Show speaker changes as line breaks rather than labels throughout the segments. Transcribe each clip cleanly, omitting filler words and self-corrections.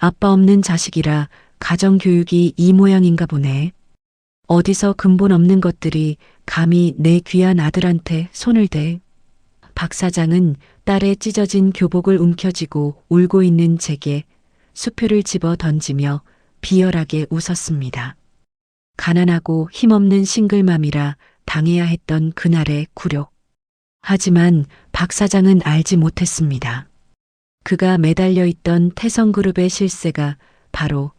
아빠 없는 자식이라 가정교육이 이 모양인가 보네. 어디서 근본 없는 것들이 감히 내 귀한 아들한테 손을 대. 박 사장은 딸의 찢어진 교복을 움켜쥐고 울고 있는 제게 수표를 집어 던지며 비열하게 웃었습니다. 가난하고 힘없는 싱글맘이라 당해야 했던 그날의 굴욕. 하지만 박 사장은 알지 못했습니다. 그가 매달려 있던 태성그룹의 실세가 바로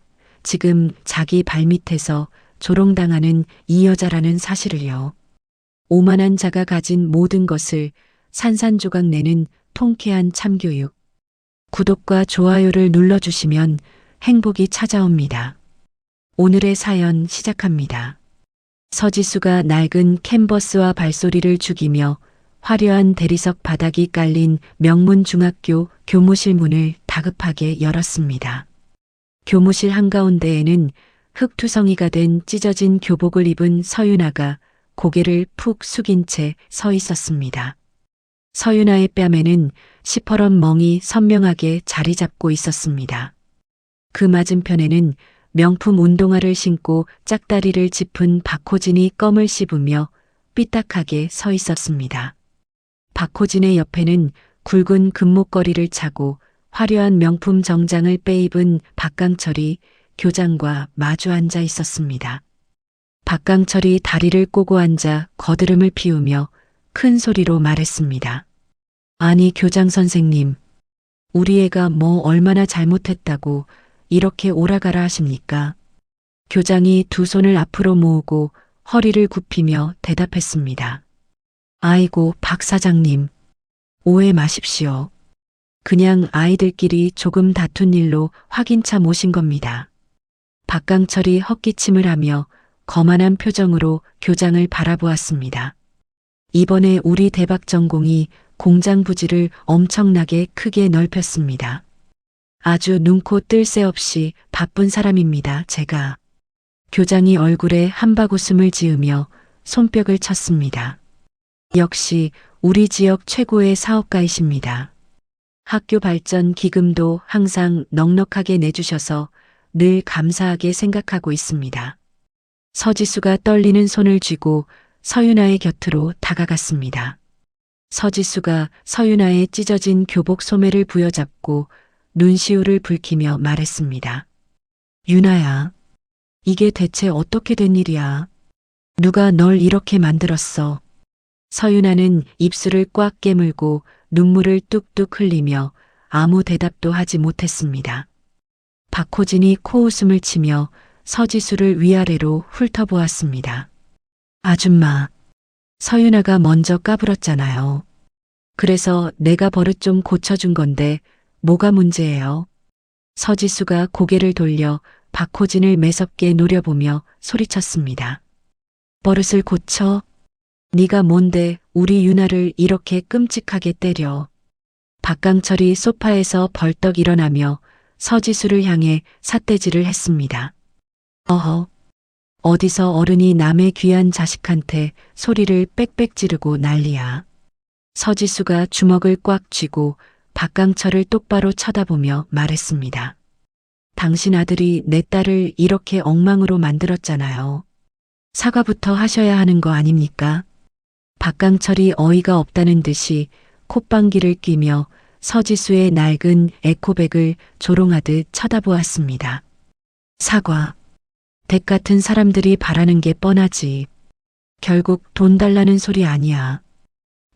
지금 자기 발밑에서 조롱당하는 이 여자라는 사실을요. 오만한 자가 가진 모든 것을 산산조각 내는 통쾌한 참교육. 구독과 좋아요를 눌러주시면 행복이 찾아옵니다. 오늘의 사연 시작합니다. 서지수가 낡은 캔버스와 발소리를 죽이며 화려한 대리석 바닥이 깔린 명문중학교 교무실 문을 다급하게 열었습니다. 교무실 한가운데에는 흙투성이가 된 찢어진 교복을 입은 서윤아가 고개를 푹 숙인 채 서 있었습니다. 서윤아의 뺨에는 시퍼런 멍이 선명하게 자리 잡고 있었습니다. 그 맞은편에는 명품 운동화를 신고 짝다리를 짚은 박호진이 껌을 씹으며 삐딱하게 서 있었습니다. 박호진의 옆에는 굵은 금목걸이를 차고 화려한 명품 정장을 빼입은 박강철이 교장과 마주 앉아 있었습니다. 박강철이 다리를 꼬고 앉아 거드름을 피우며 큰 소리로 말했습니다. 아니 교장 선생님, 우리 애가 뭐 얼마나 잘못했다고 이렇게 오라가라 하십니까? 교장이 두 손을 앞으로 모으고 허리를 굽히며 대답했습니다. 아이고 박 사장님, 오해 마십시오. 그냥 아이들끼리 조금 다툰 일로 확인차 모신 겁니다. 박강철이 헛기침을 하며 거만한 표정으로 교장을 바라보았습니다. 이번에 우리 대박 전공이 공장 부지를 엄청나게 크게 넓혔습니다. 아주 눈코 뜰 새 없이 바쁜 사람입니다, 제가. 교장이 얼굴에 한바구음을 지으며 손뼉을 쳤습니다. 역시 우리 지역 최고의 사업가이십니다. 학교 발전 기금도 항상 넉넉하게 내주셔서 늘 감사하게 생각하고 있습니다. 서지수가 떨리는 손을 쥐고 서윤아의 곁으로 다가갔습니다. 서지수가 서윤아의 찢어진 교복 소매를 부여잡고 눈시울을 붉히며 말했습니다. 윤아야, 이게 대체 어떻게 된 일이야? 누가 널 이렇게 만들었어? 서윤아는 입술을 꽉 깨물고 눈물을 뚝뚝 흘리며 아무 대답도 하지 못했습니다. 박호진이 코웃음을 치며 서지수를 위아래로 훑어보았습니다. 아줌마, 서윤아가 먼저 까불었잖아요. 그래서 내가 버릇 좀 고쳐준 건데 뭐가 문제예요? 서지수가 고개를 돌려 박호진을 매섭게 노려보며 소리쳤습니다. 버릇을 고쳐? 네가 뭔데 우리 윤아를 이렇게 끔찍하게 때려? 박강철이 소파에서 벌떡 일어나며 서지수를 향해 삿대질을 했습니다. 어허, 어디서 어른이 남의 귀한 자식한테 소리를 빽빽 지르고 난리야. 서지수가 주먹을 꽉 쥐고 박강철을 똑바로 쳐다보며 말했습니다. 당신 아들이 내 딸을 이렇게 엉망으로 만들었잖아요. 사과부터 하셔야 하는 거 아닙니까? 박강철이 어이가 없다는 듯이 콧방귀를 뀌며 서지수의 낡은 에코백을 조롱하듯 쳐다보았습니다. 사과. 댁 같은 사람들이 바라는 게 뻔하지. 결국 돈 달라는 소리 아니야.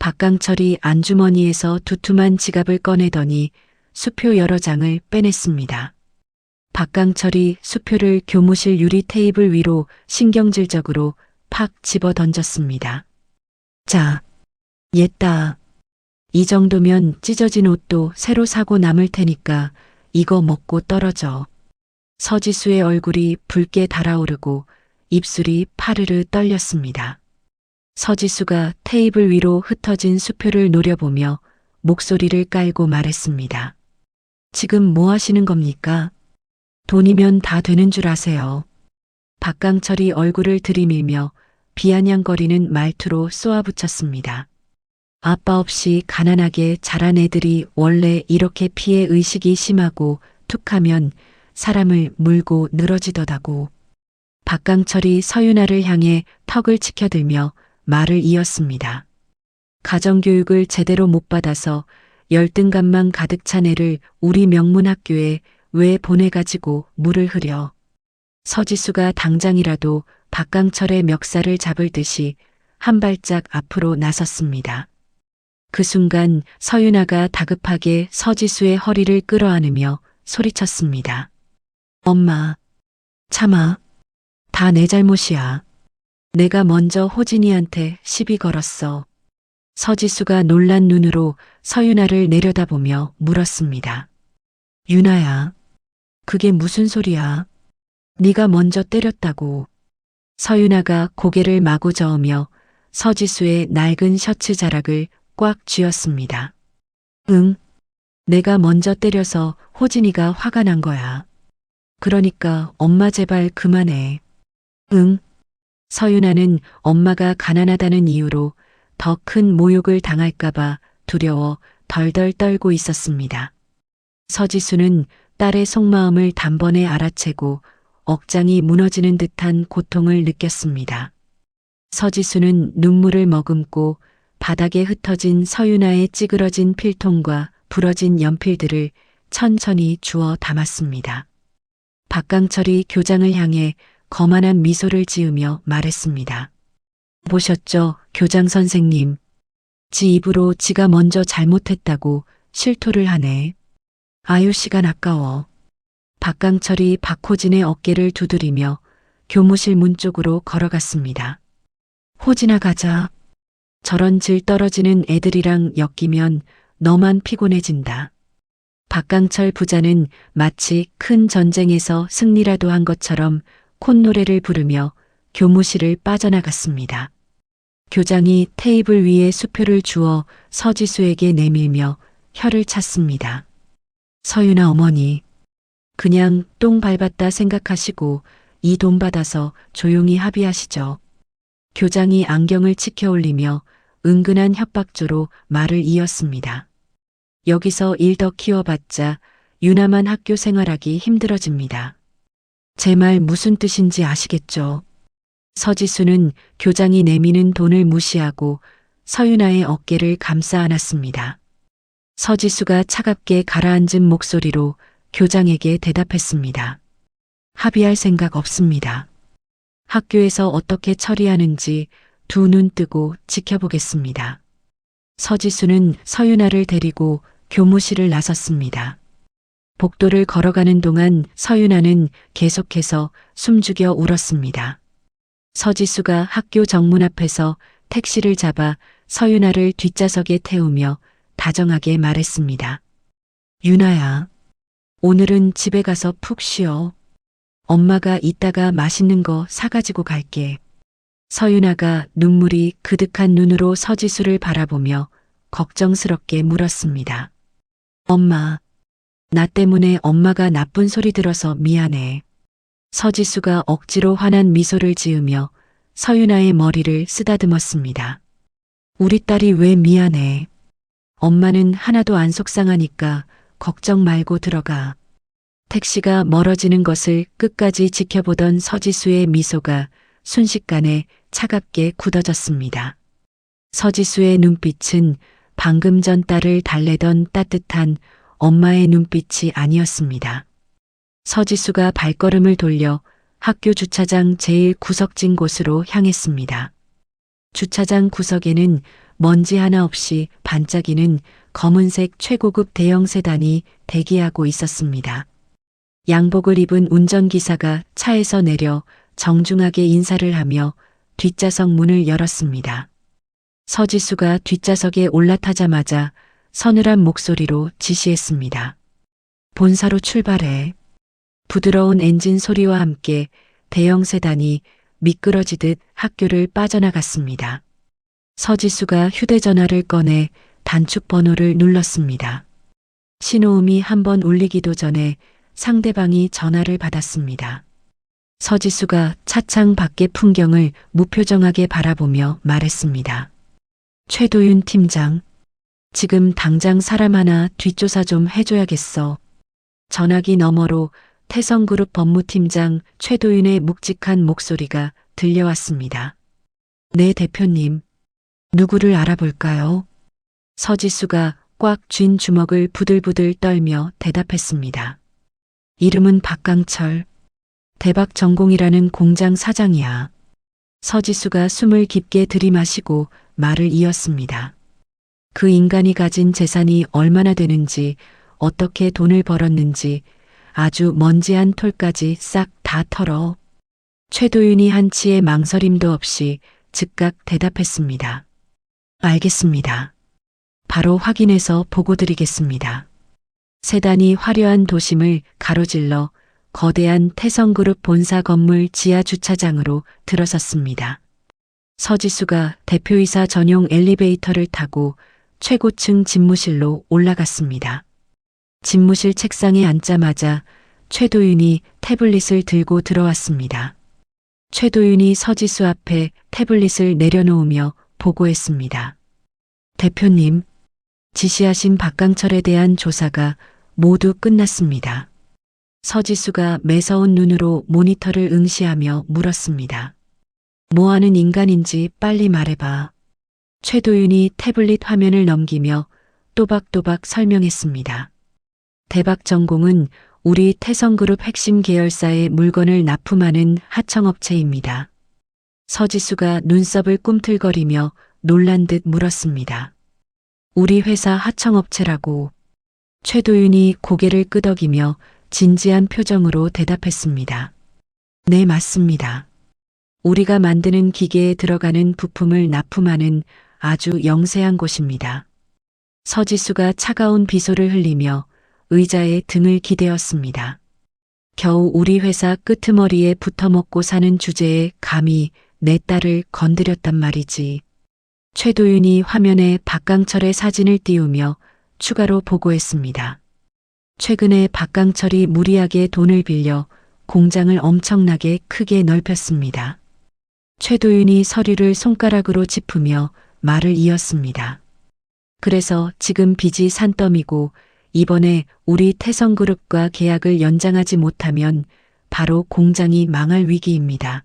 박강철이 안주머니에서 두툼한 지갑을 꺼내더니 수표 여러 장을 빼냈습니다. 박강철이 수표를 교무실 유리 테이블 위로 신경질적으로 팍 집어 던졌습니다. 자, 옛다. 이 정도면 찢어진 옷도 새로 사고 남을 테니까 이거 먹고 떨어져. 서지수의 얼굴이 붉게 달아오르고 입술이 파르르 떨렸습니다. 서지수가 테이블 위로 흩어진 수표를 노려보며 목소리를 깔고 말했습니다. 지금 뭐 하시는 겁니까? 돈이면 다 되는 줄 아세요. 박강철이 얼굴을 들이밀며 비아냥거리는 말투로 쏘아붙였습니다. 아빠 없이 가난하게 자란 애들이 원래 이렇게 피해 의식이 심하고 툭하면 사람을 물고 늘어지더다고. 박강철이 서윤아를 향해 턱을 치켜들며 말을 이었습니다. 가정교육을 제대로 못 받아서 열등감만 가득 찬 애를 우리 명문학교에 왜 보내가지고 물을 흐려. 서지수가 당장이라도 박강철의 멱살을 잡을 듯이 한 발짝 앞으로 나섰습니다. 그 순간 서윤아가 다급하게 서지수의 허리를 끌어안으며 소리쳤습니다. 엄마, 참아. 다 내 잘못이야. 내가 먼저 호진이한테 시비 걸었어. 서지수가 놀란 눈으로 서윤아를 내려다보며 물었습니다. 윤아야, 그게 무슨 소리야? 네가 먼저 때렸다고. 서윤아가 고개를 마구 저으며 서지수의 낡은 셔츠 자락을 꽉 쥐었습니다. 응, 내가 먼저 때려서 호진이가 화가 난 거야. 그러니까 엄마 제발 그만해. 응. 서윤아는 엄마가 가난하다는 이유로 더 큰 모욕을 당할까봐 두려워 덜덜 떨고 있었습니다. 서지수는 딸의 속마음을 단번에 알아채고 억장이 무너지는 듯한 고통을 느꼈습니다. 서지수는 눈물을 머금고 바닥에 흩어진 서윤아의 찌그러진 필통과 부러진 연필들을 천천히 주워 담았습니다. 박강철이 교장을 향해 거만한 미소를 지으며 말했습니다. 보셨죠, 교장 선생님. 지 입으로 지가 먼저 잘못했다고 실토를 하네. 아유, 시간 아까워. 박강철이 박호진의 어깨를 두드리며 교무실 문 쪽으로 걸어갔습니다. 호진아, 가자. 저런 질 떨어지는 애들이랑 엮이면 너만 피곤해진다. 박강철 부자는 마치 큰 전쟁에서 승리라도 한 것처럼 콧노래를 부르며 교무실을 빠져나갔습니다. 교장이 테이블 위에 수표를 주어 서지수에게 내밀며 혀를 찼습니다. 서윤아 어머니, 그냥 똥 밟았다 생각하시고 이 돈 받아서 조용히 합의하시죠. 교장이 안경을 치켜 올리며 은근한 협박조로 말을 이었습니다. 여기서 일 더 키워봤자 유나만 학교 생활하기 힘들어집니다. 제 말 무슨 뜻인지 아시겠죠? 서지수는 교장이 내미는 돈을 무시하고 서윤아의 어깨를 감싸 안았습니다. 서지수가 차갑게 가라앉은 목소리로 교장에게 대답했습니다. 합의할 생각 없습니다. 학교에서 어떻게 처리하는지 두 눈 뜨고 지켜보겠습니다. 서지수는 서윤아를 데리고 교무실을 나섰습니다. 복도를 걸어가는 동안 서윤아는 계속해서 숨죽여 울었습니다. 서지수가 학교 정문 앞에서 택시를 잡아 서윤아를 뒷좌석에 태우며 다정하게 말했습니다. 윤아야, 오늘은 집에 가서 푹 쉬어. 엄마가 이따가 맛있는 거 사가지고 갈게. 서윤아가 눈물이 그득한 눈으로 서지수를 바라보며 걱정스럽게 물었습니다. 엄마, 나 때문에 엄마가 나쁜 소리 들어서 미안해. 서지수가 억지로 환한 미소를 지으며 서윤아의 머리를 쓰다듬었습니다. 우리 딸이 왜 미안해. 엄마는 하나도 안 속상하니까 걱정 말고 들어가. 택시가 멀어지는 것을 끝까지 지켜보던 서지수의 미소가 순식간에 차갑게 굳어졌습니다. 서지수의 눈빛은 방금 전 딸을 달래던 따뜻한 엄마의 눈빛이 아니었습니다. 서지수가 발걸음을 돌려 학교 주차장 제일 구석진 곳으로 향했습니다. 주차장 구석에는 먼지 하나 없이 반짝이는 검은색 최고급 대형 세단이 대기하고 있었습니다. 양복을 입은 운전기사가 차에서 내려 정중하게 인사를 하며 뒷좌석 문을 열었습니다. 서지수가 뒷좌석에 올라타자마자 서늘한 목소리로 지시했습니다. 본사로 출발해. 부드러운 엔진 소리와 함께 대형 세단이 미끄러지듯 학교를 빠져나갔습니다. 서지수가 휴대전화를 꺼내 단축 번호를 눌렀습니다. 신호음이 한번 울리기도 전에 상대방이 전화를 받았습니다. 서지수가 차창 밖의 풍경을 무표정하게 바라보며 말했습니다. 최도윤 팀장, 지금 당장 사람 하나 뒷조사 좀 해줘야겠어. 전화기 너머로 태성그룹 법무팀장 최도윤의 묵직한 목소리가 들려왔습니다. 네, 대표님. 누구를 알아볼까요? 서지수가 꽉 쥔 주먹을 부들부들 떨며 대답했습니다. 이름은 박강철. 대박 전공이라는 공장 사장이야. 서지수가 숨을 깊게 들이마시고 말을 이었습니다. 그 인간이 가진 재산이 얼마나 되는지, 어떻게 돈을 벌었는지 아주 먼지한 톨까지 싹 다 털어. 최도윤이 한치의 망설임도 없이 즉각 대답했습니다. 알겠습니다. 바로 확인해서 보고드리겠습니다. 세단이 화려한 도심을 가로질러 거대한 태성그룹 본사 건물 지하 주차장으로 들어섰습니다. 서지수가 대표이사 전용 엘리베이터를 타고 최고층 집무실로 올라갔습니다. 집무실 책상에 앉자마자 최도윤이 태블릿을 들고 들어왔습니다. 최도윤이 서지수 앞에 태블릿을 내려놓으며 보고했습니다. 대표님, 지시하신 박강철에 대한 조사가 모두 끝났습니다. 서지수가 매서운 눈으로 모니터를 응시하며 물었습니다. 뭐 하는 인간인지 빨리 말해봐. 최도윤이 태블릿 화면을 넘기며 또박또박 설명했습니다. 대박 전공은 우리 태성그룹 핵심 계열사의 물건을 납품하는 하청업체입니다. 서지수가 눈썹을 꿈틀거리며 놀란 듯 물었습니다. 우리 회사 하청업체라고. 최도윤이 고개를 끄덕이며 진지한 표정으로 대답했습니다. 네, 맞습니다. 우리가 만드는 기계에 들어가는 부품을 납품하는 아주 영세한 곳입니다. 서지수가 차가운 비소를 흘리며 의자에 등을 기대었습니다. 겨우 우리 회사 끄트머리에 붙어먹고 사는 주제에 감히 내 딸을 건드렸단 말이지. 최도윤이 화면에 박강철의 사진을 띄우며 추가로 보고했습니다. 최근에 박강철이 무리하게 돈을 빌려 공장을 엄청나게 크게 넓혔습니다. 최도윤이 서류를 손가락으로 짚으며 말을 이었습니다. 그래서 지금 빚이 산더미고 이번에 우리 태성그룹과 계약을 연장하지 못하면 바로 공장이 망할 위기입니다.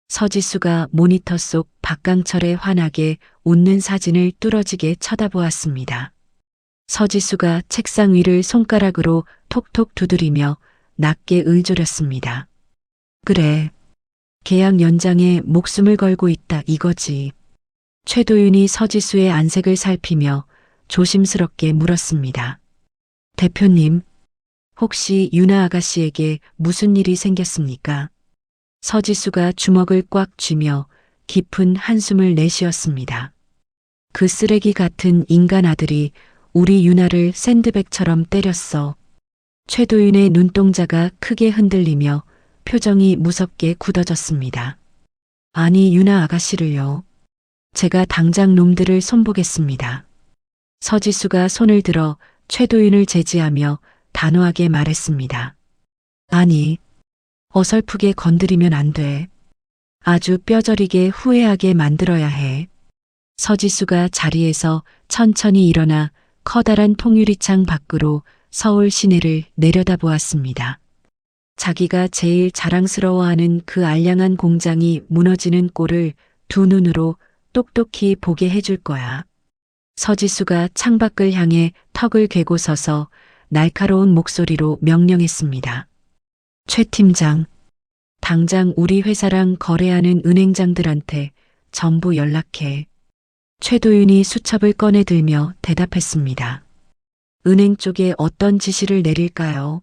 서지수가 모니터 속 박강철의 환하게 웃는 사진을 뚫어지게 쳐다보았습니다. 서지수가 책상 위를 손가락으로 톡톡 두드리며 낮게 의조렸습니다. 그래, 계약 연장에 목숨을 걸고 있다 이거지. 최도윤이 서지수의 안색을 살피며 조심스럽게 물었습니다. 대표님, 혹시 유나 아가씨에게 무슨 일이 생겼습니까? 서지수가 주먹을 꽉 쥐며 깊은 한숨을 내쉬었습니다. 그 쓰레기 같은 인간 아들이 우리 유나를 샌드백처럼 때렸어. 최도윤의 눈동자가 크게 흔들리며 표정이 무섭게 굳어졌습니다. 아니, 유나 아가씨를요. 제가 당장 놈들을 손보겠습니다. 서지수가 손을 들어 최도윤을 제지하며 단호하게 말했습니다. 아니, 어설프게 건드리면 안 돼. 아주 뼈저리게 후회하게 만들어야 해. 서지수가 자리에서 천천히 일어나 커다란 통유리창 밖으로 서울 시내를 내려다보았습니다. 자기가 제일 자랑스러워하는 그 알량한 공장이 무너지는 꼴을 두 눈으로 똑똑히 보게 해줄 거야. 서지수가 창밖을 향해 턱을 괴고 서서 날카로운 목소리로 명령했습니다. 최 팀장, 당장 우리 회사랑 거래하는 은행장들한테 전부 연락해. 최도윤이 수첩을 꺼내 들며 대답했습니다. 은행 쪽에 어떤 지시를 내릴까요?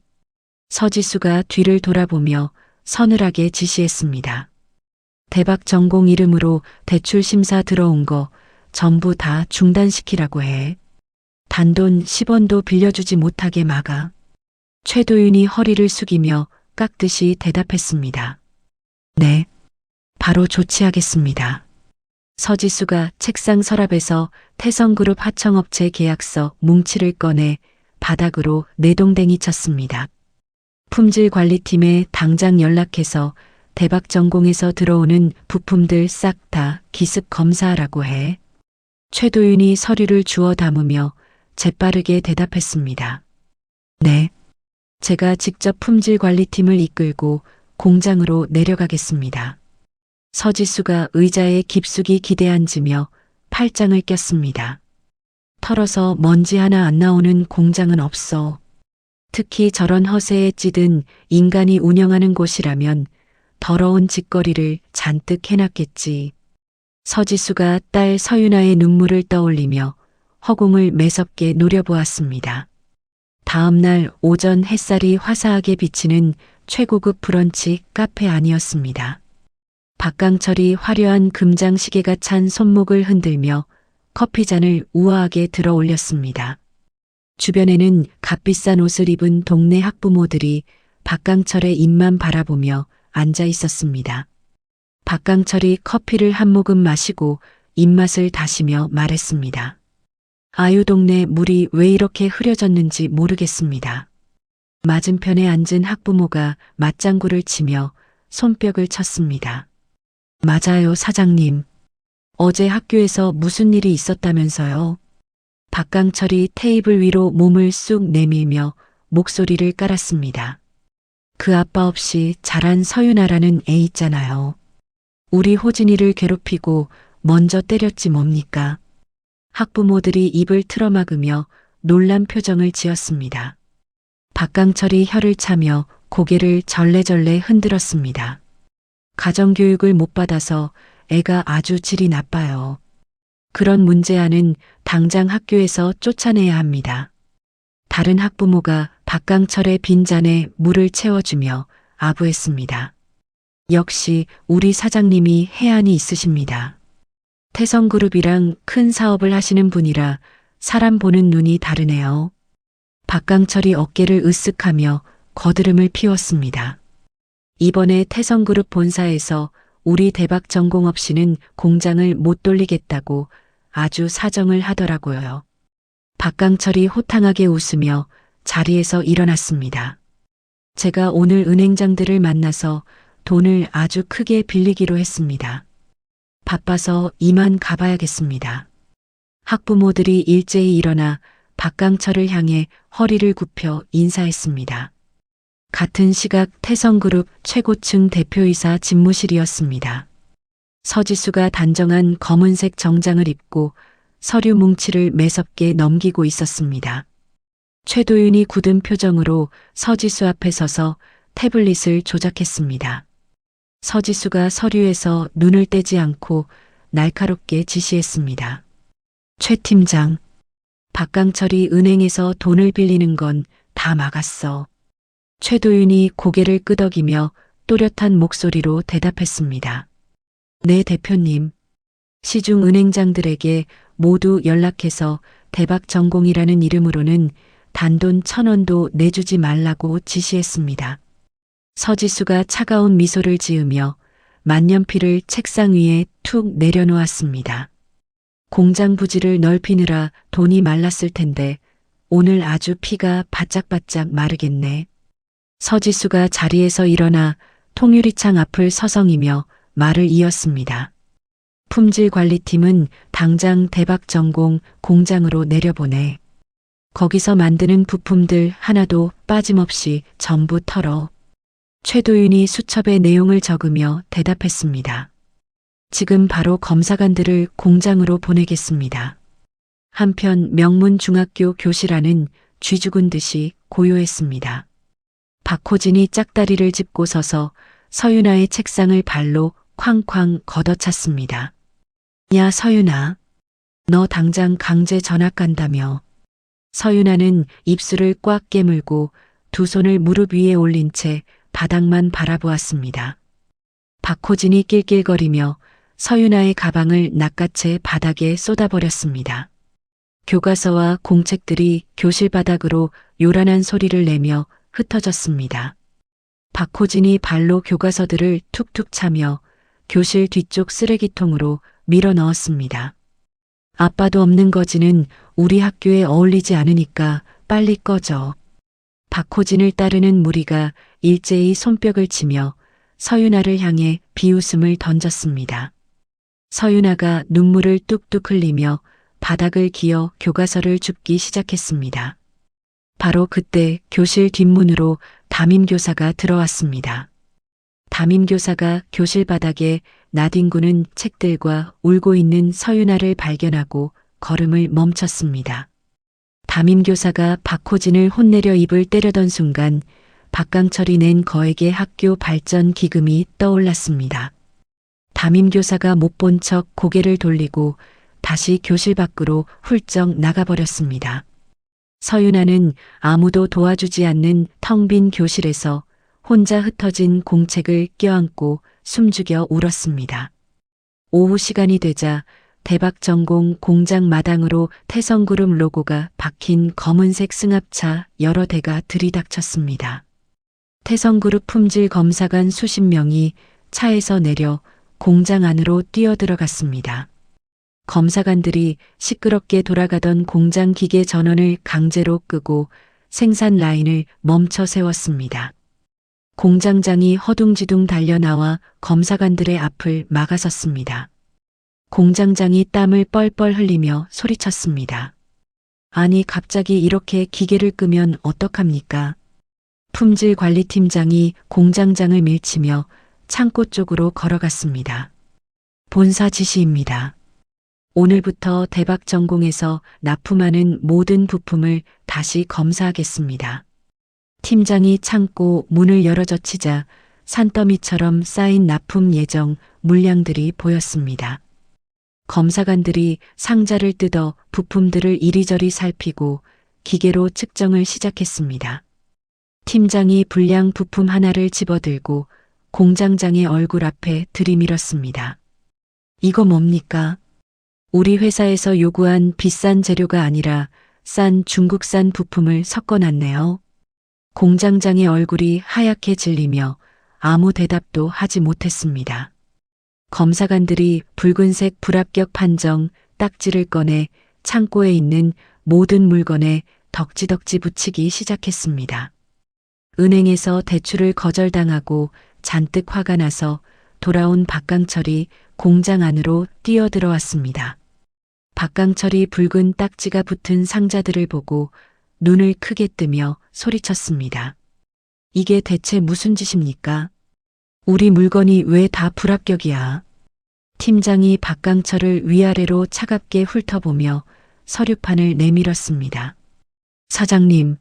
서지수가 뒤를 돌아보며 서늘하게 지시했습니다. 대박 전공 이름으로 대출 심사 들어온 거 전부 다 중단시키라고 해. 단돈 10원도 빌려주지 못하게 막아. 최도윤이 허리를 숙이며 깎듯이 대답했습니다. 네, 바로 조치하겠습니다. 서지수가 책상 서랍에서 태성그룹 하청업체 계약서 뭉치를 꺼내 바닥으로 내동댕이 쳤습니다. 품질관리팀에 당장 연락해서 대박 전공에서 들어오는 부품들 싹 다 기습 검사하라고 해. 최도윤이 서류를 주워 담으며 재빠르게 대답했습니다. 네, 제가 직접 품질관리팀을 이끌고 공장으로 내려가겠습니다. 서지수가 의자에 깊숙이 기대앉으며 팔짱을 꼈습니다. 털어서 먼지 하나 안 나오는 공장은 없어. 특히 저런 허세에 찌든 인간이 운영하는 곳이라면 더러운 짓거리를 잔뜩 해놨겠지. 서지수가 딸 서윤아의 눈물을 떠올리며 허공을 매섭게 노려보았습니다. 다음 날 오전 햇살이 화사하게 비치는 최고급 브런치 카페 안이었습니다. 박강철이 화려한 금장 시계가 찬 손목을 흔들며 커피잔을 우아하게 들어 올렸습니다. 주변에는 값비싼 옷을 입은 동네 학부모들이 박강철의 입만 바라보며 앉아 있었습니다. 박강철이 커피를 한 모금 마시고 입맛을 다시며 말했습니다. 아유 동네 물이 왜 이렇게 흐려졌는지 모르겠습니다. 맞은편에 앉은 학부모가 맞장구를 치며 손뼉을 쳤습니다. 맞아요, 사장님. 어제 학교에서 무슨 일이 있었다면서요? 박강철이 테이블 위로 몸을 쑥 내밀며 목소리를 깔았습니다. 그 아빠 없이 자란 서윤아라는 애 있잖아요. 우리 호진이를 괴롭히고 먼저 때렸지 뭡니까? 학부모들이 입을 틀어막으며 놀란 표정을 지었습니다. 박강철이 혀를 차며 고개를 절레절레 흔들었습니다. 가정교육을 못 받아서 애가 아주 질이 나빠요. 그런 문제아는 당장 학교에서 쫓아내야 합니다. 다른 학부모가 박강철의 빈잔에 물을 채워주며 아부했습니다. 역시 우리 사장님이 해안이 있으십니다. 태성그룹이랑 큰 사업을 하시는 분이라 사람 보는 눈이 다르네요. 박강철이 어깨를 으쓱하며 거드름을 피웠습니다. 이번에 태성그룹 본사에서 우리 대박 전공 없이는 공장을 못 돌리겠다고 아주 사정을 하더라고요. 박강철이 호탕하게 웃으며 자리에서 일어났습니다. 제가 오늘 은행장들을 만나서 돈을 아주 크게 빌리기로 했습니다. 바빠서 이만 가봐야겠습니다. 학부모들이 일제히 일어나 박강철을 향해 허리를 굽혀 인사했습니다. 같은 시각 태성그룹 최고층 대표이사 집무실이었습니다. 서지수가 단정한 검은색 정장을 입고 서류 뭉치를 매섭게 넘기고 있었습니다. 최도윤이 굳은 표정으로 서지수 앞에 서서 태블릿을 조작했습니다. 서지수가 서류에서 눈을 떼지 않고 날카롭게 지시했습니다. 최 팀장, 박강철이 은행에서 돈을 빌리는 건 다 막았어. 최도윤이 고개를 끄덕이며 또렷한 목소리로 대답했습니다. 네 대표님, 시중 은행장들에게 모두 연락해서 대박 전공이라는 이름으로는 단돈 1,000원도 내주지 말라고 지시했습니다. 서지수가 차가운 미소를 지으며 만년필을 책상 위에 툭 내려놓았습니다. 공장 부지를 넓히느라 돈이 말랐을 텐데 오늘 아주 피가 바짝바짝 마르겠네. 서지수가 자리에서 일어나 통유리창 앞을 서성이며 말을 이었습니다. 품질관리팀은 당장 대박전공 공장으로 내려보내. 거기서 만드는 부품들 하나도 빠짐없이 전부 털어. 최도윤이 수첩에 내용을 적으며 대답했습니다. 지금 바로 검사관들을 공장으로 보내겠습니다. 한편 명문중학교 교실 안은 쥐 죽은 듯이 고요했습니다. 박호진이 짝다리를 짚고 서서 서윤아의 책상을 발로 쾅쾅 걷어찼습니다. 야 서윤아, 너 당장 강제 전학 간다며. 서윤아는 입술을 꽉 깨물고 두 손을 무릎 위에 올린 채 바닥만 바라보았습니다. 박호진이 낄낄거리며 서윤아의 가방을 낚아채 바닥에 쏟아버렸습니다. 교과서와 공책들이 교실 바닥으로 요란한 소리를 내며 흩어졌습니다. 박호진이 발로 교과서들을 툭툭 차며 교실 뒤쪽 쓰레기통으로 밀어 넣었습니다. 아빠도 없는 거지는 우리 학교에 어울리지 않으니까 빨리 꺼져. 박호진을 따르는 무리가 일제히 손뼉을 치며 서윤아를 향해 비웃음을 던졌습니다. 서윤아가 눈물을 뚝뚝 흘리며 바닥을 기어 교과서를 줍기 시작했습니다. 바로 그때 교실 뒷문으로 담임교사가 들어왔습니다. 담임교사가 교실 바닥에 나뒹구는 책들과 울고 있는 서윤아를 발견하고 걸음을 멈췄습니다. 담임교사가 박호진을 혼내려 입을 때려던 순간 박강철이 낸 거액의 학교 발전 기금이 떠올랐습니다. 담임교사가 못 본 척 고개를 돌리고 다시 교실 밖으로 훌쩍 나가버렸습니다. 서윤아는 아무도 도와주지 않는 텅 빈 교실에서 혼자 흩어진 공책을 껴안고 숨죽여 울었습니다. 오후 시간이 되자 대박전공 공장 마당으로 태성그룹 로고가 박힌 검은색 승합차 여러 대가 들이닥쳤습니다. 태성그룹 품질 검사관 수십 명이 차에서 내려 공장 안으로 뛰어들어갔습니다. 검사관들이 시끄럽게 돌아가던 공장 기계 전원을 강제로 끄고 생산 라인을 멈춰 세웠습니다. 공장장이 허둥지둥 달려나와 검사관들의 앞을 막아섰습니다. 공장장이 땀을 뻘뻘 흘리며 소리쳤습니다. 아니 갑자기 이렇게 기계를 끄면 어떡합니까? 품질관리팀장이 공장장을 밀치며 창고 쪽으로 걸어갔습니다. 본사 지시입니다. 오늘부터 대박전공에서 납품하는 모든 부품을 다시 검사하겠습니다. 팀장이 창고 문을 열어젖히자 산더미처럼 쌓인 납품 예정 물량들이 보였습니다. 검사관들이 상자를 뜯어 부품들을 이리저리 살피고 기계로 측정을 시작했습니다. 팀장이 불량 부품 하나를 집어들고 공장장의 얼굴 앞에 들이밀었습니다. 이거 뭡니까? 우리 회사에서 요구한 비싼 재료가 아니라 싼 중국산 부품을 섞어놨네요. 공장장의 얼굴이 하얗게 질리며 아무 대답도 하지 못했습니다. 검사관들이 붉은색 불합격 판정 딱지를 꺼내 창고에 있는 모든 물건에 덕지덕지 붙이기 시작했습니다. 은행에서 대출을 거절당하고 잔뜩 화가 나서 돌아온 박강철이 공장 안으로 뛰어들어왔습니다. 박강철이 붉은 딱지가 붙은 상자들을 보고 눈을 크게 뜨며 소리쳤습니다. 이게 대체 무슨 짓입니까? 우리 물건이 왜 다 불합격이야? 팀장이 박강철을 위아래로 차갑게 훑어보며 서류판을 내밀었습니다. 사장님,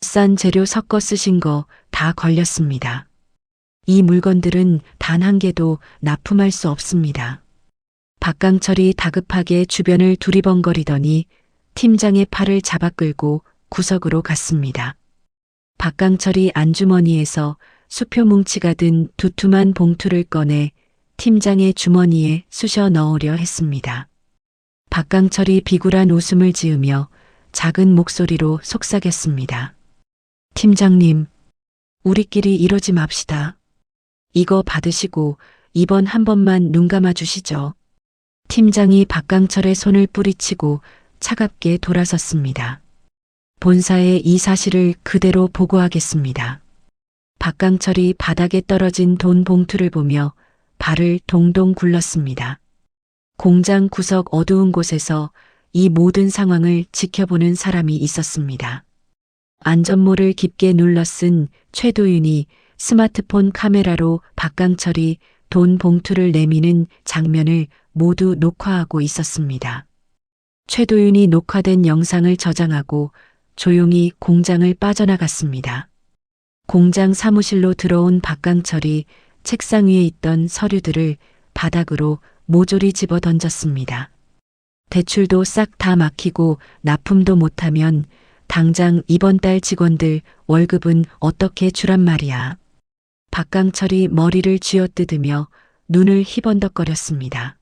싼 재료 섞어 쓰신 거 다 걸렸습니다. 이 물건들은 단 한 개도 납품할 수 없습니다. 박강철이 다급하게 주변을 두리번거리더니 팀장의 팔을 잡아 끌고 구석으로 갔습니다. 박강철이 안주머니에서 수표 뭉치가 든 두툼한 봉투를 꺼내 팀장의 주머니에 쑤셔 넣으려 했습니다. 박강철이 비굴한 웃음을 지으며 작은 목소리로 속삭였습니다. 팀장님, 우리끼리 이러지 맙시다. 이거 받으시고 이번 한 번만 눈 감아 주시죠. 팀장이 박강철의 손을 뿌리치고 차갑게 돌아섰습니다. 본사에 이 사실을 그대로 보고하겠습니다. 박강철이 바닥에 떨어진 돈 봉투를 보며 발을 동동 굴렀습니다. 공장 구석 어두운 곳에서 이 모든 상황을 지켜보는 사람이 있었습니다. 안전모를 깊게 눌러 쓴 최도윤이 스마트폰 카메라로 박강철이 돈 봉투를 내미는 장면을 모두 녹화하고 있었습니다. 최도윤이 녹화된 영상을 저장하고 조용히 공장을 빠져나갔습니다. 공장 사무실로 들어온 박강철이 책상 위에 있던 서류들을 바닥으로 모조리 집어 던졌습니다. 대출도 싹 다 막히고 납품도 못하면 당장 이번 달 직원들 월급은 어떻게 주란 말이야. 박강철이 머리를 쥐어뜯으며 눈을 희번덕거렸습니다.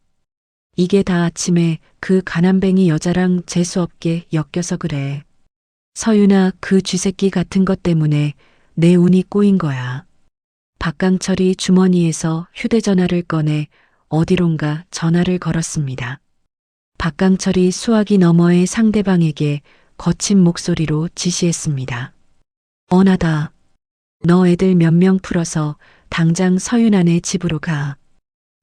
이게 다 아침에 그 가난뱅이 여자랑 재수없게 엮여서 그래. 서윤아 그 쥐새끼 같은 것 때문에 내 운이 꼬인 거야. 박강철이 주머니에서 휴대전화를 꺼내 어디론가 전화를 걸었습니다. 박강철이 수화기 너머의 상대방에게 거친 목소리로 지시했습니다. 언하다. 너 애들 몇 명 풀어서 당장 서윤아네 집으로 가.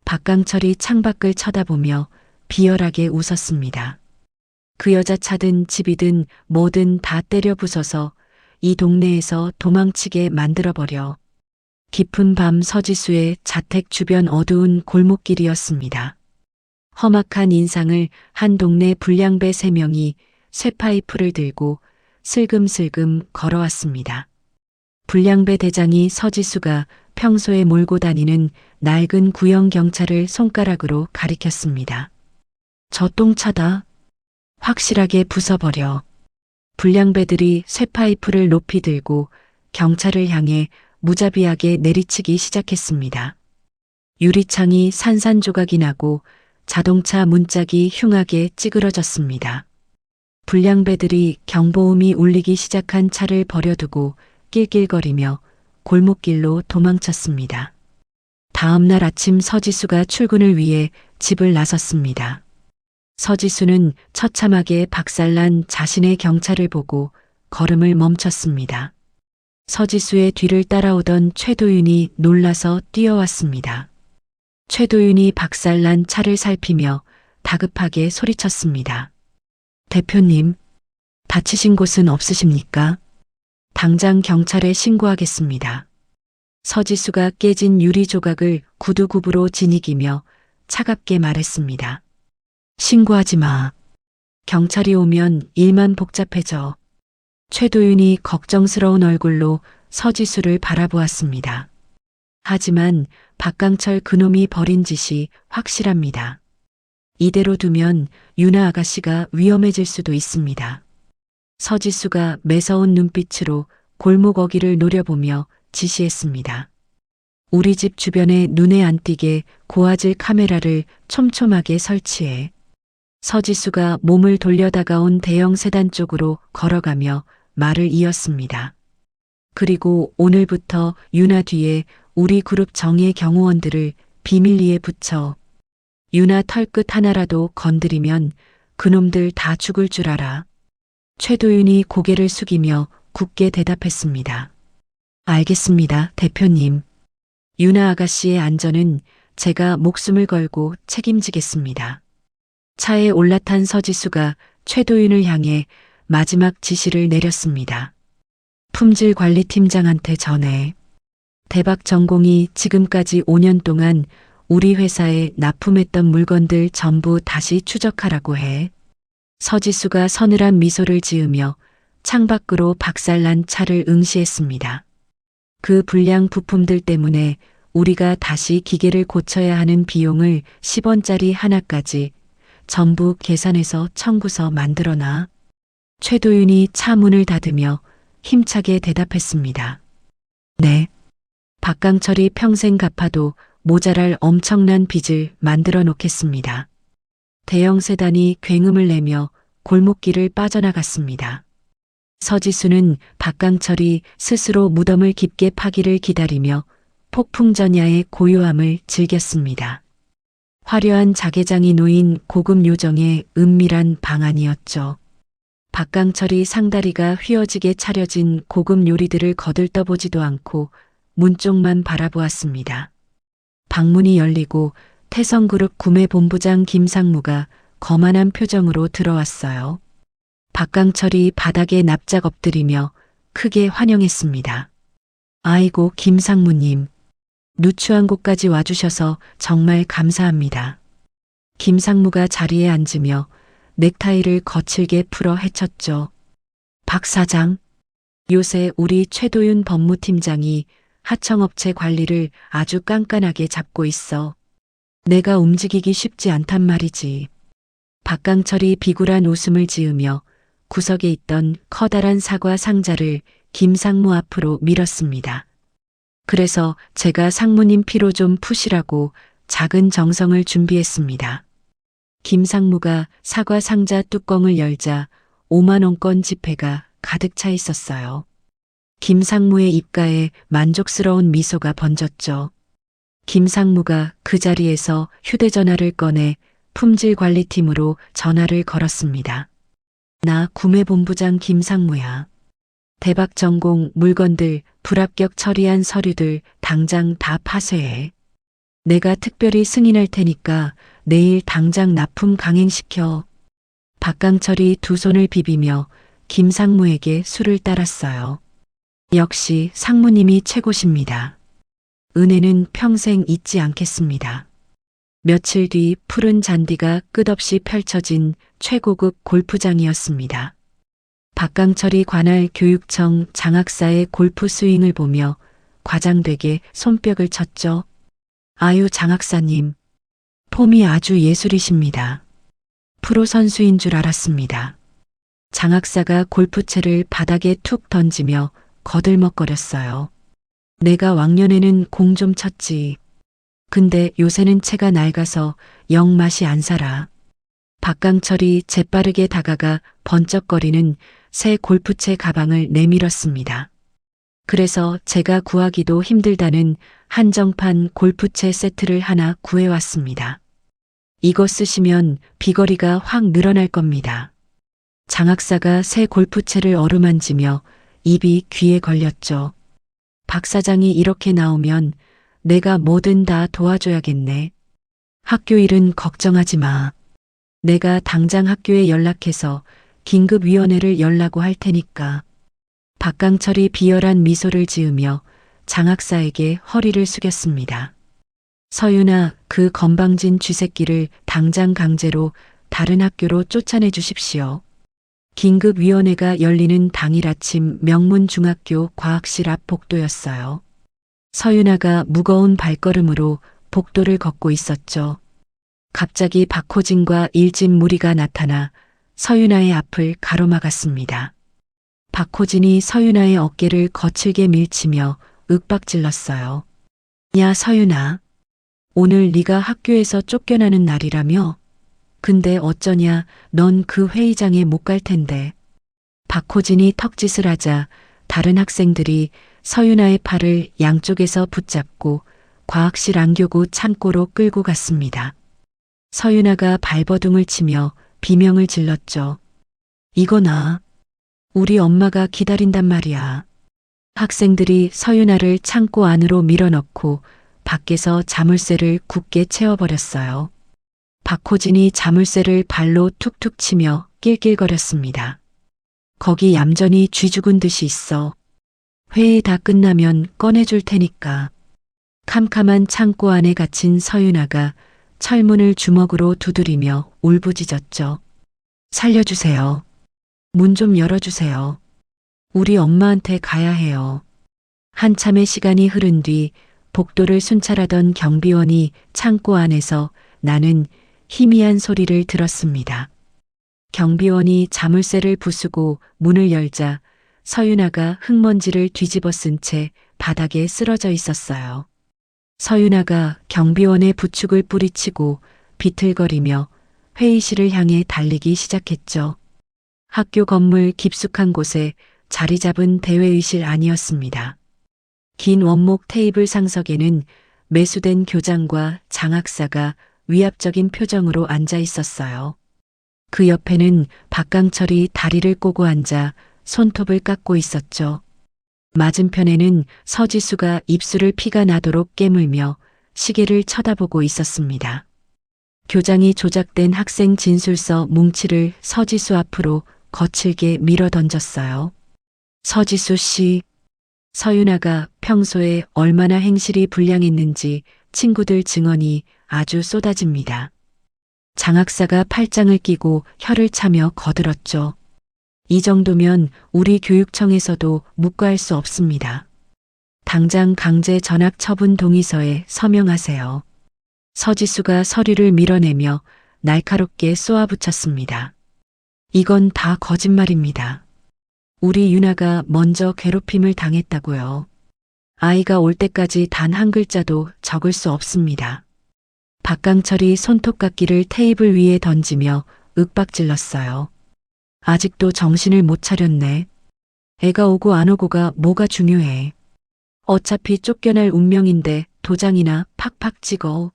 박강철이 창밖을 쳐다보며 비열하게 웃었습니다. 그 여자 차든 집이든 뭐든 다 때려 부숴서 이 동네에서 도망치게 만들어버려. 깊은 밤 서지수의 자택 주변 어두운 골목길이었습니다. 험악한 인상을 한 동네 불량배 3명이 쇠파이프를 들고 슬금슬금 걸어왔습니다. 불량배 대장이 서지수가 평소에 몰고 다니는 낡은 구형 경차를 손가락으로 가리켰습니다. 저 똥차다. 확실하게 부숴버려. 불량배들이 쇠파이프를 높이 들고 경찰을 향해 무자비하게 내리치기 시작했습니다. 유리창이 산산조각이 나고 자동차 문짝이 흉하게 찌그러졌습니다. 불량배들이 경보음이 울리기 시작한 차를 버려두고 낄낄거리며 골목길로 도망쳤습니다. 다음 날 아침 서지수가 출근을 위해 집을 나섰습니다. 서지수는 처참하게 박살난 자신의 경차를 보고 걸음을 멈췄습니다. 서지수의 뒤를 따라오던 최도윤이 놀라서 뛰어왔습니다. 최도윤이 박살난 차를 살피며 다급하게 소리쳤습니다. 대표님, 다치신 곳은 없으십니까? 당장 경찰에 신고하겠습니다. 서지수가 깨진 유리 조각을 구두굽으로 지니기며 차갑게 말했습니다. 신고하지 마. 경찰이 오면 일만 복잡해져. 최도윤이 걱정스러운 얼굴로 서지수를 바라보았습니다. 하지만 박강철 그놈이 벌인 짓이 확실합니다. 이대로 두면 유나 아가씨가 위험해질 수도 있습니다. 서지수가 매서운 눈빛으로 골목 어귀를 노려보며 지시했습니다. 우리 집 주변에 눈에 안 띄게 고화질 카메라를 촘촘하게 설치해. 서지수가 몸을 돌려 다가온 대형 세단 쪽으로 걸어가며 말을 이었습니다. 그리고 오늘부터 유나 뒤에 우리 그룹 정예 경호원들을 비밀리에 붙여. 유나 털끝 하나라도 건드리면 그놈들 다 죽을 줄 알아. 최도윤이 고개를 숙이며 굳게 대답했습니다. 알겠습니다, 대표님. 유나 아가씨의 안전은 제가 목숨을 걸고 책임지겠습니다. 차에 올라탄 서지수가 최도윤을 향해 마지막 지시를 내렸습니다. 품질관리팀장한테 전해. 대박전공이 지금까지 5년 동안 우리 회사에 납품했던 물건들 전부 다시 추적하라고 해. 서지수가 서늘한 미소를 지으며 창밖으로 박살난 차를 응시했습니다. 그 불량 부품들 때문에 우리가 다시 기계를 고쳐야 하는 비용을 10원짜리 하나까지 전부 계산해서 청구서 만들어놔. 최도윤이 차 문을 닫으며 힘차게 대답했습니다. 네. 박강철이 평생 갚아도 모자랄 엄청난 빚을 만들어 놓겠습니다. 대형 세단이 굉음을 내며 골목길을 빠져나갔습니다. 서지수는 박강철이 스스로 무덤을 깊게 파기를 기다리며 폭풍전야의 고요함을 즐겼습니다. 화려한 자개장이 놓인 고급 요정의 은밀한 방안이었죠. 박강철이 상다리가 휘어지게 차려진 고급 요리들을 거들떠보지도 않고 문 쪽만 바라보았습니다. 방문이 열리고 태성그룹 구매본부장 김상무가 거만한 표정으로 들어왔어요. 박강철이 바닥에 납작 엎드리며 크게 환영했습니다. 아이고 김상무님, 누추한 곳까지 와주셔서 정말 감사합니다. 김상무가 자리에 앉으며 넥타이를 거칠게 풀어 헤쳤죠. 박 사장, 요새 우리 최도윤 법무팀장이 하청업체 관리를 아주 깐깐하게 잡고 있어. 내가 움직이기 쉽지 않단 말이지. 박강철이 비굴한 웃음을 지으며 구석에 있던 커다란 사과 상자를 김상무 앞으로 밀었습니다. 그래서 제가 상무님 피로 좀 푸시라고 작은 정성을 준비했습니다. 김상무가 사과 상자 뚜껑을 열자 5만원권 지폐가 가득 차 있었어요. 김상무의 입가에 만족스러운 미소가 번졌죠. 김상무가 그 자리에서 휴대전화를 꺼내 품질관리팀으로 전화를 걸었습니다. 나 구매본부장 김상무야. 대박전공 물건들 불합격 처리한 서류들 당장 다 파쇄해. 내가 특별히 승인할 테니까 내일 당장 납품 강행시켜. 박강철이 두 손을 비비며 김상무에게 술을 따랐어요. 역시 상무님이 최고십니다. 은혜는 평생 잊지 않겠습니다. 며칠 뒤 푸른 잔디가 끝없이 펼쳐진 최고급 골프장이었습니다. 박강철이 관할 교육청 장학사의 골프 스윙을 보며 과장되게 손뼉을 쳤죠. 아유, 장학사님, 폼이 아주 예술이십니다. 프로 선수인 줄 알았습니다. 장학사가 골프채를 바닥에 툭 던지며 거들먹거렸어요. 내가 왕년에는 공 좀 쳤지. 근데 요새는 채가 낡아서 영 맛이 안 살아. 박강철이 재빠르게 다가가 번쩍거리는 새 골프채 가방을 내밀었습니다. 그래서 제가 구하기도 힘들다는 한정판 골프채 세트를 하나 구해왔습니다. 이거 쓰시면 비거리가 확 늘어날 겁니다. 장학사가 새 골프채를 어루만지며 입이 귀에 걸렸죠. 박 사장이 이렇게 나오면 내가 뭐든 다 도와줘야겠네. 학교 일은 걱정하지 마. 내가 당장 학교에 연락해서 긴급위원회를 열라고 할 테니까. 박강철이 비열한 미소를 지으며 장학사에게 허리를 숙였습니다. 서윤아, 그 건방진 쥐새끼를 당장 강제로 다른 학교로 쫓아내 주십시오. 긴급위원회가 열리는 당일 아침 명문중학교 과학실 앞 복도였어요. 서윤아가 무거운 발걸음으로 복도를 걷고 있었죠. 갑자기 박호진과 일진 무리가 나타나 서윤아의 앞을 가로막았습니다. 박호진이 서윤아의 어깨를 거칠게 밀치며 윽박질렀어요. 야, 서윤아. 오늘 네가 학교에서 쫓겨나는 날이라며? 근데 어쩌냐, 넌 그 회의장에 못 갈 텐데. 박호진이 턱짓을 하자 다른 학생들이 서윤아의 팔을 양쪽에서 붙잡고 과학실 안교구 창고로 끌고 갔습니다. 서윤아가 발버둥을 치며 비명을 질렀죠. 이거나. 우리 엄마가 기다린단 말이야. 학생들이 서윤아를 창고 안으로 밀어넣고 밖에서 자물쇠를 굳게 채워버렸어요. 박호진이 자물쇠를 발로 툭툭 치며 낄낄거렸습니다. 거기 얌전히 쥐 죽은 듯이 있어. 회의 다 끝나면 꺼내줄 테니까. 캄캄한 창고 안에 갇힌 서윤아가 철문을 주먹으로 두드리며 울부짖었죠. 살려주세요. 문 좀 열어주세요. 우리 엄마한테 가야 해요. 한참의 시간이 흐른 뒤 복도를 순찰하던 경비원이 창고 안에서 나는 희미한 소리를 들었습니다. 경비원이 자물쇠를 부수고 문을 열자 서윤아가 흙먼지를 뒤집어 쓴 채 바닥에 쓰러져 있었어요. 서윤아가 경비원의 부축을 뿌리치고 비틀거리며 회의실을 향해 달리기 시작했죠. 학교 건물 깊숙한 곳에 자리 잡은 대회의실 안이었습니다. 긴 원목 테이블 상석에는 매수된 교장과 장학사가 위압적인 표정으로 앉아 있었어요. 그 옆에는 박강철이 다리를 꼬고 앉아 손톱을 깎고 있었죠. 맞은편에는 서지수가 입술을 피가 나도록 깨물며 시계를 쳐다보고 있었습니다. 교장이 조작된 학생 진술서 뭉치를 서지수 앞으로 거칠게 밀어 던졌어요. 서지수 씨. 서윤아가 평소에 얼마나 행실이 불량했는지 친구들 증언이 아주 쏟아집니다. 장학사가 팔짱을 끼고 혀를 차며 거들었죠. 이 정도면 우리 교육청에서도 묵과할 수 없습니다. 당장 강제 전학 처분 동의서에 서명하세요. 서지수가 서류를 밀어내며 날카롭게 쏘아붙였습니다. 이건 다 거짓말입니다. 우리 윤아가 먼저 괴롭힘을 당했다고요. 아이가 올 때까지 단 한 글자도 적을 수 없습니다. 박강철이 손톱깎이를 테이블 위에 던지며 윽박질렀어요. 아직도 정신을 못 차렸네. 애가 오고 안 오고가 뭐가 중요해. 어차피 쫓겨날 운명인데 도장이나 팍팍 찍어.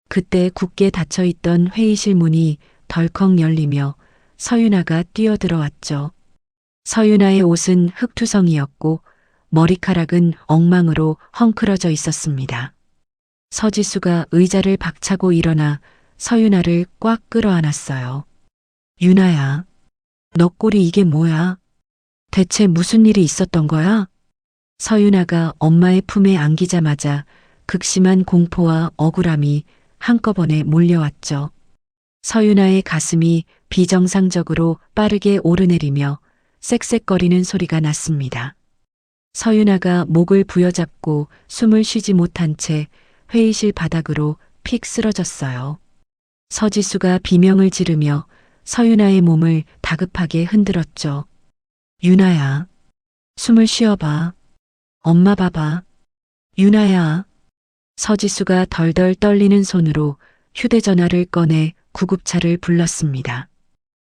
그때 굳게 닫혀있던 회의실 문이 덜컥 열리며 서윤아가 뛰어들어왔죠. 서윤아의 옷은 흙투성이었고 머리카락은 엉망으로 헝클어져 있었습니다. 서지수가 의자를 박차고 일어나 서윤아를 꽉 끌어안았어요. 윤아야, 너 꼴이 이게 뭐야? 대체 무슨 일이 있었던 거야? 서윤아가 엄마의 품에 안기자마자 극심한 공포와 억울함이 한꺼번에 몰려왔죠. 서윤아의 가슴이 비정상적으로 빠르게 오르내리며 쌕쌕거리는 소리가 났습니다. 서윤아가 목을 부여잡고 숨을 쉬지 못한 채 회의실 바닥으로 픽 쓰러졌어요. 서지수가 비명을 지르며 서윤아의 몸을 다급하게 흔들었죠. 윤아야, 숨을 쉬어봐. 엄마 봐봐. 윤아야. 서지수가 덜덜 떨리는 손으로 휴대전화를 꺼내 구급차를 불렀습니다.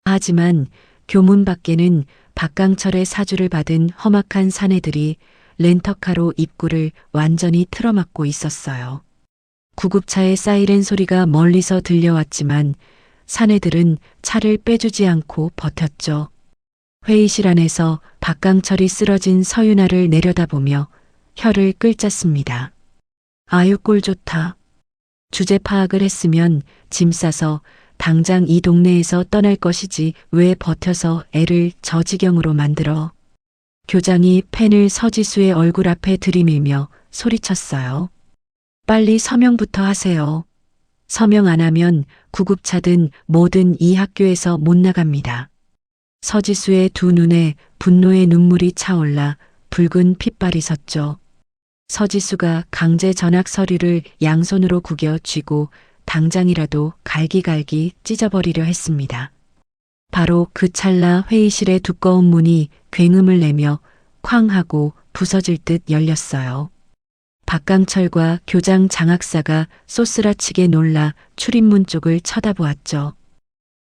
하지만 교문 밖에는 박강철의 사주를 받은 험악한 사내들이 렌터카로 입구를 완전히 틀어막고 있었어요. 구급차의 사이렌 소리가 멀리서 들려왔지만 사내들은 차를 빼주지 않고 버텼죠. 회의실 안에서 박강철이 쓰러진 서윤아를 내려다보며 혀를 끌짰습니다. 아유 꼴 좋다. 주제 파악을 했으면 짐 싸서 당장 이 동네에서 떠날 것이지 왜 버텨서 애를 저 지경으로 만들어. 교장이 펜을 서지수의 얼굴 앞에 들이밀며 소리쳤어요. 빨리 서명부터 하세요. 서명 안 하면 구급차든 뭐든 이 학교에서 못 나갑니다. 서지수의 두 눈에 분노의 눈물이 차올라 붉은 핏발이 섰죠. 서지수가 강제 전학 서류를 양손으로 구겨 쥐고 당장이라도 갈기갈기 찢어버리려 했습니다. 바로 그 찰나 회의실의 두꺼운 문이 굉음을 내며 쾅 하고 부서질 듯 열렸어요. 박강철과 교장 장학사가 쏘스라치게 놀라 출입문 쪽을 쳐다보았죠.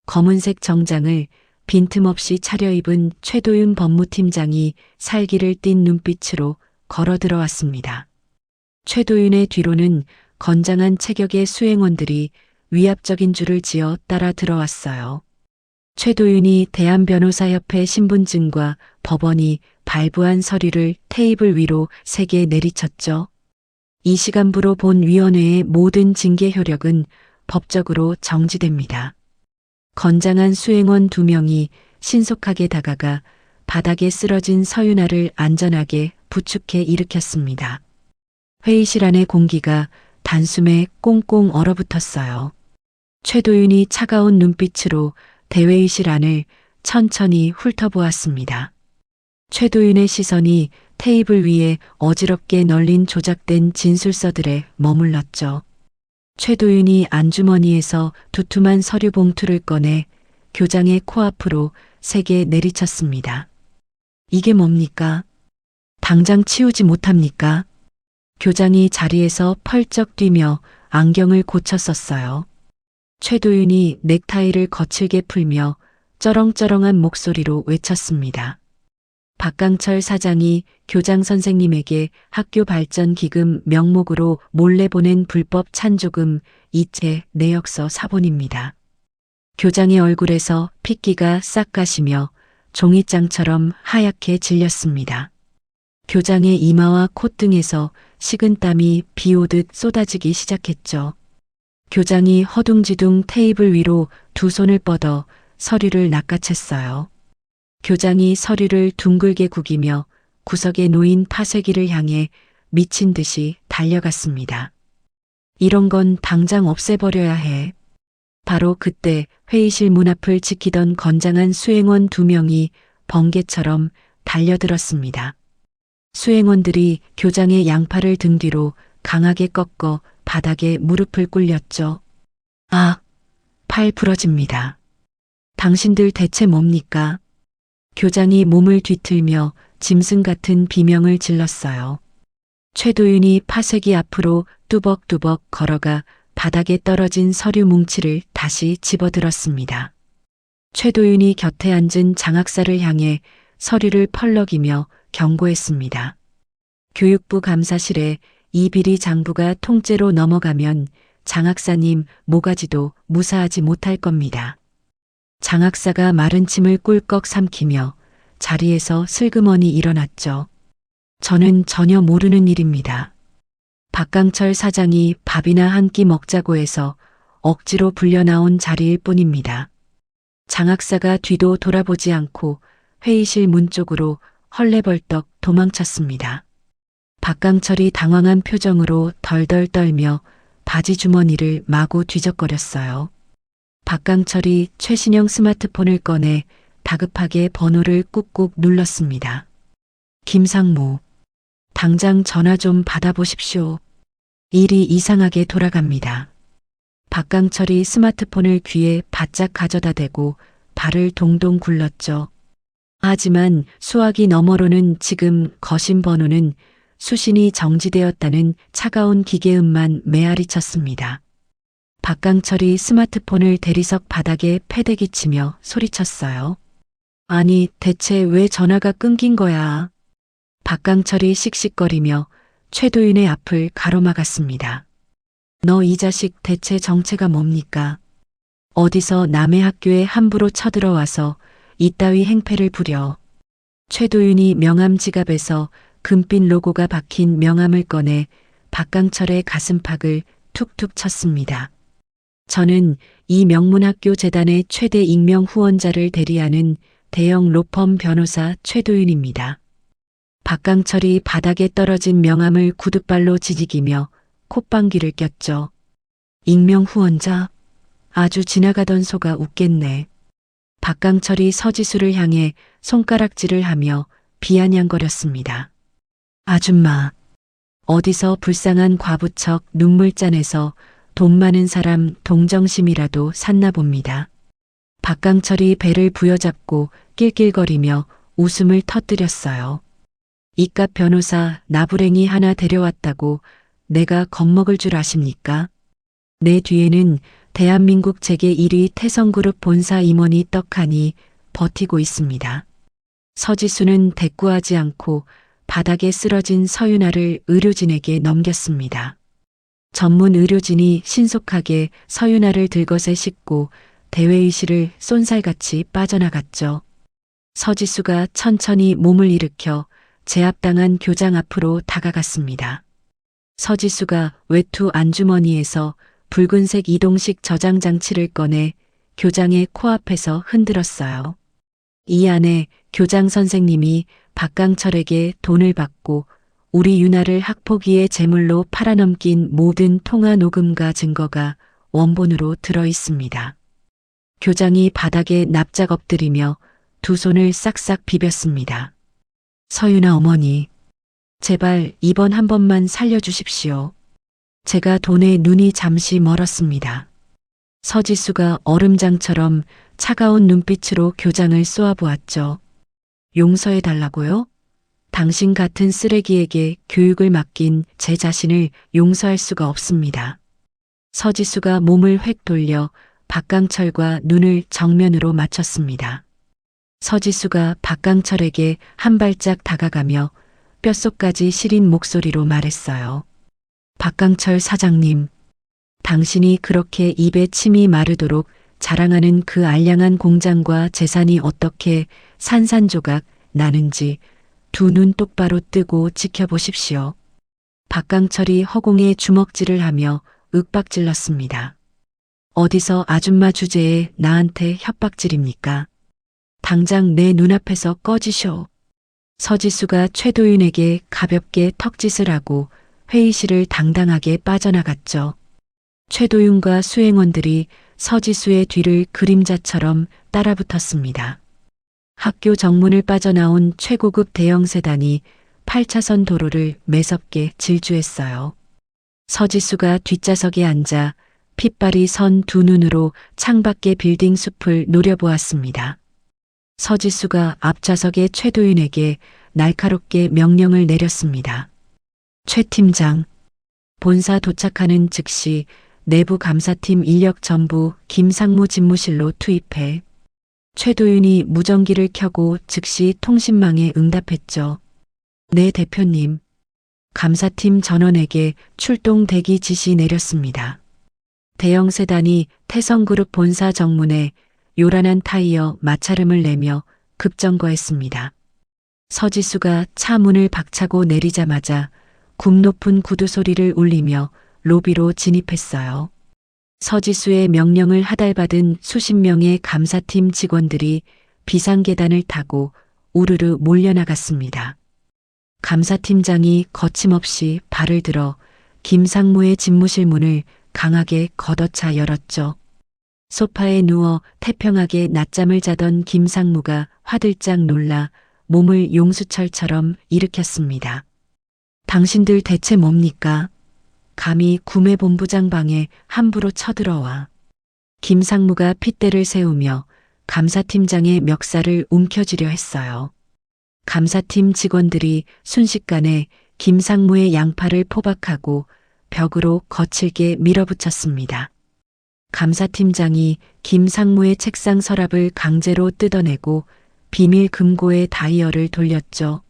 검은색 정장을 빈틈없이 차려입은 최도윤 법무팀장이 살기를 띤 눈빛으로 걸어 들어왔습니다. 최도윤의 뒤로는 건장한 체격의 수행원들이 위압적인 줄을 지어 따라 들어왔어요. 최도윤이 대한변호사협회 신분증과 법원이 발부한 서류를 테이블 위로 3개 내리쳤죠. 이 시간부로 본 위원회의 모든 징계 효력은 법적으로 정지됩니다. 건장한 수행원 2명이 신속하게 다가가 바닥에 쓰러진 서윤아를 안전하게 부축해 일으켰습니다. 회의실 안의 공기가 단숨에 꽁꽁 얼어붙었어요. 최도윤이 차가운 눈빛으로 대회의실 안을 천천히 훑어보았습니다. 최도윤의 시선이 테이블 위에 어지럽게 널린 조작된 진술서들에 머물렀죠. 최도윤이 안주머니에서 두툼한 서류 봉투를 꺼내 교장의 코앞으로 3개 내리쳤습니다. 이게 뭡니까? 당장 치우지 못합니까? 교장이 자리에서 펄쩍 뛰며 안경을 고쳐 썼어요. 최도윤이 넥타이를 거칠게 풀며 쩌렁쩌렁한 목소리로 외쳤습니다. 박강철 사장이 교장 선생님에게 학교 발전 기금 명목으로 몰래 보낸 불법 찬조금 이체 내역서 사본입니다. 교장의 얼굴에서 핏기가 싹 가시며 종이장처럼 하얗게 질렸습니다. 교장의 이마와 콧등에서 식은땀이 비오듯 쏟아지기 시작했죠. 교장이 허둥지둥 테이블 위로 2 손을 뻗어 서류를 낚아챘어요. 교장이 서류를 둥글게 구기며 구석에 놓인 파쇄기를 향해 미친 듯이 달려갔습니다. 이런 건 당장 없애버려야 해. 바로 그때 회의실 문 앞을 지키던 건장한 수행원 2명이 번개처럼 달려들었습니다. 수행원들이 교장의 양팔을 등 뒤로 강하게 꺾어 바닥에 무릎을 꿇렸죠. 아, 팔 부러집니다. 당신들 대체 뭡니까? 교장이 몸을 뒤틀며 짐승 같은 비명을 질렀어요. 최도윤이 파쇄기 앞으로 뚜벅뚜벅 걸어가 바닥에 떨어진 서류 뭉치를 다시 집어들었습니다. 최도윤이 곁에 앉은 장학사를 향해 서류를 펄럭이며 경고했습니다. 교육부 감사실에 이 비리 장부가 통째로 넘어가면 장학사님 모가지도 무사하지 못할 겁니다. 장학사가 마른 침을 꿀꺽 삼키며 자리에서 슬그머니 일어났죠. 저는 전혀 모르는 일입니다. 박강철 사장이 밥이나 한 끼 먹자고 해서 억지로 불려나온 자리일 뿐입니다. 장학사가 뒤도 돌아보지 않고 회의실 문 쪽으로 헐레벌떡 도망쳤습니다. 박강철이 당황한 표정으로 덜덜 떨며 바지 주머니를 마구 뒤적거렸어요. 박강철이 최신형 스마트폰을 꺼내 다급하게 번호를 꾹꾹 눌렀습니다. 김상무, 당장 전화 좀 받아보십시오. 일이 이상하게 돌아갑니다. 박강철이 스마트폰을 귀에 바짝 가져다 대고 발을 동동 굴렀죠. 하지만 수화기 너머로는 지금 거신 번호는 수신이 정지되었다는 차가운 기계음만 메아리 쳤습니다. 박강철이 스마트폰을 대리석 바닥에 패대기 치며 소리쳤어요. 아니, 대체 왜 전화가 끊긴 거야? 박강철이 씩씩거리며 최도윤의 앞을 가로막았습니다. 너 이 자식 대체 정체가 뭡니까? 어디서 남의 학교에 함부로 쳐들어와서 이따위 행패를 부려. 최도윤이 명함 지갑에서 금빛 로고가 박힌 명함을 꺼내 박강철의 가슴팍을 툭툭 쳤습니다. 저는 이 명문학교 재단의 최대 익명 후원자를 대리하는 대형 로펌 변호사 최도윤입니다. 박강철이 바닥에 떨어진 명함을 구둣발로 지지기며 콧방귀를 꼈죠. 익명 후원자? 아주 지나가던 소가 웃겠네. 박강철이 서지수를 향해 손가락질을 하며 비아냥거렸습니다. 아줌마, 어디서 불쌍한 과부척 눈물잔에서 돈 많은 사람 동정심이라도 샀나 봅니다. 박강철이 배를 부여잡고 낄낄거리며 웃음을 터뜨렸어요. 이깟 변호사 나부랭이 하나 데려왔다고 내가 겁먹을 줄 아십니까? 내 뒤에는 대한민국 재계 1위 태성그룹 본사 임원이 떡하니 버티고 있습니다. 서지수는 대꾸하지 않고 바닥에 쓰러진 서윤아를 의료진에게 넘겼습니다. 전문 의료진이 신속하게 서윤아를 들것에 싣고 대회의실을 쏜살같이 빠져나갔죠. 서지수가 천천히 몸을 일으켜 제압당한 교장 앞으로 다가갔습니다. 서지수가 외투 안주머니에서 붉은색 이동식 저장 장치를 꺼내 교장의 코앞에서 흔들었어요. 이 안에 교장 선생님이 박강철에게 돈을 받고 우리 윤아를 학폭위의 제물로 팔아넘긴 모든 통화 녹음과 증거가 원본으로 들어 있습니다. 교장이 바닥에 납작 엎드리며 두 손을 싹싹 비볐습니다. 서윤아 어머니, 제발 이번 한 번만 살려주십시오. 제가 돈에 눈이 잠시 멀었습니다. 서지수가 얼음장처럼 차가운 눈빛으로 교장을 쏘아보았죠. 용서해달라고요? 당신 같은 쓰레기에게 교육을 맡긴 제 자신을 용서할 수가 없습니다. 서지수가 몸을 획 돌려 박강철과 눈을 정면으로 맞췄습니다. 서지수가 박강철에게 한 발짝 다가가며 뼛속까지 시린 목소리로 말했어요. 박강철 사장님, 당신이 그렇게 입에 침이 마르도록 자랑하는 그 알량한 공장과 재산이 어떻게 산산조각 나는지 두 눈 똑바로 뜨고 지켜보십시오. 박강철이 허공에 주먹질을 하며 윽박질렀습니다. 어디서 아줌마 주제에 나한테 협박질입니까? 당장 내 눈앞에서 꺼지쇼. 서지수가 최도윤에게 가볍게 턱짓을 하고 회의실을 당당하게 빠져나갔죠. 최도윤과 수행원들이 서지수의 뒤를 그림자처럼 따라붙었습니다. 학교 정문을 빠져나온 최고급 대형 세단이 8차선 도로를 매섭게 질주했어요. 서지수가 뒷좌석에 앉아 핏발이 선 두 눈으로 창밖의 빌딩 숲을 노려보았습니다. 서지수가 앞좌석의 최도윤에게 날카롭게 명령을 내렸습니다. 최 팀장, 본사 도착하는 즉시 내부 감사팀 인력 전부 김상무 집무실로 투입해. 최도윤이 무전기를 켜고 즉시 통신망에 응답했죠. 네 대표님. 감사팀 전원에게 출동 대기 지시 내렸습니다. 대형 세단이 태성그룹 본사 정문에 요란한 타이어 마찰음을 내며 급정거했습니다. 서지수가 차 문을 박차고 내리자마자 굽 높은 구두 소리를 울리며 로비로 진입했어요. 서지수의 명령을 하달받은 수십 명의 감사팀 직원들이 비상계단을 타고 우르르 몰려나갔습니다. 감사팀장이 거침없이 발을 들어 김상무의 집무실 문을 강하게 걷어차 열었죠. 소파에 누워 태평하게 낮잠을 자던 김상무가 화들짝 놀라 몸을 용수철처럼 일으켰습니다. 당신들 대체 뭡니까? 감히 구매본부장 방에 함부로 쳐들어와. 김상무가 핏대를 세우며 감사팀장의 멱살을 움켜쥐려 했어요. 감사팀 직원들이 순식간에 김상무의 양팔을 포박하고 벽으로 거칠게 밀어붙였습니다. 감사팀장이 김상무의 책상 서랍을 강제로 뜯어내고 비밀 금고의 다이얼을 돌렸죠.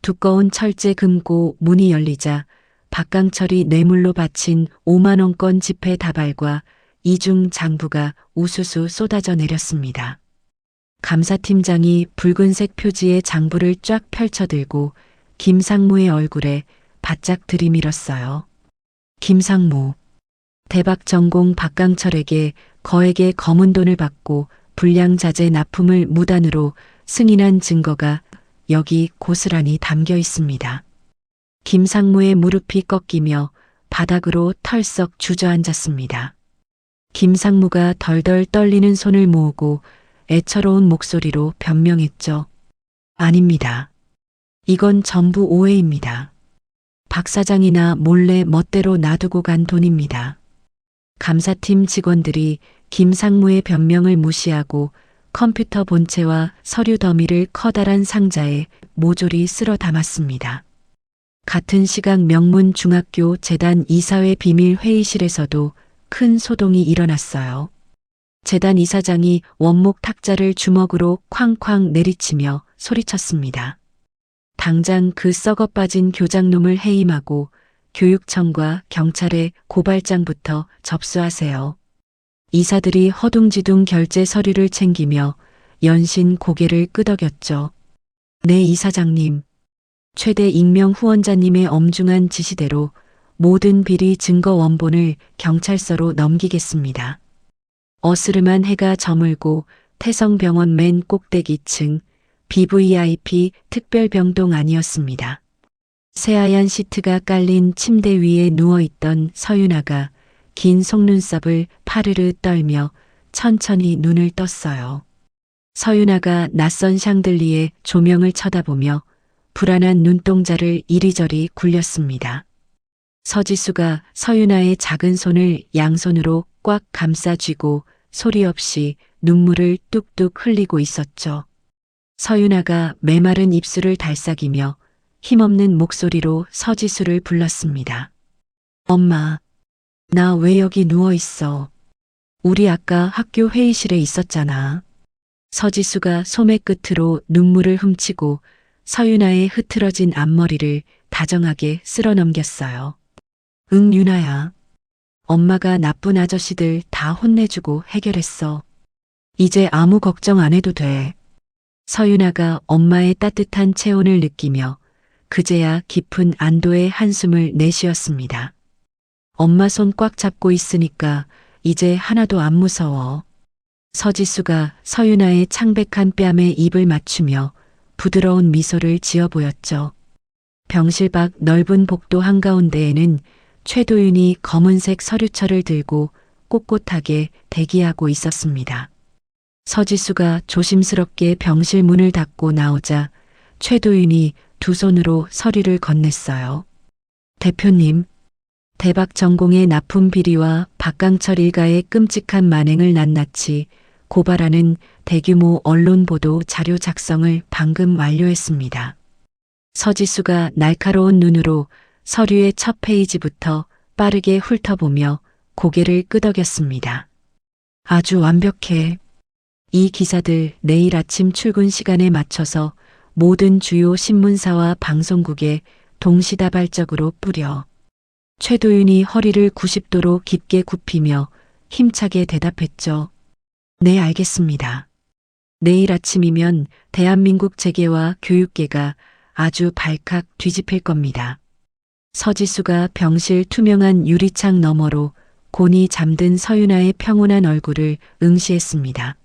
두꺼운 철제 금고 문이 열리자 박강철이 뇌물로 바친 5만 원권 지폐 다발과 이중 장부가 우수수 쏟아져 내렸습니다. 감사팀장이 붉은색 표지의 장부를 쫙 펼쳐들고 김상무의 얼굴에 바짝 들이밀었어요. 김상무. 대박 전공 박강철에게 거액의 검은 돈을 받고 불량자재 납품을 무단으로 승인한 증거가 여기 고스란히 담겨 있습니다. 김상무의 무릎이 꺾이며 바닥으로 털썩 주저앉았습니다. 김상무가 덜덜 떨리는 손을 모으고 애처로운 목소리로 변명했죠. 아닙니다. 이건 전부 오해입니다. 박 사장이나 몰래 멋대로 놔두고 간 돈입니다. 감사팀 직원들이 김상무의 변명을 무시하고 컴퓨터 본체와 서류 더미를 커다란 상자에 모조리 쓸어 담았습니다. 같은 시각 명문중학교 재단 이사회 비밀 회의실에서도 큰 소동이 일어났어요. 재단 이사장이 원목 탁자를 주먹으로 쾅쾅 내리치며 소리쳤습니다. 당장 그 썩어 빠진 교장놈을 해임하고 교육청과 경찰에 고발장부터 접수하세요. 이사들이 허둥지둥 결제 서류를 챙기며 연신 고개를 끄덕였죠. 네, 이사장님. 최대 익명 후원자님의 엄중한 지시대로 모든 비리 증거 원본을 경찰서로 넘기겠습니다. 어스름한 해가 저물고 태성병원 맨 꼭대기층 BVIP 특별병동 안이었습니다. 새하얀 시트가 깔린 침대 위에 누워있던 서윤아가 긴 속눈썹을 파르르 떨며 천천히 눈을 떴어요. 서윤아가 낯선 샹들리에 조명을 쳐다보며 불안한 눈동자를 이리저리 굴렸습니다. 서지수가 서윤아의 작은 손을 양손으로 꽉 감싸쥐고 소리 없이 눈물을 뚝뚝 흘리고 있었죠. 서윤아가 메마른 입술을 달싹이며 힘없는 목소리로 서지수를 불렀습니다. 엄마, 나 왜 여기 누워있어? 우리 아까 학교 회의실에 있었잖아. 서지수가 소매 끝으로 눈물을 훔치고 서윤아의 흐트러진 앞머리를 다정하게 쓸어 넘겼어요. 응, 윤아야. 엄마가 나쁜 아저씨들 다 혼내주고 해결했어. 이제 아무 걱정 안 해도 돼. 서윤아가 엄마의 따뜻한 체온을 느끼며 그제야 깊은 안도의 한숨을 내쉬었습니다. 엄마 손 꽉 잡고 있으니까 이제 하나도 안 무서워. 서지수가 서윤아의 창백한 뺨에 입을 맞추며 부드러운 미소를 지어 보였죠. 병실 밖 넓은 복도 한가운데에는 최도윤이 검은색 서류철을 들고 꼿꼿하게 대기하고 있었습니다. 서지수가 조심스럽게 병실 문을 닫고 나오자 최도윤이 두 손으로 서류를 건넸어요. 대표님, 대박 전공의 납품 비리와 박강철 일가의 끔찍한 만행을 낱낱이 고발하는 대규모 언론 보도 자료 작성을 방금 완료했습니다. 서지수가 날카로운 눈으로 서류의 첫 페이지부터 빠르게 훑어보며 고개를 끄덕였습니다. 아주 완벽해. 이 기사들 내일 아침 출근 시간에 맞춰서 모든 주요 신문사와 방송국에 동시다발적으로 뿌려. 최도윤이 허리를 90도로 깊게 굽히며 힘차게 대답했죠. 네, 알겠습니다. 내일 아침이면 대한민국 재계와 교육계가 아주 발칵 뒤집힐 겁니다. 서지수가 병실 투명한 유리창 너머로 곤히 잠든 서윤아의 평온한 얼굴을 응시했습니다.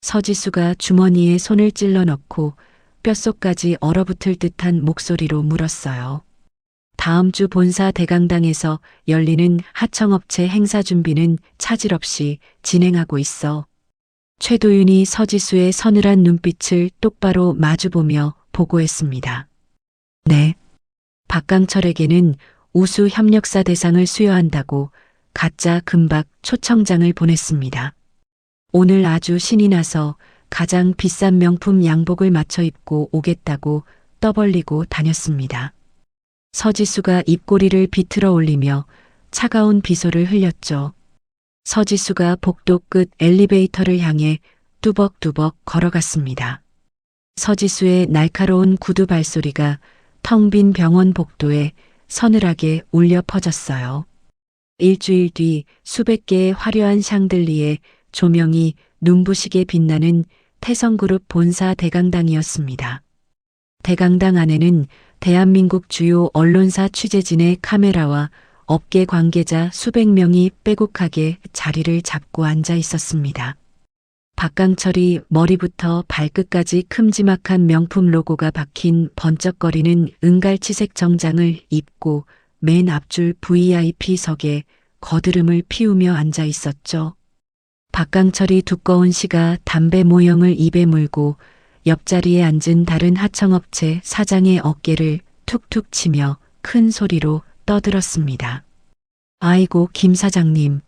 서지수가 주머니에 손을 찔러 넣고 뼛속까지 얼어붙을 듯한 목소리로 물었어요. 다음 주 본사 대강당에서 열리는 하청업체 행사 준비는 차질 없이 진행하고 있어. 최도윤이 서지수의 서늘한 눈빛을 똑바로 마주보며 보고했습니다. 네. 박강철에게는 우수 협력사 대상을 수여한다고 가짜 금박 초청장을 보냈습니다. 오늘 아주 신이 나서 가장 비싼 명품 양복을 맞춰 입고 오겠다고 떠벌리고 다녔습니다. 서지수가 입꼬리를 비틀어 올리며 차가운 비소를 흘렸죠. 서지수가 복도 끝 엘리베이터를 향해 뚜벅뚜벅 걸어갔습니다. 서지수의 날카로운 구두 발소리가 텅 빈 병원 복도에 서늘하게 울려 퍼졌어요. 일주일 뒤 수백 개의 화려한 샹들리에 조명이 눈부시게 빛나는 태성그룹 본사 대강당이었습니다. 대강당 안에는 대한민국 주요 언론사 취재진의 카메라와 업계 관계자 수백 명이 빼곡하게 자리를 잡고 앉아 있었습니다. 박강철이 머리부터 발끝까지 큼지막한 명품 로고가 박힌 번쩍거리는 은갈치색 정장을 입고 맨 앞줄 VIP석에 거드름을 피우며 앉아 있었죠. 박강철이 두꺼운 시가 담배 모형을 입에 물고 옆자리에 앉은 다른 하청업체 사장의 어깨를 툭툭 치며 큰 소리로 떠들었습니다. 아이고, 김 사장님.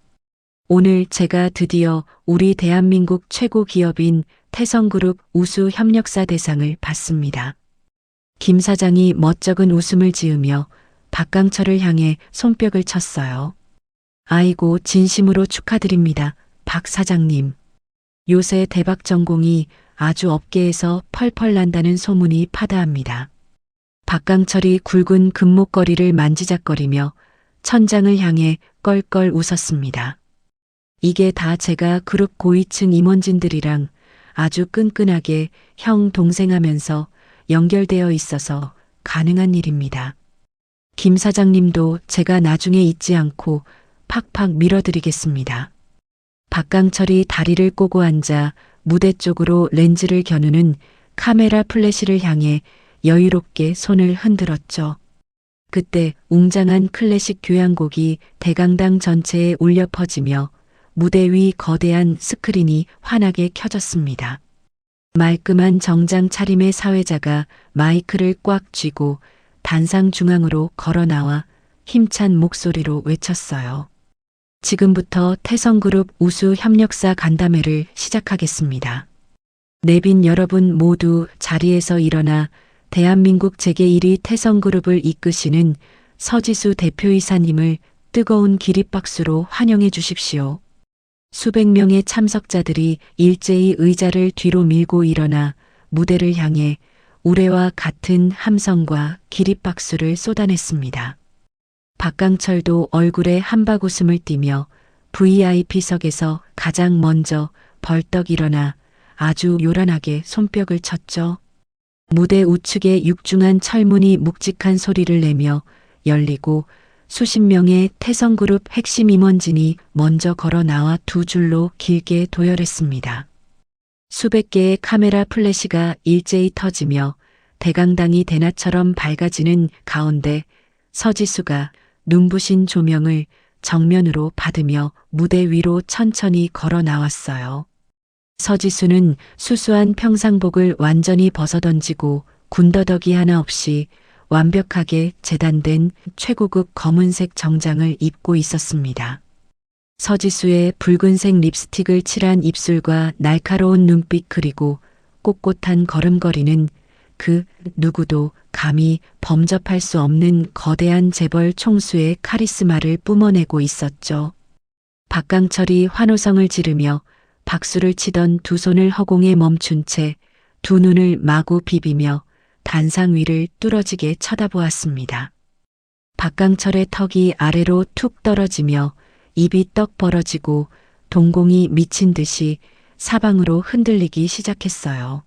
오늘 제가 드디어 우리 대한민국 최고 기업인 태성그룹 우수 협력사 대상을 받습니다. 김 사장이 멋쩍은 웃음을 지으며 박강철을 향해 손뼉을 쳤어요. 아이고, 진심으로 축하드립니다, 박 사장님. 요새 대박 전공이 아주 업계에서 펄펄 난다는 소문이 파다합니다. 박강철이 굵은 금목걸이를 만지작거리며 천장을 향해 껄껄 웃었습니다. 이게 다 제가 그룹 고위층 임원진들이랑 아주 끈끈하게 형 동생하면서 연결되어 있어서 가능한 일입니다. 김 사장님도 제가 나중에 잊지 않고 팍팍 밀어드리겠습니다. 박강철이 다리를 꼬고 앉아 무대 쪽으로 렌즈를 겨누는 카메라 플래시를 향해 여유롭게 손을 흔들었죠. 그때 웅장한 클래식 교향곡이 대강당 전체에 울려 퍼지며 무대 위 거대한 스크린이 환하게 켜졌습니다. 말끔한 정장 차림의 사회자가 마이크를 꽉 쥐고 단상 중앙으로 걸어 나와 힘찬 목소리로 외쳤어요. 지금부터 태성그룹 우수 협력사 간담회를 시작하겠습니다. 내빈 여러분 모두 자리에서 일어나 대한민국 제1위 태성그룹을 이끄시는 서지수 대표이사님을 뜨거운 기립박수로 환영해 주십시오. 수백 명의 참석자들이 일제히 의자를 뒤로 밀고 일어나 무대를 향해 우레와 같은 함성과 기립박수를 쏟아냈습니다. 박강철도 얼굴에 한박웃음을 띠며 VIP석에서 가장 먼저 벌떡 일어나 아주 요란하게 손뼉을 쳤죠. 무대 우측에 육중한 철문이 묵직한 소리를 내며 열리고 수십 명의 태성그룹 핵심 임원진이 먼저 걸어 나와 두 줄로 길게 도열했습니다. 수백 개의 카메라 플래시가 일제히 터지며 대강당이 대낮처럼 밝아지는 가운데 서지수가 눈부신 조명을 정면으로 받으며 무대 위로 천천히 걸어 나왔어요. 서지수는 수수한 평상복을 완전히 벗어던지고 군더더기 하나 없이 완벽하게 재단된 최고급 검은색 정장을 입고 있었습니다. 서지수의 붉은색 립스틱을 칠한 입술과 날카로운 눈빛 그리고 꼿꼿한 걸음걸이는 그 누구도 감히 범접할 수 없는 거대한 재벌 총수의 카리스마를 뿜어내고 있었죠. 박강철이 환호성을 지르며 박수를 치던 두 손을 허공에 멈춘 채 두 눈을 마구 비비며 단상 위를 뚫어지게 쳐다보았습니다. 박강철의 턱이 아래로 툭 떨어지며 입이 떡 벌어지고 동공이 미친 듯이 사방으로 흔들리기 시작했어요.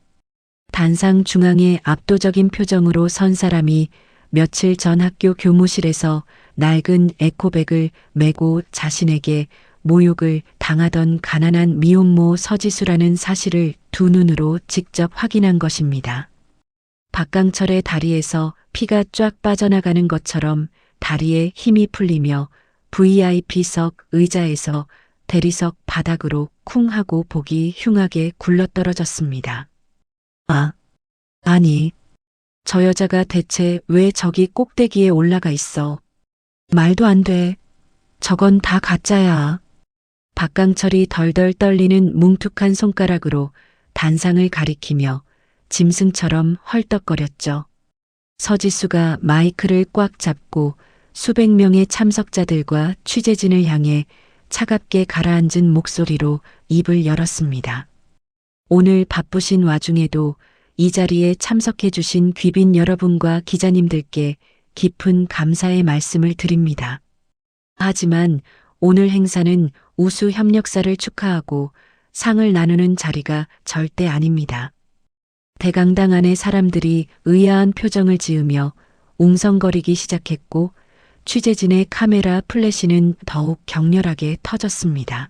단상 중앙에 압도적인 표정으로 선 사람이 며칠 전 학교 교무실에서 낡은 에코백을 메고 자신에게 모욕을 당하던 가난한 미혼모 서지수라는 사실을 두 눈으로 직접 확인한 것입니다. 박강철의 다리에서 피가 쫙 빠져나가는 것처럼 다리에 힘이 풀리며 VIP석 의자에서 대리석 바닥으로 쿵 하고 복이 흉하게 굴러떨어졌습니다. 아니, 저 여자가 대체 왜 저기 꼭대기에 올라가 있어? 말도 안 돼. 저건 다 가짜야. 박강철이 덜덜 떨리는 뭉툭한 손가락으로 단상을 가리키며 짐승처럼 헐떡거렸죠. 서지수가 마이크를 꽉 잡고 수백 명의 참석자들과 취재진을 향해 차갑게 가라앉은 목소리로 입을 열었습니다. 오늘 바쁘신 와중에도 이 자리에 참석해 주신 귀빈 여러분과 기자님들께 깊은 감사의 말씀을 드립니다. 하지만 오늘 행사는 우수 협력사를 축하하고 상을 나누는 자리가 절대 아닙니다. 대강당 안의 사람들이 의아한 표정을 지으며 웅성거리기 시작했고 취재진의 카메라 플래시는 더욱 격렬하게 터졌습니다.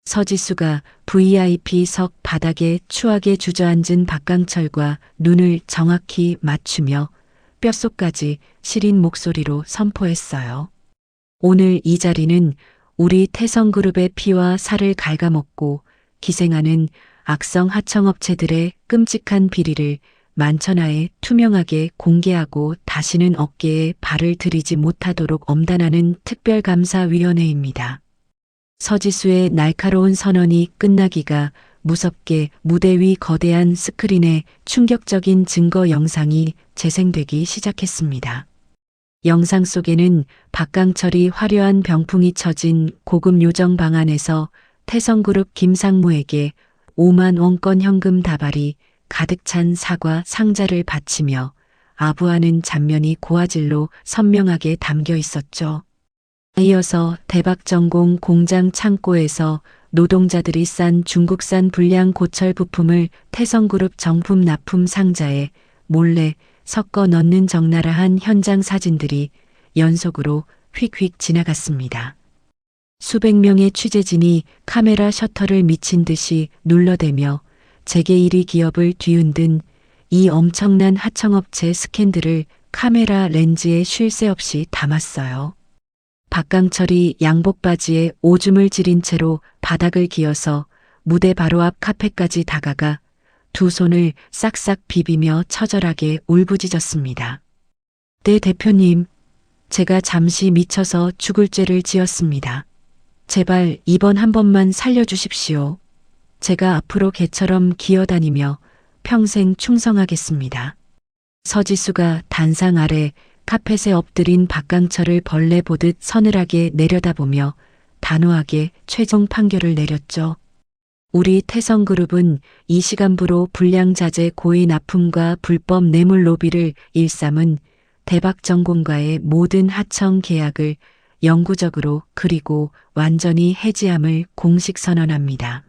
서지수가 VIP석 바닥에 추하게 주저앉은 박강철과 눈을 정확히 맞추며 뼛속까지 시린 목소리로 선포했어요. 오늘 이 자리는 우리 태성그룹의 피와 살을 갉아먹고 기생하는 악성 하청업체들의 끔찍한 비리를 만천하에 투명하게 공개하고 다시는 어깨에 발을 들이지 못하도록 엄단하는 특별감사위원회입니다. 서지수의 날카로운 선언이 끝나기가 무섭게 무대 위 거대한 스크린에 충격적인 증거 영상이 재생되기 시작했습니다. 영상 속에는 박강철이 화려한 병풍이 쳐진 고급 요정 방 안에서 태성그룹 김상무에게 5만 원권 현금 다발이 가득 찬 사과 상자를 바치며 아부하는 장면이 고화질로 선명하게 담겨 있었죠. 이어서 대박전공 공장 창고에서 노동자들이 싼 중국산 불량 고철 부품을 태성그룹 정품 납품 상자에 몰래 섞어 넣는 적나라한 현장 사진들이 연속으로 휙휙 지나갔습니다. 수백 명의 취재진이 카메라 셔터를 미친 듯이 눌러대며 재계 1위 기업을 뒤흔든 이 엄청난 하청업체 스캔들을 카메라 렌즈에 쉴 새 없이 담았어요. 박강철이 양복 바지에 오줌을 지린 채로 바닥을 기어서 무대 바로 앞 카페까지 다가가 두 손을 싹싹 비비며 처절하게 울부짖었습니다. 네, 대표님. 제가 잠시 미쳐서 죽을 죄를 지었습니다. 제발 이번 한 번만 살려주십시오. 제가 앞으로 개처럼 기어다니며 평생 충성하겠습니다. 서지수가 단상 아래 카펫에 엎드린 박강철을 벌레 보듯 서늘하게 내려다보며 단호하게 최종 판결을 내렸죠. 우리 태성그룹은 이 시간부로 불량자재 고의 납품과 불법 뇌물 로비를 일삼은 대박전공과의 모든 하청 계약을 영구적으로 그리고 완전히 해지함을 공식 선언합니다.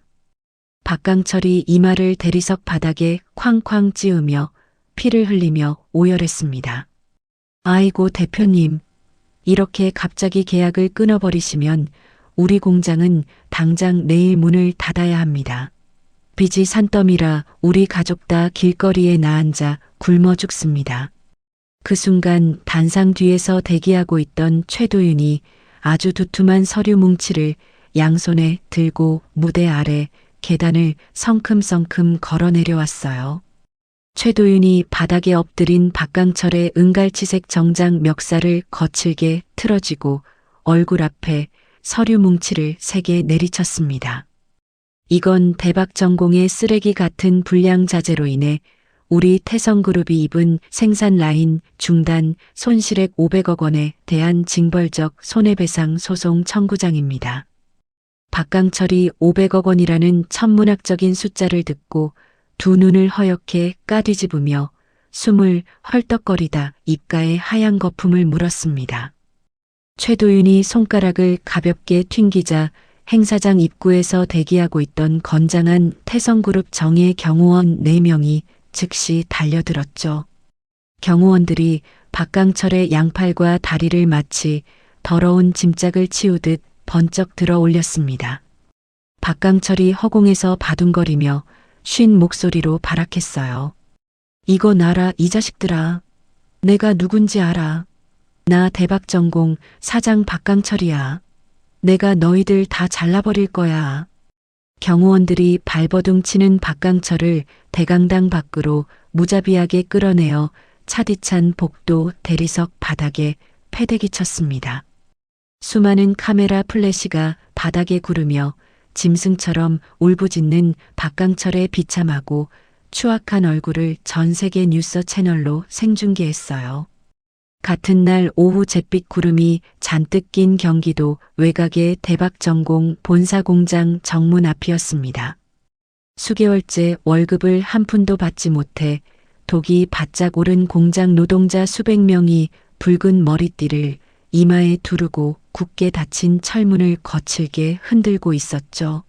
박강철이 이마를 대리석 바닥에 쾅쾅 찌우며 피를 흘리며 오열했습니다. 아이고 대표님, 이렇게 갑자기 계약을 끊어버리시면 우리 공장은 당장 내일 문을 닫아야 합니다. 빚이 산더미라 우리 가족 다 길거리에 나앉아 굶어 죽습니다. 그 순간 단상 뒤에서 대기하고 있던 최도윤이 아주 두툼한 서류 뭉치를 양손에 들고 무대 아래 계단을 성큼성큼 걸어 내려왔어요. 최도윤이 바닥에 엎드린 박강철의 은갈치색 정장 멱살을 거칠게 틀어쥐고 얼굴 앞에 서류 뭉치를 3개 내리쳤습니다. 이건 대박전공의 쓰레기 같은 불량 자재로 인해 우리 태성그룹이 입은 생산 라인 중단 손실액 500억 원에 대한 징벌적 손해배상 소송 청구장입니다. 박강철이 500억 원이라는 천문학적인 숫자를 듣고 두 눈을 허옇게 까뒤집으며 숨을 헐떡거리다 입가에 하얀 거품을 물었습니다. 최도윤이 손가락을 가볍게 튕기자 행사장 입구에서 대기하고 있던 건장한 태성그룹 정예 경호원 4명이 즉시 달려들었죠. 경호원들이 박강철의 양팔과 다리를 마치 더러운 짐짝을 치우듯 번쩍 들어 올렸습니다. 박강철이 허공에서 바둥거리며 쉰 목소리로 발악했어요. 이거 놔라 이 자식들아. 내가 누군지 알아. 나 대박전공 사장 박강철이야. 내가 너희들 다 잘라버릴 거야. 경호원들이 발버둥 치는 박강철을 대강당 밖으로 무자비하게 끌어내어 차디찬 복도 대리석 바닥에 패대기 쳤습니다. 수많은 카메라 플래시가 바닥에 구르며 짐승처럼 울부짖는 박강철의 비참하고 추악한 얼굴을 전 세계 뉴스 채널로 생중계했어요. 같은 날 오후 잿빛 구름이 잔뜩 낀 경기도 외곽의 대박전공 본사공장 정문 앞이었습니다. 수개월째 월급을 한 푼도 받지 못해 독이 바짝 오른 공장 노동자 수백 명이 붉은 머리띠를 이마에 두르고 굳게 닫힌 철문을 거칠게 흔들고 있었죠.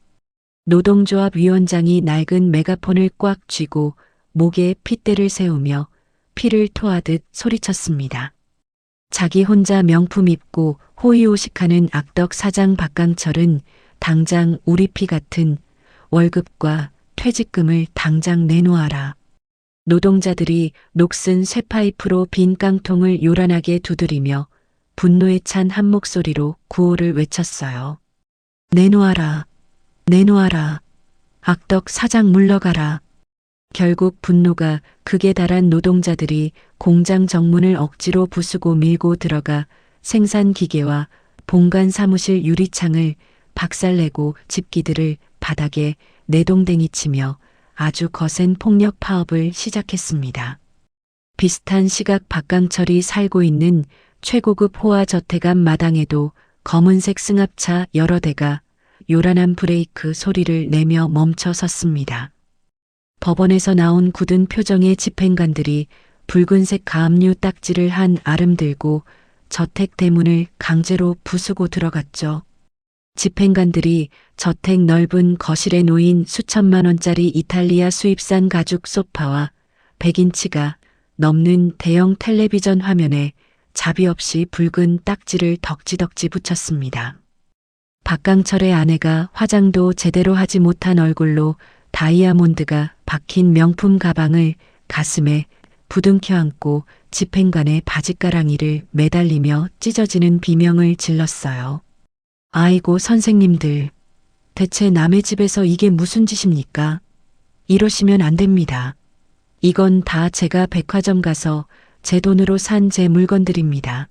노동조합 위원장이 낡은 메가폰을 꽉 쥐고 목에 핏대를 세우며 피를 토하듯 소리쳤습니다. 자기 혼자 명품 입고 호의호식하는 악덕 사장 박강철은 당장 우리 피 같은 월급과 퇴직금을 당장 내놓아라. 노동자들이 녹슨 쇠파이프로 빈 깡통을 요란하게 두드리며 분노에 찬 한 목소리로 구호를 외쳤어요. 내놓아라. 내놓아라. 악덕 사장 물러가라. 결국 분노가 극에 달한 노동자들이 공장 정문을 억지로 부수고 밀고 들어가 생산기계와 본관 사무실 유리창을 박살내고 집기들을 바닥에 내동댕이 치며 아주 거센 폭력 파업을 시작했습니다. 비슷한 시각 박강철이 살고 있는 최고급 호화 저택 앞 마당에도 검은색 승합차 여러 대가 요란한 브레이크 소리를 내며 멈춰 섰습니다. 법원에서 나온 굳은 표정의 집행관들이 붉은색 가압류 딱지를 한 아름 들고 저택 대문을 강제로 부수고 들어갔죠. 집행관들이 저택 넓은 거실에 놓인 수천만 원짜리 이탈리아 수입산 가죽 소파와 100인치가 넘는 대형 텔레비전 화면에 자비 없이 붉은 딱지를 덕지덕지 붙였습니다. 박강철의 아내가 화장도 제대로 하지 못한 얼굴로 다이아몬드가 박힌 명품 가방을 가슴에 부둥켜 안고 집행관의 바짓가랑이를 매달리며 찢어지는 비명을 질렀어요. 아이고 선생님들, 대체 남의 집에서 이게 무슨 짓입니까? 이러시면 안 됩니다. 이건 다 제가 백화점 가서 제 돈으로 산 제 물건들입니다.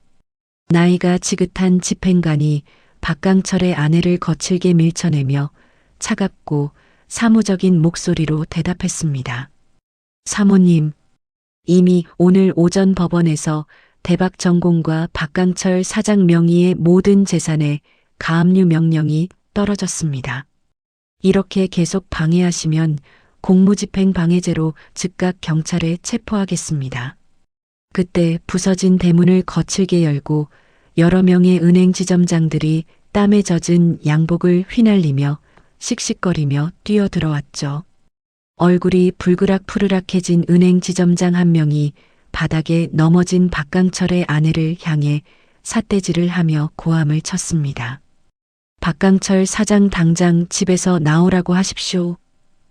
나이가 지긋한 집행관이 박강철의 아내를 거칠게 밀쳐내며 차갑고 사무적인 목소리로 대답했습니다. 사모님, 이미 오늘 오전 법원에서 대박전공과 박강철 사장 명의의 모든 재산에 가압류 명령이 떨어졌습니다. 이렇게 계속 방해하시면 공무집행 방해죄로 즉각 경찰에 체포하겠습니다. 그때 부서진 대문을 거칠게 열고 여러 명의 은행 지점장들이 땀에 젖은 양복을 휘날리며 씩씩거리며 뛰어들어왔죠. 얼굴이 불그락푸르락해진 은행 지점장 한 명이 바닥에 넘어진 박강철의 아내를 향해 삿대질을 하며 고함을 쳤습니다. 박강철 사장 당장 집에서 나오라고 하십시오.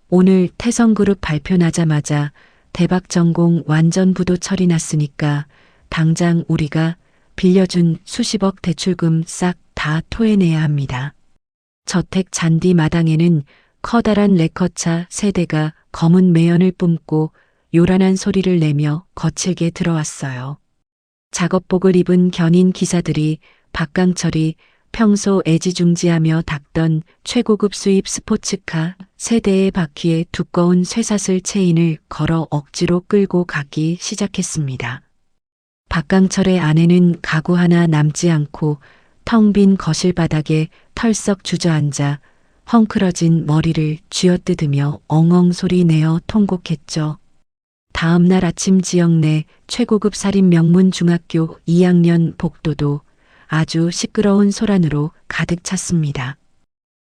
오늘 태성그룹 발표 나자마자 대박전공 완전 부도 처리 났으니까 당장 우리가 빌려준 수십억 대출금 싹 다 토해내야 합니다. 저택 잔디 마당에는 커다란 레커차 세 대가 검은 매연을 뿜고 요란한 소리를 내며 거칠게 들어왔어요. 작업복을 입은 견인 기사들이 박강철이 평소 애지중지하며 닦던 최고급 수입 스포츠카 세 대의 바퀴에 두꺼운 쇠사슬 체인을 걸어 억지로 끌고 가기 시작했습니다. 박강철의 아내는 가구 하나 남지 않고 텅 빈 거실 바닥에 털썩 주저앉아 헝클어진 머리를 쥐어뜯으며 엉엉 소리 내어 통곡했죠. 다음 날 아침 지역 내 최고급 사립 명문 중학교 2학년 복도도 아주 시끄러운 소란으로 가득 찼습니다.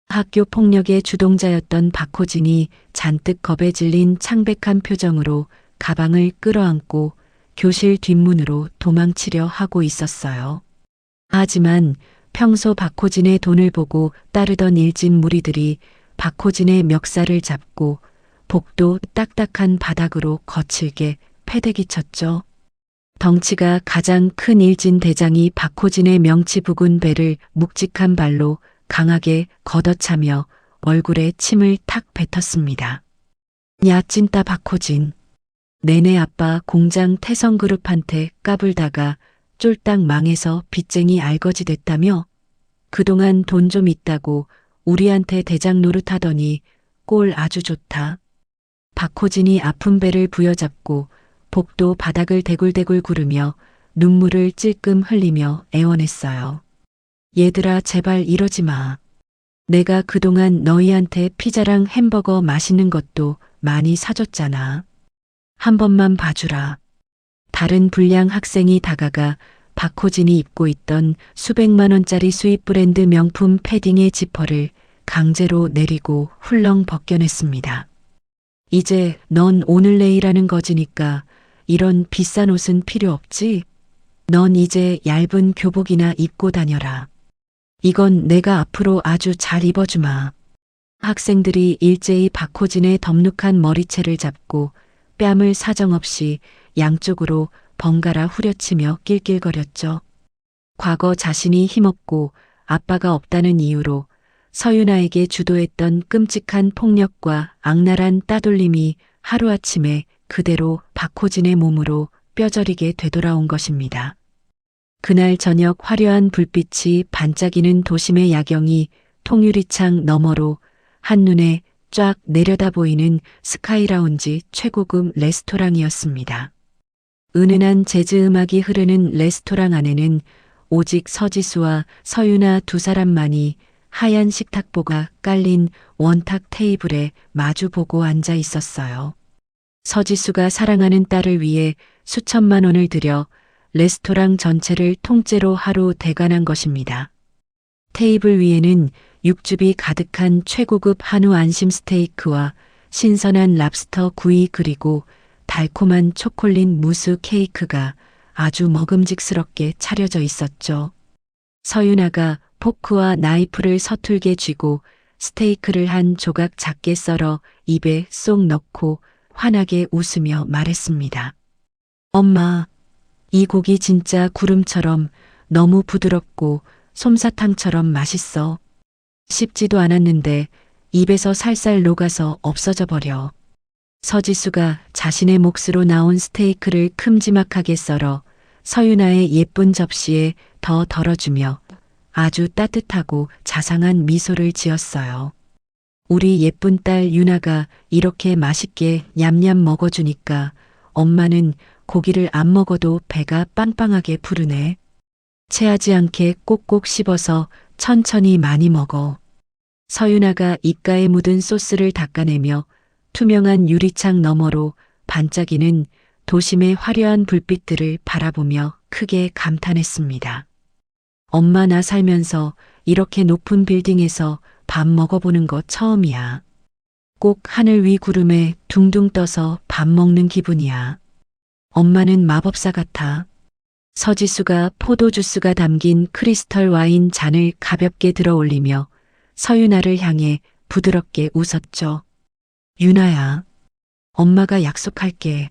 학교 폭력의 주동자였던 박호진이 잔뜩 겁에 질린 창백한 표정으로 가방을 끌어안고 교실 뒷문으로 도망치려 하고 있었어요. 하지만 평소 박호진의 돈을 보고 따르던 일진 무리들이 박호진의 멱살을 잡고 복도 딱딱한 바닥으로 거칠게 패대기 쳤죠. 덩치가 가장 큰 일진 대장이 박호진의 명치 부근 배를 묵직한 발로 강하게 걷어차며 얼굴에 침을 탁 뱉었습니다. 야 찐따 박호진. 내내 아빠 공장 태성그룹한테 까불다가 쫄딱 망해서 빚쟁이 알거지 됐다며? 그동안 돈 좀 있다고 우리한테 대장 노릇하더니 꼴 아주 좋다. 박호진이 아픈 배를 부여잡고 복도 바닥을 대굴대굴 구르며 눈물을 찔끔 흘리며 애원했어요. 얘들아 제발 이러지 마. 내가 그동안 너희한테 피자랑 햄버거 맛있는 것도 많이 사줬잖아. 한 번만 봐주라. 다른 불량 학생이 다가가 박호진이 입고 있던 수백만 원짜리 수입 브랜드 명품 패딩의 지퍼를 강제로 내리고 훌렁 벗겨냈습니다. 이제 넌 오늘 내일 하는 거지니까 이런 비싼 옷은 필요 없지? 넌 이제 얇은 교복이나 입고 다녀라. 이건 내가 앞으로 아주 잘 입어주마. 학생들이 일제히 박호진의 덥룩한 머리채를 잡고 뺨을 사정없이 양쪽으로 번갈아 후려치며 낄낄거렸죠. 과거 자신이 힘없고 아빠가 없다는 이유로 서윤아에게 주도했던 끔찍한 폭력과 악랄한 따돌림이 하루아침에 그대로 박호진의 몸으로 뼈저리게 되돌아온 것입니다. 그날 저녁 화려한 불빛이 반짝이는 도심의 야경이 통유리창 너머로 한눈에 쫙 내려다 보이는 스카이라운지 최고급 레스토랑이었습니다. 은은한 재즈 음악이 흐르는 레스토랑 안에는 오직 서지수와 서윤아 두 사람만이 하얀 식탁보가 깔린 원탁 테이블에 마주보고 앉아 있었어요. 서지수가 사랑하는 딸을 위해 수천만 원을 들여 레스토랑 전체를 통째로 하루 대관한 것입니다. 테이블 위에는 육즙이 가득한 최고급 한우 안심 스테이크와 신선한 랍스터 구이 그리고 달콤한 초콜릿 무스 케이크가 아주 먹음직스럽게 차려져 있었죠. 서윤아가 포크와 나이프를 서툴게 쥐고 스테이크를 한 조각 작게 썰어 입에 쏙 넣고 환하게 웃으며 말했습니다. 엄마, 이 고기 진짜 구름처럼 너무 부드럽고 솜사탕처럼 맛있어. 씹지도 않았는데 입에서 살살 녹아서 없어져 버려. 서지수가 자신의 몫으로 나온 스테이크를 큼지막하게 썰어 서윤아의 예쁜 접시에 더 덜어주며 아주 따뜻하고 자상한 미소를 지었어요. 우리 예쁜 딸 윤아가 이렇게 맛있게 냠냠 먹어주니까 엄마는 고기를 안 먹어도 배가 빵빵하게 부르네. 체하지 않게 꼭꼭 씹어서 천천히 많이 먹어. 서윤아가 입가에 묻은 소스를 닦아내며 투명한 유리창 너머로 반짝이는 도심의 화려한 불빛들을 바라보며 크게 감탄했습니다. 엄마 나 살면서 이렇게 높은 빌딩에서 밥 먹어보는 거 처음이야. 꼭 하늘 위 구름에 둥둥 떠서 밥 먹는 기분이야. 엄마는 마법사 같아. 서지수가 포도주스가 담긴 크리스털 와인 잔을 가볍게 들어 올리며 서윤아를 향해 부드럽게 웃었죠. 윤아야, 엄마가 약속할게.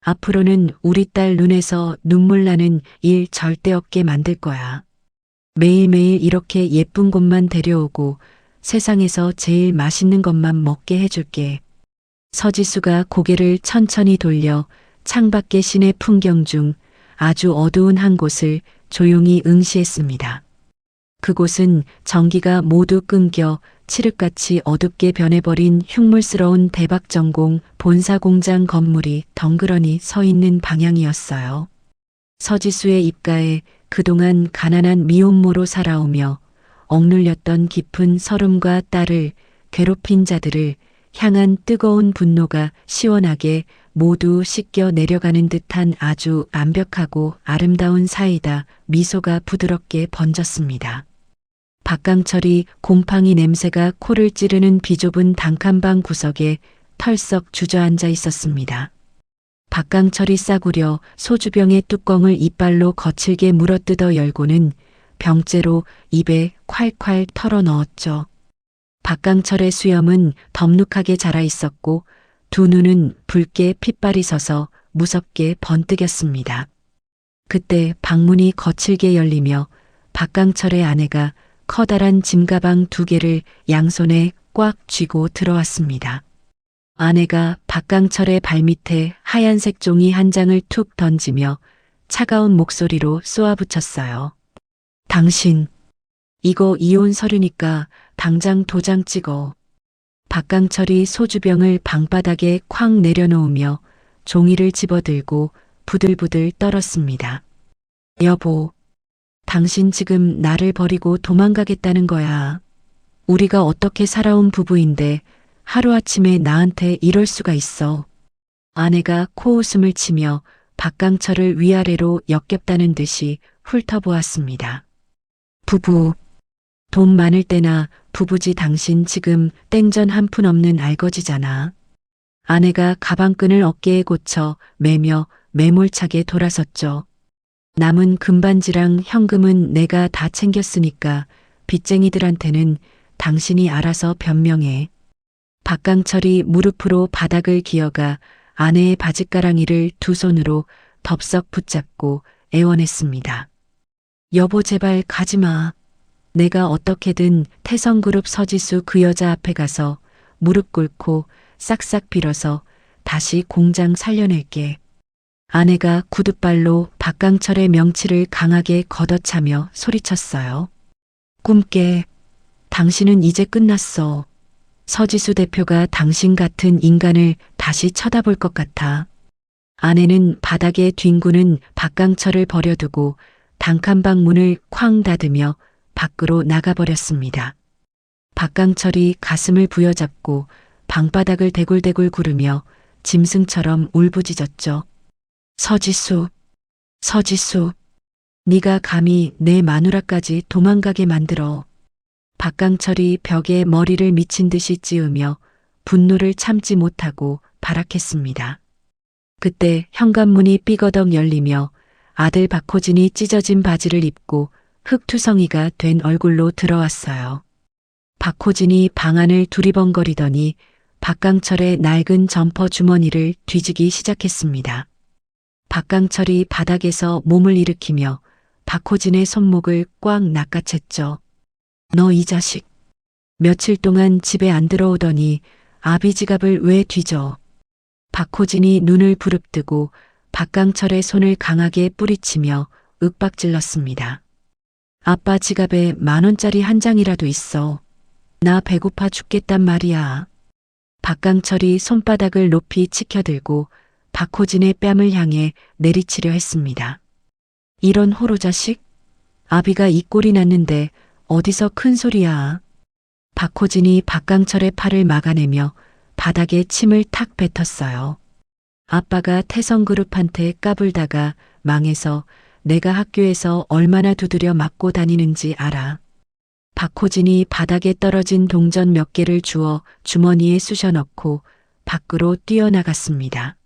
앞으로는 우리 딸 눈에서 눈물 나는 일 절대 없게 만들 거야. 매일매일 이렇게 예쁜 곳만 데려오고 세상에서 제일 맛있는 것만 먹게 해줄게. 서지수가 고개를 천천히 돌려 창밖의 시내 풍경 중 아주 어두운 한 곳을 조용히 응시했습니다. 그곳은 전기가 모두 끊겨 칠흑같이 어둡게 변해버린 흉물스러운 대박전공 본사공장 건물이 덩그러니 서 있는 방향이었어요. 서지수의 입가에 그동안 가난한 미혼모로 살아오며 억눌렸던 깊은 서름과 딸을 괴롭힌 자들을 향한 뜨거운 분노가 시원하게 모두 씻겨 내려가는 듯한 아주 완벽하고 아름다운 사이다 미소가 부드럽게 번졌습니다. 박강철이 곰팡이 냄새가 코를 찌르는 비좁은 단칸방 구석에 털썩 주저앉아 있었습니다. 박강철이 싸구려 소주병의 뚜껑을 이빨로 거칠게 물어뜯어 열고는 병째로 입에 콸콸 털어 넣었죠. 박강철의 수염은 덥룩하게 자라 있었고 두 눈은 붉게 핏발이 서서 무섭게 번뜩였습니다. 그때 방문이 거칠게 열리며 박강철의 아내가 커다란 짐가방 2개를 양손에 꽉 쥐고 들어왔습니다. 아내가 박강철의 발밑에 하얀색 종이 한 장을 툭 던지며 차가운 목소리로 쏘아붙였어요. 당신, 이거 이혼 서류니까 당장 도장 찍어. 박강철이 소주병을 방바닥에 쾅 내려놓으며 종이를 집어들고 부들부들 떨었습니다. 여보, 당신 지금 나를 버리고 도망가겠다는 거야. 우리가 어떻게 살아온 부부인데 하루아침에 나한테 이럴 수가 있어. 아내가 코웃음을 치며 박강철을 위아래로 역겹다는 듯이 훑어보았습니다. 부부, 돈 많을 때나 부부지. 당신 지금 땡전 한 푼 없는 알거지잖아. 아내가 가방끈을 어깨에 고쳐 매며 매몰차게 돌아섰죠. 남은 금반지랑 현금은 내가 다 챙겼으니까 빚쟁이들한테는 당신이 알아서 변명해. 박강철이 무릎으로 바닥을 기어가 아내의 바짓가랑이를 2 손으로 덥석 붙잡고 애원했습니다. 여보, 제발 가지마. 내가 어떻게든 태성그룹 서지수 그 여자 앞에 가서 무릎 꿇고 싹싹 빌어서 다시 공장 살려낼게. 아내가 구둣발로 박강철의 명치를 강하게 걷어차며 소리쳤어요. 꿈깨. 당신은 이제 끝났어. 서지수 대표가 당신 같은 인간을 다시 쳐다볼 것 같아. 아내는 바닥에 뒹구는 박강철을 버려두고 단칸방 문을 쾅 닫으며 밖으로 나가버렸습니다. 박강철이 가슴을 부여잡고 방바닥을 대굴대굴 구르며 짐승처럼 울부짖었죠. 서지수, 서지수, 네가 감히 내 마누라까지 도망가게 만들어. 박강철이 벽에 머리를 미친 듯이 찌으며 분노를 참지 못하고 발악했습니다. 그때 현관문이 삐거덕 열리며 아들 박호진이 찢어진 바지를 입고 흙투성이가 된 얼굴로 들어왔어요. 박호진이 방 안을 두리번거리더니 박강철의 낡은 점퍼 주머니를 뒤지기 시작했습니다. 박강철이 바닥에서 몸을 일으키며 박호진의 손목을 꽉 낚아챘죠. 너 이 자식, 며칠 동안 집에 안 들어오더니 아비 지갑을 왜 뒤져? 박호진이 눈을 부릅뜨고 박강철의 손을 강하게 뿌리치며 윽박질렀습니다. 아빠 지갑에 10,000원짜리 한 장이라도 있어. 나 배고파 죽겠단 말이야. 박강철이 손바닥을 높이 치켜들고 박호진의 뺨을 향해 내리치려 했습니다. 이런 호로 자식? 아비가 이 꼴이 났는데 어디서 큰 소리야. 박호진이 박강철의 팔을 막아내며 바닥에 침을 탁 뱉었어요. 아빠가 태성그룹한테 까불다가 망해서 내가 학교에서 얼마나 두드려 맞고 다니는지 알아. 박호진이 바닥에 떨어진 동전 몇 개를 주워 주머니에 쑤셔 넣고 밖으로 뛰어나갔습니다.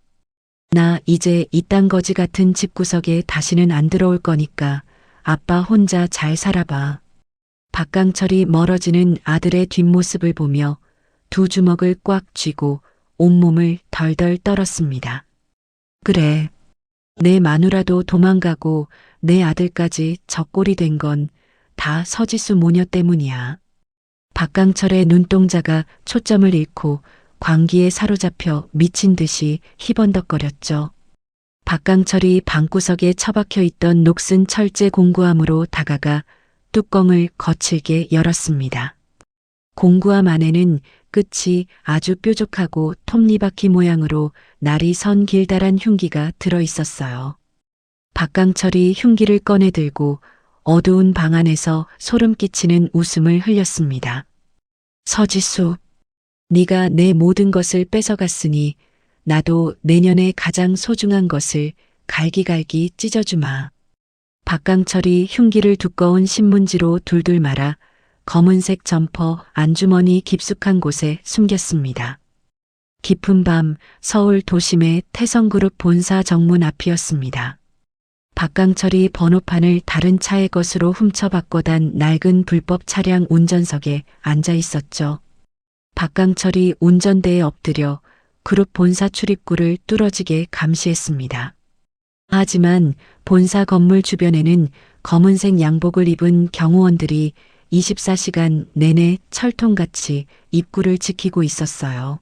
나 이제 이딴 거지 같은 집구석에 다시는 안 들어올 거니까 아빠 혼자 잘 살아봐. 박강철이 멀어지는 아들의 뒷모습을 보며 2 주먹을 꽉 쥐고 온몸을 덜덜 떨었습니다. 그래, 내 마누라도 도망가고 내 아들까지 저꼴이 된 건 다 서지수 모녀 때문이야. 박강철의 눈동자가 초점을 잃고 광기에 사로잡혀 미친 듯이 희번덕거렸죠. 박강철이 방구석에 처박혀 있던 녹슨 철제 공구함으로 다가가 뚜껑을 거칠게 열었습니다. 공구함 안에는 끝이 아주 뾰족하고 톱니바퀴 모양으로 날이 선 길다란 흉기가 들어 있었어요. 박강철이 흉기를 꺼내 들고 어두운 방 안에서 소름 끼치는 웃음을 흘렸습니다. 서지수, 네가 내 모든 것을 뺏어갔으니 나도 내년에 가장 소중한 것을 갈기갈기 찢어주마. 박강철이 흉기를 두꺼운 신문지로 둘둘 말아 검은색 점퍼 안주머니 깊숙한 곳에 숨겼습니다. 깊은 밤 서울 도심의 태성그룹 본사 정문 앞이었습니다. 박강철이 번호판을 다른 차의 것으로 훔쳐 바꿔단 낡은 불법 차량 운전석에 앉아 있었죠. 박강철이 운전대에 엎드려 그룹 본사 출입구를 뚫어지게 감시했습니다. 하지만 본사 건물 주변에는 검은색 양복을 입은 경호원들이 24시간 내내 철통같이 입구를 지키고 있었어요.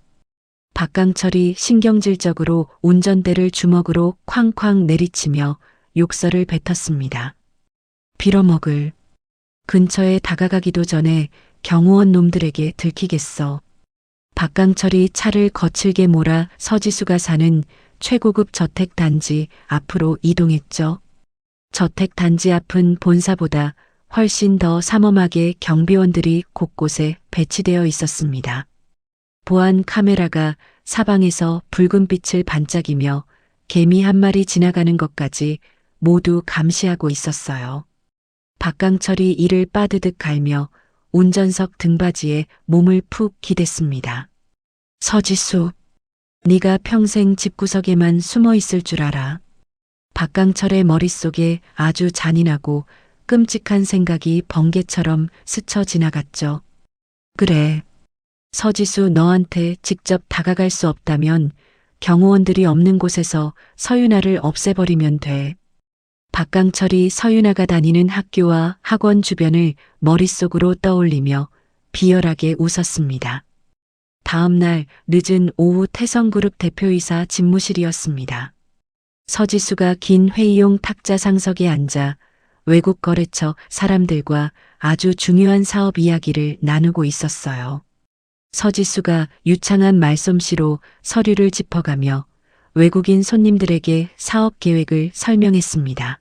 박강철이 신경질적으로 운전대를 주먹으로 쾅쾅 내리치며 욕설을 뱉었습니다. 빌어먹을. 근처에 다가가기도 전에 경호원 놈들에게 들키겠어. 박강철이 차를 거칠게 몰아 서지수가 사는 최고급 저택단지 앞으로 이동했죠. 저택단지 앞은 본사보다 훨씬 더 삼엄하게 경비원들이 곳곳에 배치되어 있었습니다. 보안 카메라가 사방에서 붉은 빛을 반짝이며 개미 한 마리 지나가는 것까지 모두 감시하고 있었어요. 박강철이 이를 빠드득 갈며 운전석 등받이에 몸을 푹 기댔습니다. 서지수, 네가 평생 집구석에만 숨어 있을 줄 알아. 박강철의 머릿속에 아주 잔인하고 끔찍한 생각이 번개처럼 스쳐 지나갔죠. 그래. 서지수 너한테 직접 다가갈 수 없다면 경호원들이 없는 곳에서 서윤아를 없애버리면 돼. 박강철이 서윤아가 다니는 학교와 학원 주변을 머릿속으로 떠올리며 비열하게 웃었습니다. 다음 날 늦은 오후 태성그룹 대표이사 집무실이었습니다. 서지수가 긴 회의용 탁자 상석에 앉아 외국 거래처 사람들과 아주 중요한 사업 이야기를 나누고 있었어요. 서지수가 유창한 말솜씨로 서류를 짚어가며 외국인 손님들에게 사업 계획을 설명했습니다.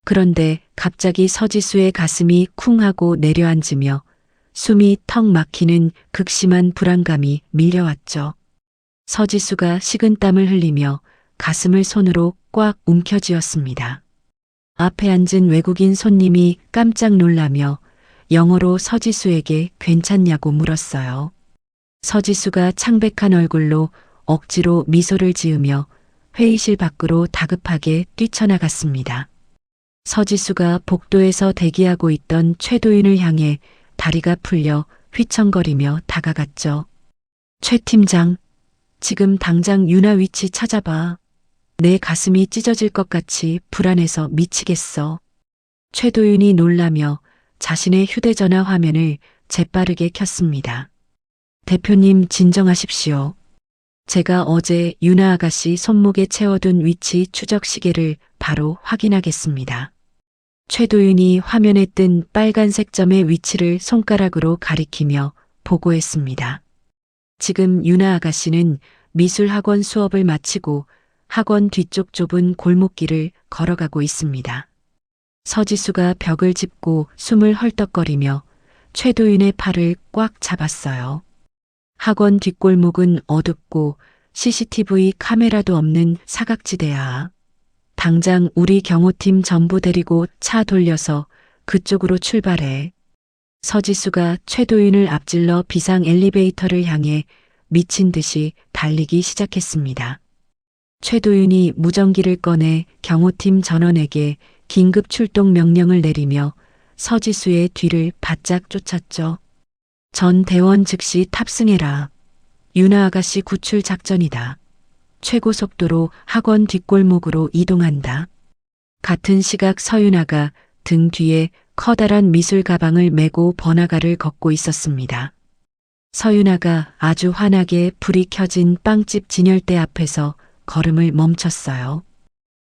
그런데 갑자기 서지수의 가슴이 쿵 하고 내려앉으며 숨이 턱 막히는 극심한 불안감이 밀려왔죠. 서지수가 식은땀을 흘리며 가슴을 손으로 꽉 움켜쥐었습니다. 앞에 앉은 외국인 손님이 깜짝 놀라며 영어로 서지수에게 괜찮냐고 물었어요. 서지수가 창백한 얼굴로 억지로 미소를 지으며 회의실 밖으로 다급하게 뛰쳐나갔습니다. 서지수가 복도에서 대기하고 있던 최도윤을 향해 다리가 풀려 휘청거리며 다가갔죠. 최 팀장, 지금 당장 윤아 위치 찾아봐. 내 가슴이 찢어질 것 같이 불안해서 미치겠어. 최도윤이 놀라며 자신의 휴대전화 화면을 재빠르게 켰습니다. 대표님 진정하십시오. 제가 어제 윤아 아가씨 손목에 채워둔 위치 추적 시계를 바로 확인하겠습니다. 최도윤이 화면에 뜬 빨간색 점의 위치를 손가락으로 가리키며 보고했습니다. 지금 윤아 아가씨는 미술학원 수업을 마치고 학원 뒤쪽 좁은 골목길을 걸어가고 있습니다. 서지수가 벽을 짚고 숨을 헐떡거리며 최도윤의 팔을 꽉 잡았어요. 학원 뒷골목은 어둡고 CCTV 카메라도 없는 사각지대야. 당장 우리 경호팀 전부 데리고 차 돌려서 그쪽으로 출발해. 서지수가 최도윤을 앞질러 비상 엘리베이터를 향해 미친 듯이 달리기 시작했습니다. 최도윤이 무전기를 꺼내 경호팀 전원에게 긴급 출동 명령을 내리며 서지수의 뒤를 바짝 쫓았죠. 전 대원 즉시 탑승해라. 윤아 아가씨 구출 작전이다. 최고 속도로 학원 뒷골목으로 이동한다. 같은 시각 서윤아가 등 뒤에 커다란 미술 가방을 메고 번화가를 걷고 있었습니다. 서윤아가 아주 환하게 불이 켜진 빵집 진열대 앞에서 걸음을 멈췄어요.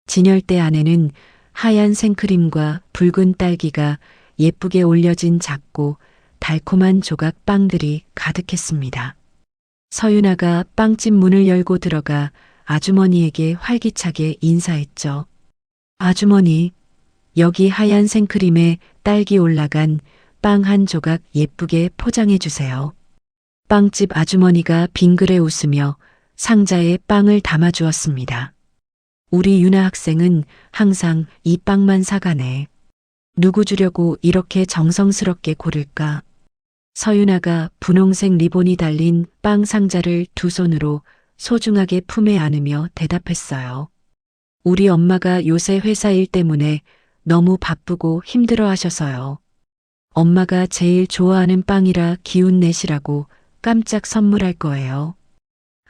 진열대 안에는 하얀 생크림과 붉은 딸기가 예쁘게 올려진 작고 달콤한 조각 빵들이 가득했습니다. 서윤아가 빵집 문을 열고 들어가 아주머니에게 활기차게 인사했죠. 아주머니, 여기 하얀 생크림에 딸기 올라간 빵 한 조각 예쁘게 포장해 주세요. 빵집 아주머니가 빙그레 웃으며 상자에 빵을 담아 주었습니다. 우리 윤아 학생은 항상 이 빵만 사가네. 누구 주려고 이렇게 정성스럽게 고를까? 서윤아가 분홍색 리본이 달린 빵 상자를 두 손으로 소중하게 품에 안으며 대답했어요. 우리 엄마가 요새 회사 일 때문에 너무 바쁘고 힘들어 하셔서요. 엄마가 제일 좋아하는 빵이라 기운 내시라고 깜짝 선물할 거예요.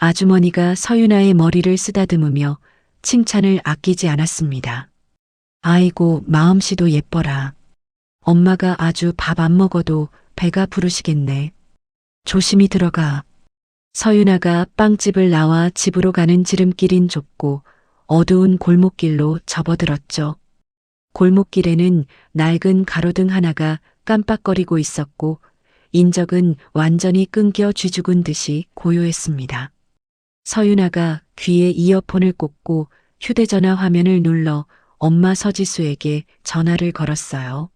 아주머니가 서윤아의 머리를 쓰다듬으며 칭찬을 아끼지 않았습니다. 아이고, 마음씨도 예뻐라. 엄마가 아주 밥 안 먹어도 배가 부르시겠네. 조심히 들어가. 서윤아가 빵집을 나와 집으로 가는 지름길인 좁고 어두운 골목길로 접어들었죠. 골목길에는 낡은 가로등 하나가 깜빡거리고 있었고 인적은 완전히 끊겨 쥐죽은 듯이 고요했습니다. 서윤아가 귀에 이어폰을 꽂고 휴대전화 화면을 눌러 엄마 서지수에게 전화를 걸었어요.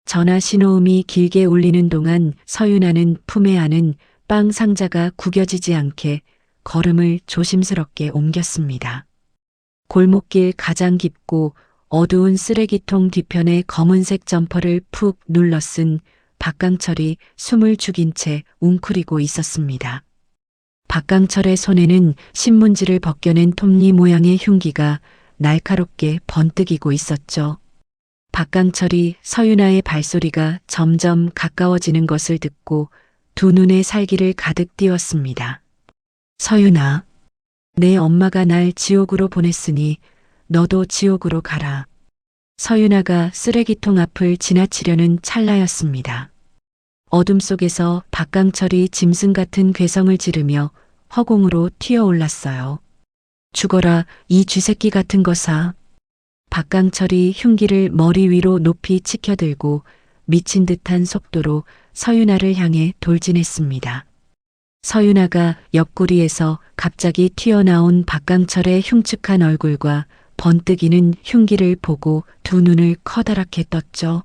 전화 신호음이 길게 울리는 동안 서윤아는 품에 안은 빵 상자가 구겨지지 않게 걸음을 조심스럽게 옮겼습니다. 골목길 가장 깊고 어두운 쓰레기통 뒤편에 검은색 점퍼를 푹 눌러 쓴 박강철이 숨을 죽인 채 웅크리고 있었습니다. 박강철의 손에는 신문지를 벗겨낸 톱니 모양의 흉기가 날카롭게 번뜩이고 있었죠. 박강철이 서윤아의 발소리가 점점 가까워지는 것을 듣고 두 눈에 살기를 가득 띄웠습니다. 서윤아, 내 엄마가 날 지옥으로 보냈으니 너도 지옥으로 가라. 서윤아가 쓰레기통 앞을 지나치려는 찰나였습니다. 어둠 속에서 박강철이 짐승 같은 괴성을 지르며 허공으로 튀어올랐어요. 죽어라, 이 쥐새끼 같은 것아. 박강철이 흉기를 머리 위로 높이 치켜들고 미친 듯한 속도로 서윤아를 향해 돌진했습니다. 서윤아가 옆구리에서 갑자기 튀어나온 박강철의 흉측한 얼굴과 번뜩이는 흉기를 보고 두 눈을 커다랗게 떴죠.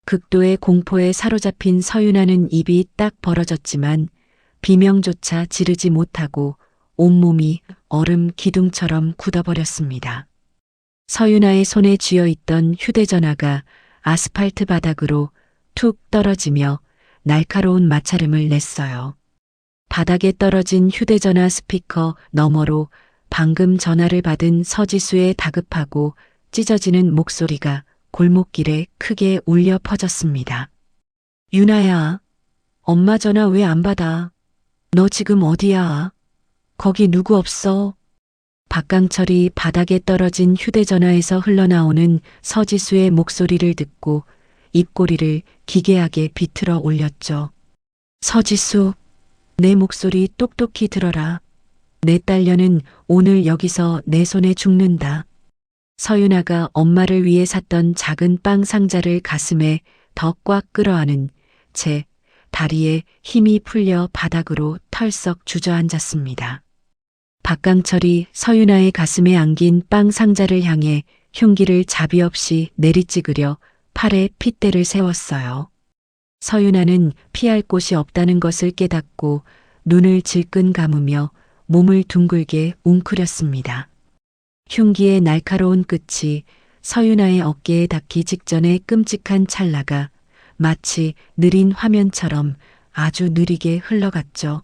극도의 공포에 사로잡힌 서윤아는 입이 딱 벌어졌지만 비명조차 지르지 못하고 온몸이 얼음 기둥처럼 굳어버렸습니다. 서윤아의 손에 쥐어있던 휴대전화가 아스팔트 바닥으로 툭 떨어지며 날카로운 마찰음을 냈어요. 바닥에 떨어진 휴대전화 스피커 너머로 방금 전화를 받은 서지수의 다급하고 찢어지는 목소리가 골목길에 크게 울려 퍼졌습니다. 윤아야, 엄마 전화 왜 안 받아? 너 지금 어디야? 거기 누구 없어? 박강철이 바닥에 떨어진 휴대전화에서 흘러나오는 서지수의 목소리를 듣고 입꼬리를 기괴하게 비틀어 올렸죠. 서지수, 내 목소리 똑똑히 들어라. 내 딸녀는 오늘 여기서 내 손에 죽는다. 서윤아가 엄마를 위해 샀던 작은 빵 상자를 가슴에 더 꽉 끌어안은 채 다리에 힘이 풀려 바닥으로 털썩 주저앉았습니다. 박강철이 서윤아의 가슴에 안긴 빵 상자를 향해 흉기를 자비 없이 내리찍으려 팔에 핏대를 세웠어요. 서윤아는 피할 곳이 없다는 것을 깨닫고 눈을 질끈 감으며 몸을 둥글게 웅크렸습니다. 흉기의 날카로운 끝이 서윤아의 어깨에 닿기 직전의 끔찍한 찰나가 마치 느린 화면처럼 아주 느리게 흘러갔죠.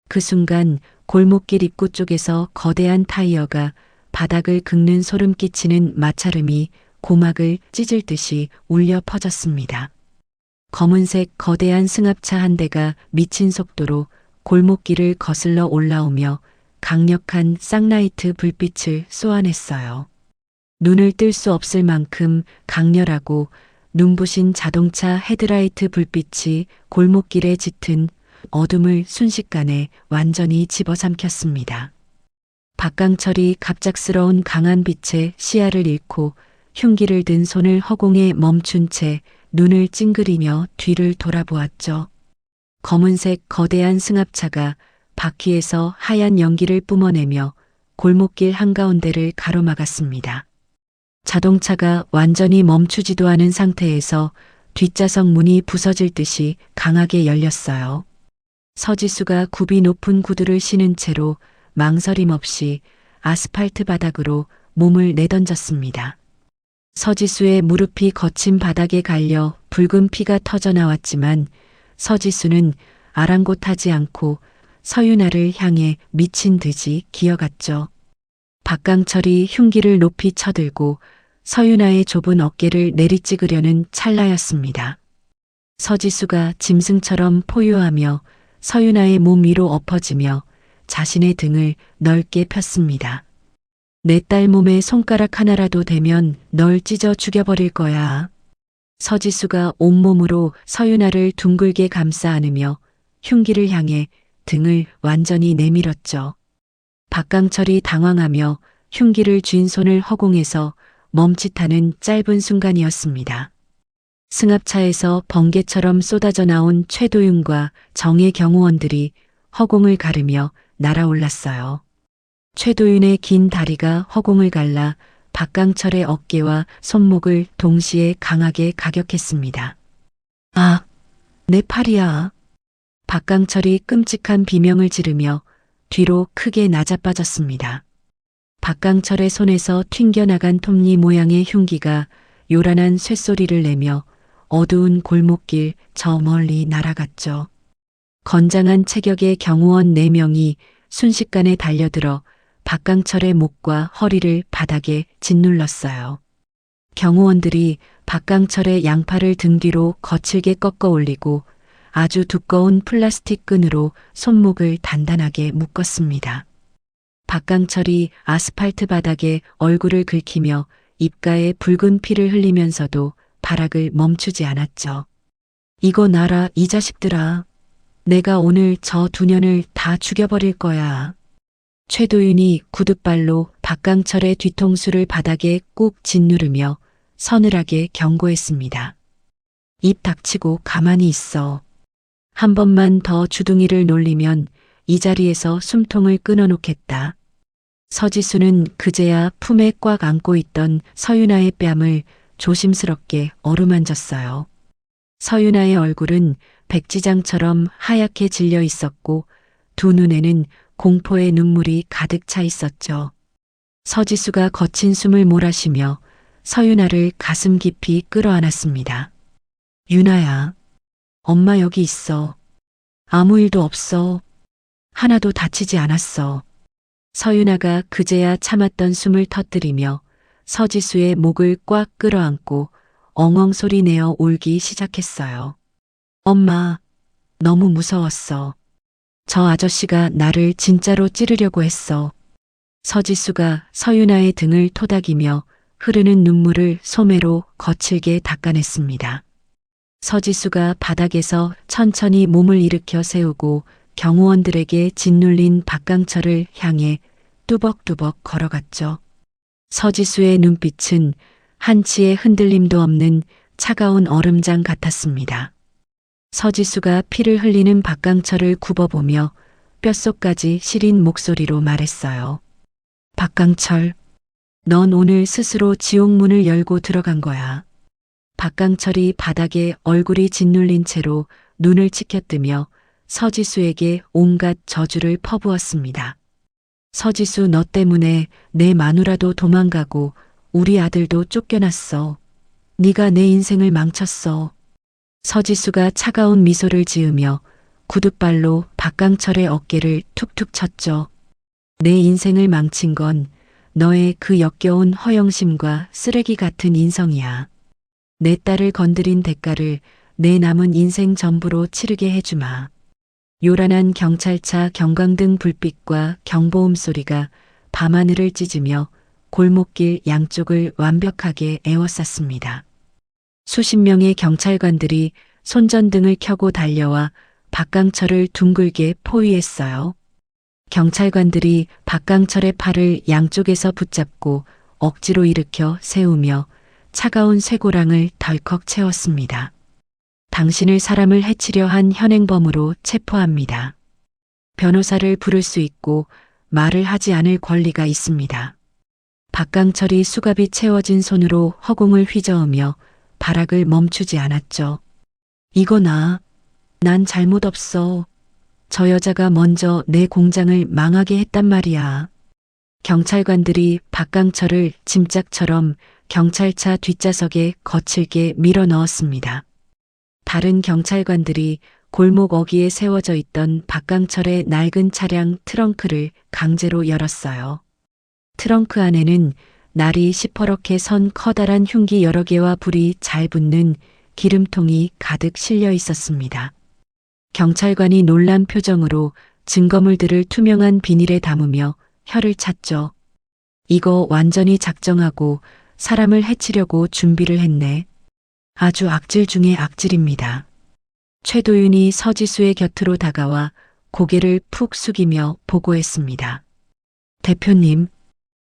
그 순간 골목길 입구 쪽에서 거대한 타이어가 바닥을 긁는 소름 끼치는 마찰음이 고막을 찢을 듯이 울려 퍼졌습니다. 검은색 거대한 승합차 한 대가 미친 속도로 골목길을 거슬러 올라오며 강력한 쌍라이트 불빛을 쏘아냈어요. 눈을 뜰 수 없을 만큼 강렬하고 눈부신 자동차 헤드라이트 불빛이 골목길에 짙은 어둠을 순식간에 완전히 집어삼켰습니다. 박강철이 갑작스러운 강한 빛에 시야를 잃고 흉기를 든 손을 허공에 멈춘 채 눈을 찡그리며 뒤를 돌아보았죠. 검은색 거대한 승합차가 바퀴에서 하얀 연기를 뿜어내며 골목길 한가운데를 가로막았습니다. 자동차가 완전히 멈추지도 않은 상태에서 뒷좌석 문이 부서질 듯이 강하게 열렸어요. 서지수가 굽이 높은 구두를 신은 채로 망설임 없이 아스팔트 바닥으로 몸을 내던졌습니다. 서지수의 무릎이 거친 바닥에 갈려 붉은 피가 터져 나왔지만 서지수는 아랑곳하지 않고 서윤아를 향해 미친 듯이 기어갔죠. 박강철이 흉기를 높이 쳐들고 서윤아의 좁은 어깨를 내리찍으려는 찰나였습니다. 서지수가 짐승처럼 포효하며 서윤아의 몸 위로 엎어지며 자신의 등을 넓게 폈습니다. 내 딸 몸에 손가락 하나라도 대면 널 찢어 죽여버릴 거야. 서지수가 온몸으로 서윤아를 둥글게 감싸 안으며 흉기를 향해 등을 완전히 내밀었죠. 박강철이 당황하며 흉기를 쥔 손을 허공에서 멈칫하는 짧은 순간이었습니다. 승합차에서 번개처럼 쏟아져 나온 최도윤과 정의 경호원들이 허공을 가르며 날아올랐어요. 최도윤의 긴 다리가 허공을 갈라 박강철의 어깨와 손목을 동시에 강하게 가격했습니다. 아, 내 팔이야. 박강철이 끔찍한 비명을 지르며 뒤로 크게 낮아빠졌습니다. 박강철의 손에서 튕겨나간 톱니 모양의 흉기가 요란한 쇳소리를 내며 어두운 골목길 저 멀리 날아갔죠. 건장한 체격의 경호원 4명이 순식간에 달려들어 박강철의 목과 허리를 바닥에 짓눌렀어요. 경호원들이 박강철의 양팔을 등 뒤로 거칠게 꺾어 올리고 아주 두꺼운 플라스틱 끈으로 손목을 단단하게 묶었습니다. 박강철이 아스팔트 바닥에 얼굴을 긁히며 입가에 붉은 피를 흘리면서도 발악을 멈추지 않았죠. 이거 놔라 이 자식들아. 내가 오늘 저 2년을 다 죽여버릴 거야. 최도윤이 구둣발로 박강철의 뒤통수를 바닥에 꾹 짓누르며 서늘하게 경고했습니다. 입 닥치고 가만히 있어. 한 번만 더 주둥이를 놀리면 이 자리에서 숨통을 끊어놓겠다. 서지수는 그제야 품에 꽉 안고 있던 서윤아의 뺨을 조심스럽게 어루만졌어요. 서윤아의 얼굴은 백지장처럼 하얗게 질려 있었고 두 눈에는 공포의 눈물이 가득 차 있었죠. 서지수가 거친 숨을 몰아쉬며 서윤아를 가슴 깊이 끌어안았습니다. 윤아야, 엄마 여기 있어. 아무 일도 없어. 하나도 다치지 않았어. 서윤아가 그제야 참았던 숨을 터뜨리며 서지수의 목을 꽉 끌어안고 엉엉 소리 내어 울기 시작했어요. 엄마, 너무 무서웠어. 저 아저씨가 나를 진짜로 찌르려고 했어. 서지수가 서윤아의 등을 토닥이며 흐르는 눈물을 소매로 거칠게 닦아냈습니다. 서지수가 바닥에서 천천히 몸을 일으켜 세우고 경호원들에게 짓눌린 박강철을 향해 뚜벅뚜벅 걸어갔죠. 서지수의 눈빛은 한치의 흔들림도 없는 차가운 얼음장 같았습니다. 서지수가 피를 흘리는 박강철을 굽어보며 뼛속까지 시린 목소리로 말했어요. 박강철, 넌 오늘 스스로 지옥문을 열고 들어간 거야. 박강철이 바닥에 얼굴이 짓눌린 채로 눈을 치켜뜨며 서지수에게 온갖 저주를 퍼부었습니다. 서지수 너 때문에 내 마누라도 도망가고 우리 아들도 쫓겨났어. 네가 내 인생을 망쳤어. 서지수가 차가운 미소를 지으며 구둣발로 박강철의 어깨를 툭툭 쳤죠. 내 인생을 망친 건 너의 그 역겨운 허영심과 쓰레기 같은 인성이야. 내 딸을 건드린 대가를 내 남은 인생 전부로 치르게 해주마. 요란한 경찰차 경광등 불빛과 경보음 소리가 밤하늘을 찢으며 골목길 양쪽을 완벽하게 에워쌌습니다. 수십 명의 경찰관들이 손전등을 켜고 달려와 박강철을 둥글게 포위했어요. 경찰관들이 박강철의 팔을 양쪽에서 붙잡고 억지로 일으켜 세우며 차가운 쇠고랑을 덜컥 채웠습니다. 당신을 사람을 해치려 한 현행범으로 체포합니다. 변호사를 부를 수 있고 말을 하지 않을 권리가 있습니다. 박강철이 수갑이 채워진 손으로 허공을 휘저으며 발악을 멈추지 않았죠. 이거 난 잘못 없어. 저 여자가 먼저 내 공장을 망하게 했단 말이야. 경찰관들이 박강철을 짐짝처럼 경찰차 뒷좌석에 거칠게 밀어 넣었습니다. 다른 경찰관들이 골목 어귀에 세워져 있던 박강철의 낡은 차량 트렁크를 강제로 열었어요. 트렁크 안에는 날이 시퍼렇게 선 커다란 흉기 여러 개와 불이 잘 붙는 기름통이 가득 실려 있었습니다. 경찰관이 놀란 표정으로 증거물들을 투명한 비닐에 담으며 혀를 찼죠. 이거 완전히 작정하고 사람을 해치려고 준비를 했네. 아주 악질 중의 악질입니다. 최도윤이 서지수의 곁으로 다가와 고개를 푹 숙이며 보고했습니다. 대표님,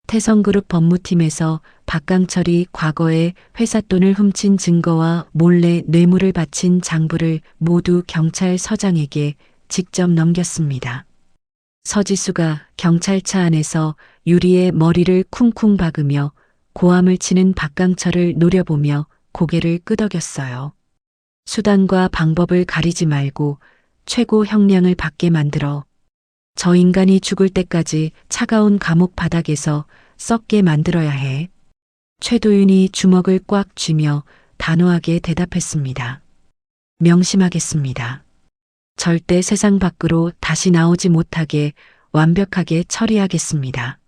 태성그룹 법무팀에서 박강철이 과거에 회사 돈을 훔친 증거와 몰래 뇌물을 바친 장부를 모두 경찰서장에게 직접 넘겼습니다. 서지수가 경찰차 안에서 유리에 머리를 쿵쿵 박으며 고함을 치는 박강철을 노려보며 고개를 끄덕였어요. 수단과 방법을 가리지 말고 최고 형량을 받게 만들어 저 인간이 죽을 때까지 차가운 감옥 바닥에서 썩게 만들어야 해. 최도윤이 주먹을 꽉 쥐며 단호하게 대답했습니다. 명심하겠습니다. 절대 세상 밖으로 다시 나오지 못하게 완벽하게 처리하겠습니다.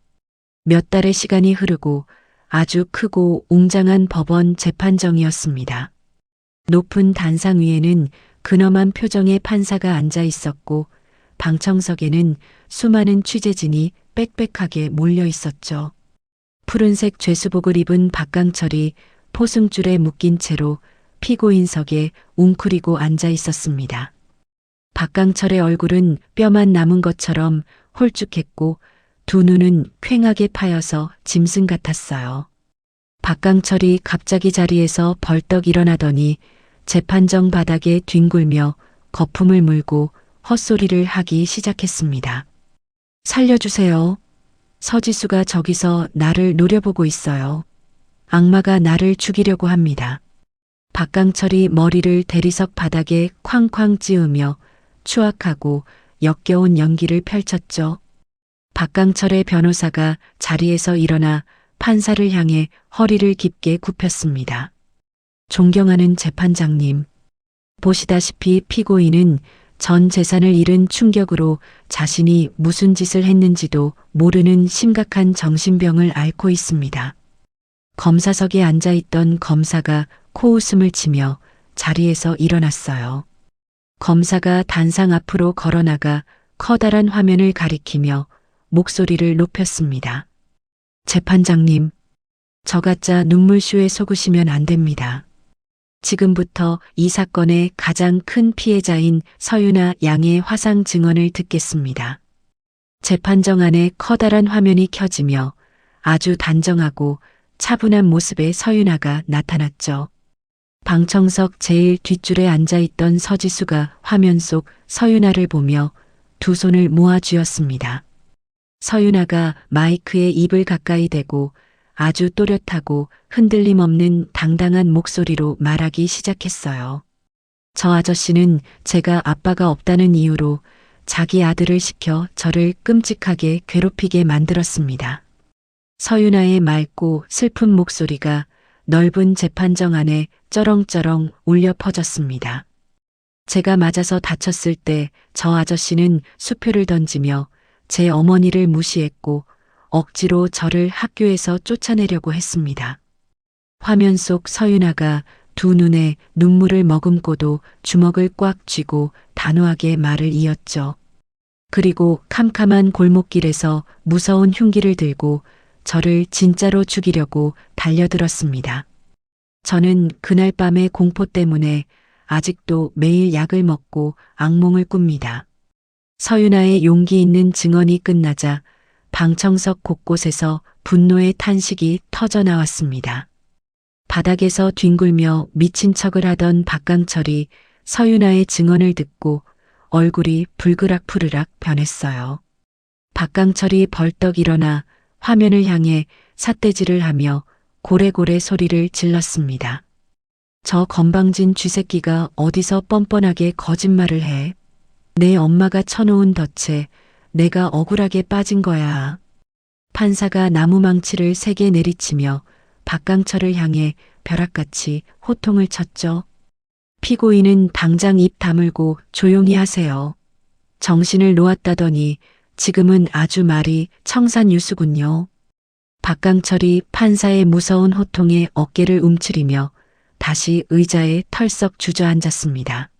몇 달의 시간이 흐르고 아주 크고 웅장한 법원 재판정이었습니다. 높은 단상 위에는 근엄한 표정의 판사가 앉아 있었고 방청석에는 수많은 취재진이 빽빽하게 몰려 있었죠. 푸른색 죄수복을 입은 박강철이 포승줄에 묶인 채로 피고인석에 웅크리고 앉아 있었습니다. 박강철의 얼굴은 뼈만 남은 것처럼 홀쭉했고 두 눈은 퀭하게 파여서 짐승 같았어요. 박강철이 갑자기 자리에서 벌떡 일어나더니 재판정 바닥에 뒹굴며 거품을 물고 헛소리를 하기 시작했습니다. 살려주세요. 서지수가 저기서 나를 노려보고 있어요. 악마가 나를 죽이려고 합니다. 박강철이 머리를 대리석 바닥에 쾅쾅 찌으며 추악하고 역겨운 연기를 펼쳤죠. 박강철의 변호사가 자리에서 일어나 판사를 향해 허리를 깊게 굽혔습니다. 존경하는 재판장님, 보시다시피 피고인은 전 재산을 잃은 충격으로 자신이 무슨 짓을 했는지도 모르는 심각한 정신병을 앓고 있습니다. 검사석에 앉아있던 검사가 코웃음을 치며 자리에서 일어났어요. 검사가 단상 앞으로 걸어나가 커다란 화면을 가리키며 목소리를 높였습니다. 재판장님, 저가짜 눈물쇼에 속으시면 안 됩니다. 지금부터 이 사건의 가장 큰 피해자인 서윤아 양의 화상 증언을 듣겠습니다. 재판정 안에 커다란 화면이 켜지며 아주 단정하고 차분한 모습의 서윤아가 나타났죠. 방청석 제일 뒷줄에 앉아있던 서지수가 화면 속 서윤아를 보며 두 손을 모아 쥐었습니다. 서윤아가 마이크에 입을 가까이 대고 아주 또렷하고 흔들림 없는 당당한 목소리로 말하기 시작했어요. 저 아저씨는 제가 아빠가 없다는 이유로 자기 아들을 시켜 저를 끔찍하게 괴롭히게 만들었습니다. 서윤아의 맑고 슬픈 목소리가 넓은 재판정 안에 쩌렁쩌렁 울려 퍼졌습니다. 제가 맞아서 다쳤을 때 저 아저씨는 수표를 던지며 제 어머니를 무시했고 억지로 저를 학교에서 쫓아내려고 했습니다. 화면 속 서윤아가 두 눈에 눈물을 머금고도 주먹을 꽉 쥐고 단호하게 말을 이었죠. 그리고 캄캄한 골목길에서 무서운 흉기를 들고 저를 진짜로 죽이려고 달려들었습니다. 저는 그날 밤의 공포 때문에 아직도 매일 약을 먹고 악몽을 꿉니다. 서윤아의 용기 있는 증언이 끝나자 방청석 곳곳에서 분노의 탄식이 터져나왔습니다. 바닥에서 뒹굴며 미친 척을 하던 박강철이 서윤아의 증언을 듣고 얼굴이 불그락푸르락 변했어요. 박강철이 벌떡 일어나 화면을 향해 삿대질을 하며 고래고래 소리를 질렀습니다. 저 건방진 쥐새끼가 어디서 뻔뻔하게 거짓말을 해. 내 엄마가 쳐놓은 덫에 내가 억울하게 빠진 거야. 판사가 나무망치를 세게 내리치며 박강철을 향해 벼락같이 호통을 쳤죠. 피고인은 당장 입 다물고 조용히 하세요. 정신을 놓았다더니 지금은 아주 말이 청산유수군요. 박강철이 판사의 무서운 호통에 어깨를 움츠리며 다시 의자에 털썩 주저앉았습니다.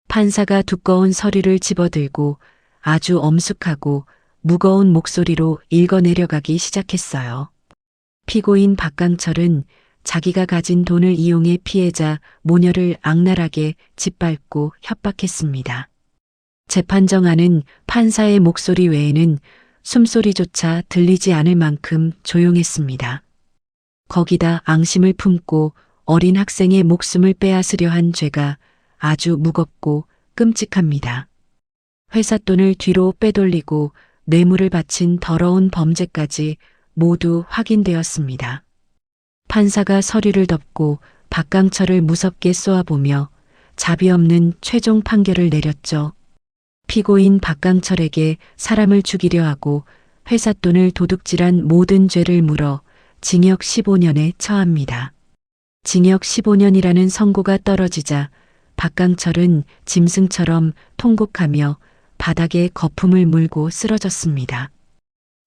판사가 두꺼운 서류를 집어들고 아주 엄숙하고 무거운 목소리로 읽어내려가기 시작했어요. 피고인 박강철은 자기가 가진 돈을 이용해 피해자 모녀를 악랄하게 짓밟고 협박했습니다. 재판정안은 판사의 목소리 외에는 숨소리조차 들리지 않을 만큼 조용했습니다. 거기다 앙심을 품고 어린 학생의 목숨을 빼앗으려 한 죄가 아주 무겁고 끔찍합니다. 회사 돈을 뒤로 빼돌리고 뇌물을 바친 더러운 범죄까지 모두 확인되었습니다. 판사가 서류를 덮고 박강철을 무섭게 쏘아보며 자비 없는 최종 판결을 내렸죠. 피고인 박강철에게 사람을 죽이려 하고 회사 돈을 도둑질한 모든 죄를 물어 징역 15년에 처합니다. 징역 15년이라는 선고가 떨어지자 박강철은 짐승처럼 통곡하며 바닥에 거품을 물고 쓰러졌습니다.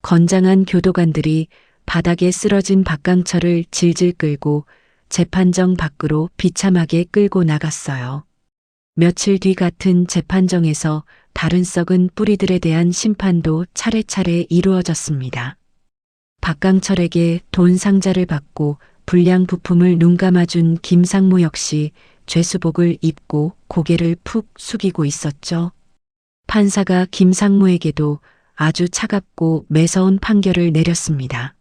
건장한 교도관들이 바닥에 쓰러진 박강철을 질질 끌고 재판정 밖으로 비참하게 끌고 나갔어요. 며칠 뒤 같은 재판정에서 다른 썩은 뿌리들에 대한 심판도 차례차례 이루어졌습니다. 박강철에게 돈 상자를 받고 불량 부품을 눈감아준 김상무 역시 죄수복을 입고 고개를 푹 숙이고 있었죠. 판사가 김상무에게도 아주 차갑고 매서운 판결을 내렸습니다.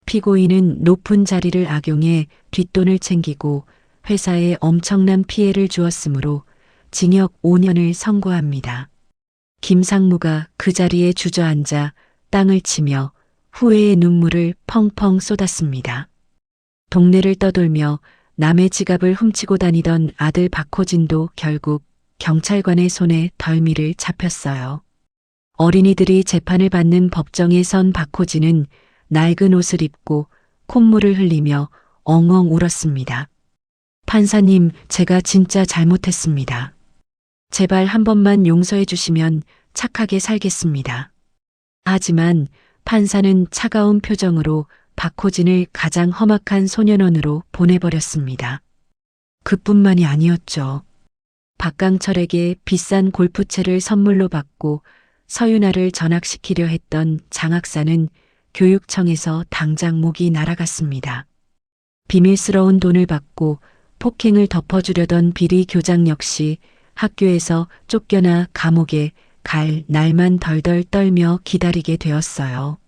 피고인은 높은 자리를 악용해 뒷돈을 챙기고 회사에 엄청난 피해를 주었으므로 징역 5년을 선고합니다. 김상무가 그 자리에 주저앉아 땅을 치며 후회의 눈물을 펑펑 쏟았습니다. 동네를 떠돌며 남의 지갑을 훔치고 다니던 아들 박호진도 결국 경찰관의 손에 덜미를 잡혔어요. 어린이들이 재판을 받는 법정에 선 박호진은 낡은 옷을 입고 콧물을 흘리며 엉엉 울었습니다. 판사님, 제가 진짜 잘못했습니다. 제발 한 번만 용서해 주시면 착하게 살겠습니다. 하지만 판사는 차가운 표정으로 박호진을 가장 험악한 소년원으로 보내버렸습니다. 그뿐만이 아니었죠. 박강철에게 비싼 골프채를 선물로 받고 서윤아를 전학시키려 했던 장학사는 교육청에서 당장 목이 날아갔습니다. 비밀스러운 돈을 받고 폭행을 덮어주려던 비리 교장 역시 학교에서 쫓겨나 감옥에 갈 날만 덜덜 떨며 기다리게 되었어요.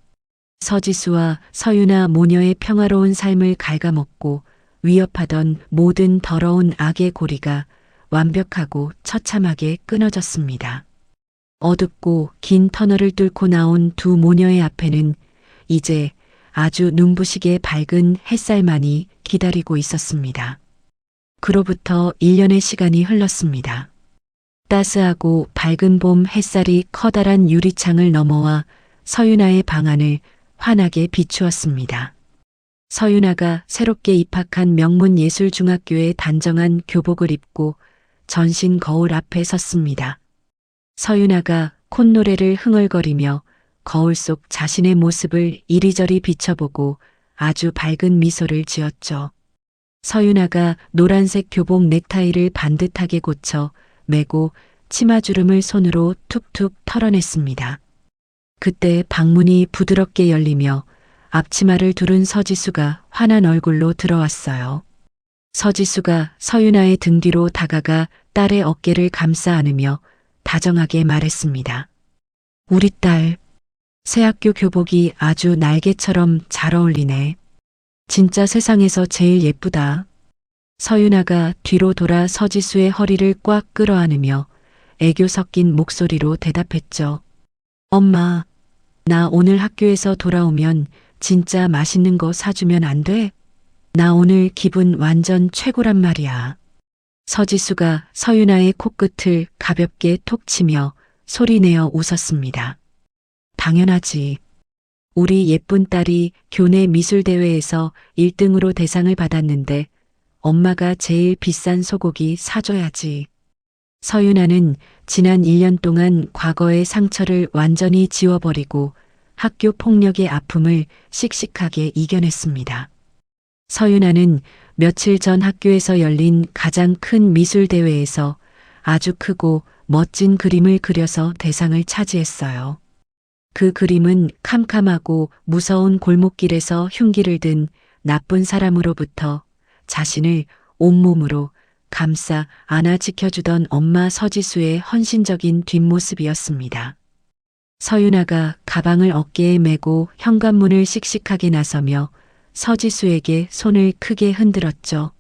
서지수와 서윤아 모녀의 평화로운 삶을 갉아먹고 위협하던 모든 더러운 악의 고리가 완벽하고 처참하게 끊어졌습니다. 어둡고 긴 터널을 뚫고 나온 두 모녀의 앞에는 이제 아주 눈부시게 밝은 햇살만이 기다리고 있었습니다. 그로부터 1년의 시간이 흘렀습니다. 따스하고 밝은 봄 햇살이 커다란 유리창을 넘어와 서윤아의 방안을 환하게 비추었습니다. 서윤아가 새롭게 입학한 명문예술중학교에 단정한 교복을 입고 전신 거울 앞에 섰습니다. 서윤아가 콧노래를 흥얼거리며 거울 속 자신의 모습을 이리저리 비춰보고 아주 밝은 미소를 지었죠. 서윤아가 노란색 교복 넥타이를 반듯하게 고쳐 매고 치마주름을 손으로 툭툭 털어냈습니다. 그때 방문이 부드럽게 열리며 앞치마를 두른 서지수가 환한 얼굴로 들어왔어요. 서지수가 서윤아의 등 뒤로 다가가 딸의 어깨를 감싸 안으며 다정하게 말했습니다. 우리 딸, 새 학교 교복이 아주 날개처럼 잘 어울리네. 진짜 세상에서 제일 예쁘다. 서윤아가 뒤로 돌아 서지수의 허리를 꽉 끌어안으며 애교 섞인 목소리로 대답했죠. 엄마, 나 오늘 학교에서 돌아오면 진짜 맛있는 거 사주면 안 돼? 나 오늘 기분 완전 최고란 말이야. 서지수가 서윤아의 코끝을 가볍게 톡 치며 소리내어 웃었습니다. 당연하지. 우리 예쁜 딸이 교내 미술대회에서 1등으로 대상을 받았는데 엄마가 제일 비싼 소고기 사줘야지. 서윤아는 지난 1년 동안 과거의 상처를 완전히 지워버리고 학교 폭력의 아픔을 씩씩하게 이겨냈습니다. 서윤아는 며칠 전 학교에서 열린 가장 큰 미술대회에서 아주 크고 멋진 그림을 그려서 대상을 차지했어요. 그 그림은 캄캄하고 무서운 골목길에서 흉기를 든 나쁜 사람으로부터 자신을 온몸으로 감싸 안아 지켜주던 엄마 서지수의 헌신적인 뒷모습이었습니다. 서윤아가 가방을 어깨에 메고 현관문을 씩씩하게 나서며 서지수에게 손을 크게 흔들었죠.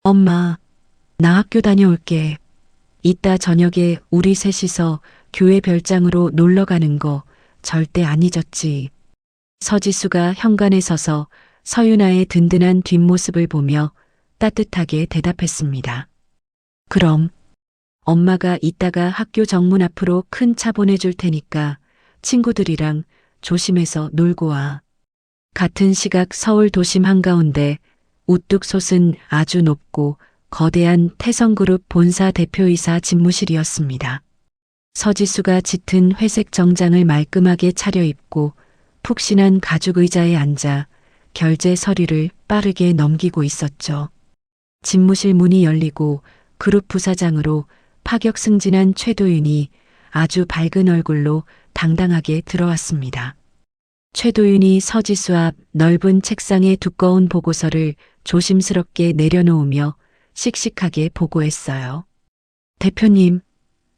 엄마, 나 학교 다녀올게. 이따 저녁에 우리 셋이서 교회 별장으로 놀러 가는 거 절대 안 잊었지. 서지수가 현관에 서서 서윤아의 든든한 뒷모습을 보며 따뜻하게 대답했습니다. 그럼 엄마가 이따가 학교 정문 앞으로 큰 차 보내줄 테니까 친구들이랑 조심해서 놀고 와. 같은 시각 서울 도심 한가운데 우뚝 솟은 아주 높고 거대한 태성그룹 본사 대표이사 집무실이었습니다. 서지수가 짙은 회색 정장을 말끔하게 차려입고 푹신한 가죽 의자에 앉아 결제 서류를 빠르게 넘기고 있었죠. 집무실 문이 열리고 그룹 부사장으로 파격 승진한 최도윤이 아주 밝은 얼굴로 당당하게 들어왔습니다. 최도윤이 서지수 앞 넓은 책상에 두꺼운 보고서를 조심스럽게 내려놓으며 씩씩하게 보고했어요. 대표님,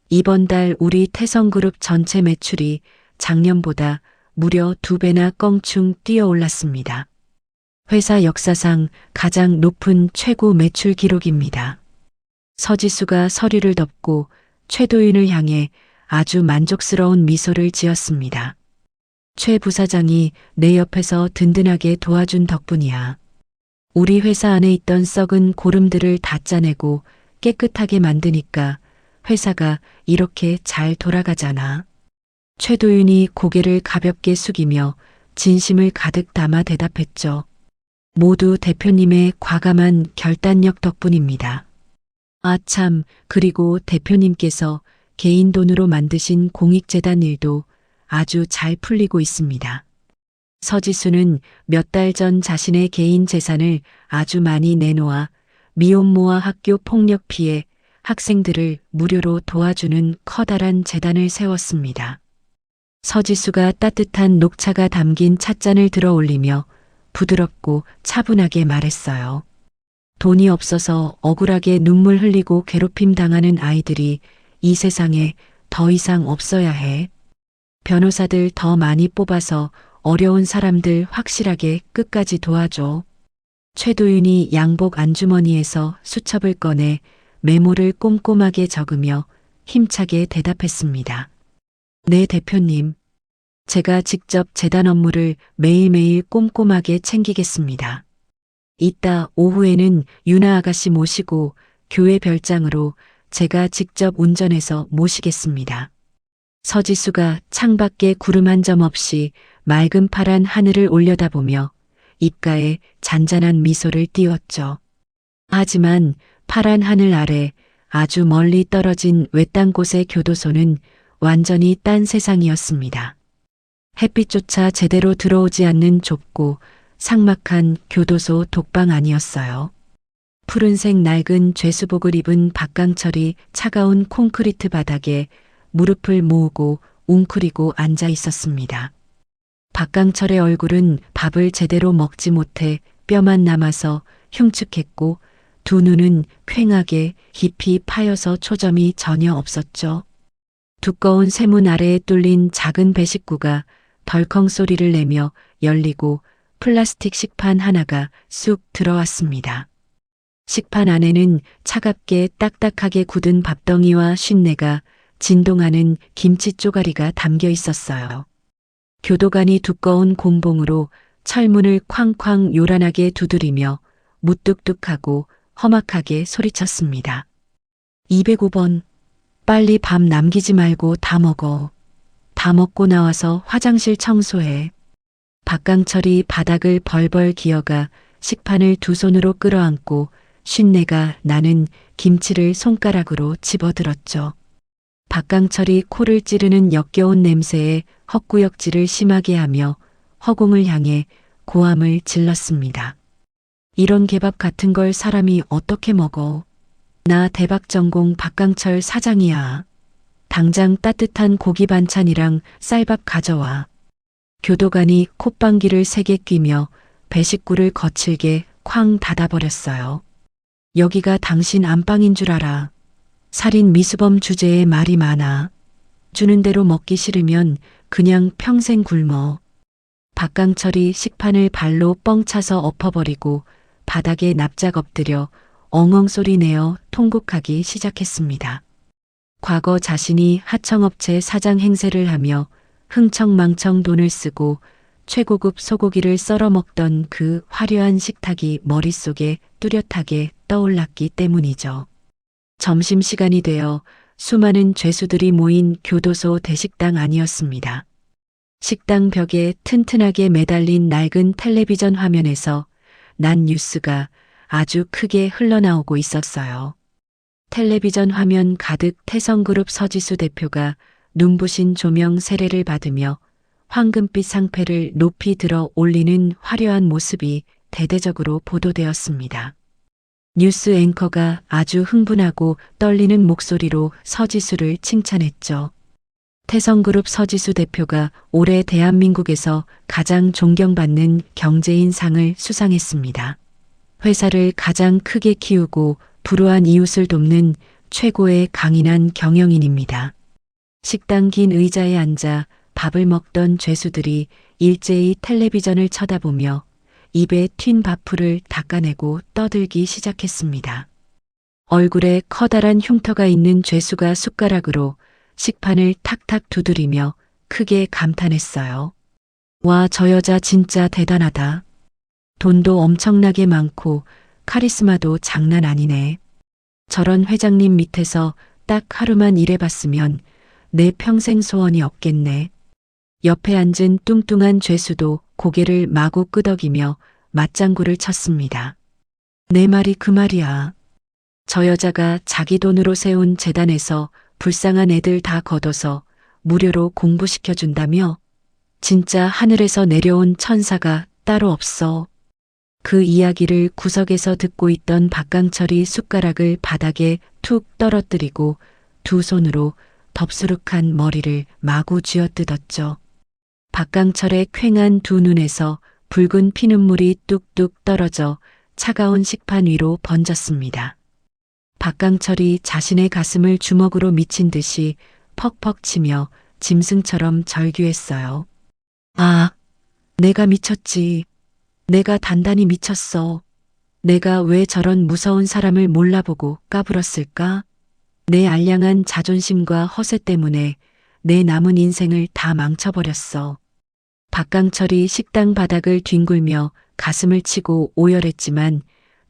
이번 달 우리 태성그룹 전체 매출이 작년보다 무려 2배나 껑충 뛰어올랐습니다. 회사 역사상 가장 높은 최고 매출 기록입니다. 서지수가 서류를 덮고 최도윤을 향해 아주 만족스러운 미소를 지었습니다. 최 부사장이 내 옆에서 든든하게 도와준 덕분이야. 우리 회사 안에 있던 썩은 고름들을 다 짜내고 깨끗하게 만드니까 회사가 이렇게 잘 돌아가잖아. 최도윤이 고개를 가볍게 숙이며 진심을 가득 담아 대답했죠. 모두 대표님의 과감한 결단력 덕분입니다. 아 참, 그리고 대표님께서 개인 돈으로 만드신 공익재단 일도 아주 잘 풀리고 있습니다. 서지수는 몇 달 전 자신의 개인 재산을 아주 많이 내놓아 미혼모와 학교 폭력 피해 학생들을 무료로 도와주는 커다란 재단을 세웠습니다. 서지수가 따뜻한 녹차가 담긴 찻잔을 들어 올리며 부드럽고 차분하게 말했어요. 돈이 없어서 억울하게 눈물 흘리고 괴롭힘 당하는 아이들이 이 세상에 더 이상 없어야 해. 변호사들 더 많이 뽑아서 어려운 사람들 확실하게 끝까지 도와줘. 최도윤이 양복 안주머니에서 수첩을 꺼내 메모를 꼼꼼하게 적으며 힘차게 대답했습니다. 네, 대표님. 제가 직접 재단 업무를 매일매일 꼼꼼하게 챙기겠습니다. 이따 오후에는 유나 아가씨 모시고 교회 별장으로 제가 직접 운전해서 모시겠습니다. 서지수가 창밖에 구름 한 점 없이 맑은 파란 하늘을 올려다보며 입가에 잔잔한 미소를 띄웠죠. 하지만 파란 하늘 아래 아주 멀리 떨어진 외딴 곳의 교도소는 완전히 딴 세상이었습니다. 햇빛조차 제대로 들어오지 않는 좁고 삭막한 교도소 독방 아니었어요. 푸른색 낡은 죄수복을 입은 박강철이 차가운 콘크리트 바닥에 무릎을 모으고 웅크리고 앉아 있었습니다. 박강철의 얼굴은 밥을 제대로 먹지 못해 뼈만 남아서 흉측했고 두 눈은 퀭하게 깊이 파여서 초점이 전혀 없었죠. 두꺼운 쇠문 아래에 뚫린 작은 배식구가 덜컹 소리를 내며 열리고 플라스틱 식판 하나가 쑥 들어왔습니다. 식판 안에는 차갑게 딱딱하게 굳은 밥덩이와 쉰내가 진동하는 김치 쪼가리가 담겨 있었어요. 교도관이 두꺼운 곤봉으로 철문을 쾅쾅 요란하게 두드리며 무뚝뚝하고 험악하게 소리쳤습니다. 205번, 빨리 밥 남기지 말고 다 먹어. 다 먹고 나와서 화장실 청소해. 박강철이 바닥을 벌벌 기어가 식판을 두 손으로 끌어안고 쉰내가 나는 김치를 손가락으로 집어들었죠. 박강철이 코를 찌르는 역겨운 냄새에 헛구역질을 심하게 하며 허공을 향해 고함을 질렀습니다. 이런 개밥 같은 걸 사람이 어떻게 먹어? 나 대박전공 박강철 사장이야. 당장 따뜻한 고기 반찬이랑 쌀밥 가져와. 교도관이 콧방귀를 세게 뀌며 배식구를 거칠게 쾅 닫아버렸어요. 여기가 당신 안방인 줄 알아. 살인 미수범 주제에 말이 많아. 주는 대로 먹기 싫으면 그냥 평생 굶어. 박강철이 식판을 발로 뻥 차서 엎어버리고 바닥에 납작 엎드려 엉엉 소리 내어 통곡하기 시작했습니다. 과거 자신이 하청업체 사장 행세를 하며 흥청망청 돈을 쓰고 최고급 소고기를 썰어 먹던 그 화려한 식탁이 머릿속에 뚜렷하게 떠올랐기 때문이죠. 점심시간이 되어 수많은 죄수들이 모인 교도소 대식당 안이었습니다. 식당 벽에 튼튼하게 매달린 낡은 텔레비전 화면에서 난 뉴스가 아주 크게 흘러나오고 있었어요. 텔레비전 화면 가득 태성그룹 서지수 대표가 눈부신 조명 세례를 받으며 황금빛 상패를 높이 들어 올리는 화려한 모습이 대대적으로 보도되었습니다. 뉴스 앵커가 아주 흥분하고 떨리는 목소리로 서지수를 칭찬했죠. 태성그룹 서지수 대표가 올해 대한민국에서 가장 존경받는 경제인상을 수상했습니다. 회사를 가장 크게 키우고 불우한 이웃을 돕는 최고의 강인한 경영인입니다. 식당 긴 의자에 앉아 밥을 먹던 죄수들이 일제히 텔레비전을 쳐다보며 입에 튄 밥풀을 닦아내고 떠들기 시작했습니다. 얼굴에 커다란 흉터가 있는 죄수가 숟가락으로 식판을 탁탁 두드리며 크게 감탄했어요. 와, 저 여자 진짜 대단하다. 돈도 엄청나게 많고 카리스마도 장난 아니네. 저런 회장님 밑에서 딱 하루만 일해봤으면 내 평생 소원이 없겠네. 옆에 앉은 뚱뚱한 죄수도 고개를 마구 끄덕이며 맞장구를 쳤습니다. 내 말이 그 말이야. 저 여자가 자기 돈으로 세운 재단에서 불쌍한 애들 다 걷어서 무료로 공부시켜준다며? 진짜 하늘에서 내려온 천사가 따로 없어. 그 이야기를 구석에서 듣고 있던 박강철이 숟가락을 바닥에 툭 떨어뜨리고 두 손으로 덥수룩한 머리를 마구 쥐어뜯었죠. 박강철의 퀭한 두 눈에서 붉은 피눈물이 뚝뚝 떨어져 차가운 식판 위로 번졌습니다. 박강철이 자신의 가슴을 주먹으로 미친 듯이 퍽퍽 치며 짐승처럼 절규했어요. 아, 내가 미쳤지. 내가 단단히 미쳤어. 내가 왜 저런 무서운 사람을 몰라보고 까불었을까? 내 알량한 자존심과 허세 때문에 내 남은 인생을 다 망쳐버렸어. 박강철이 식당 바닥을 뒹굴며 가슴을 치고 오열했지만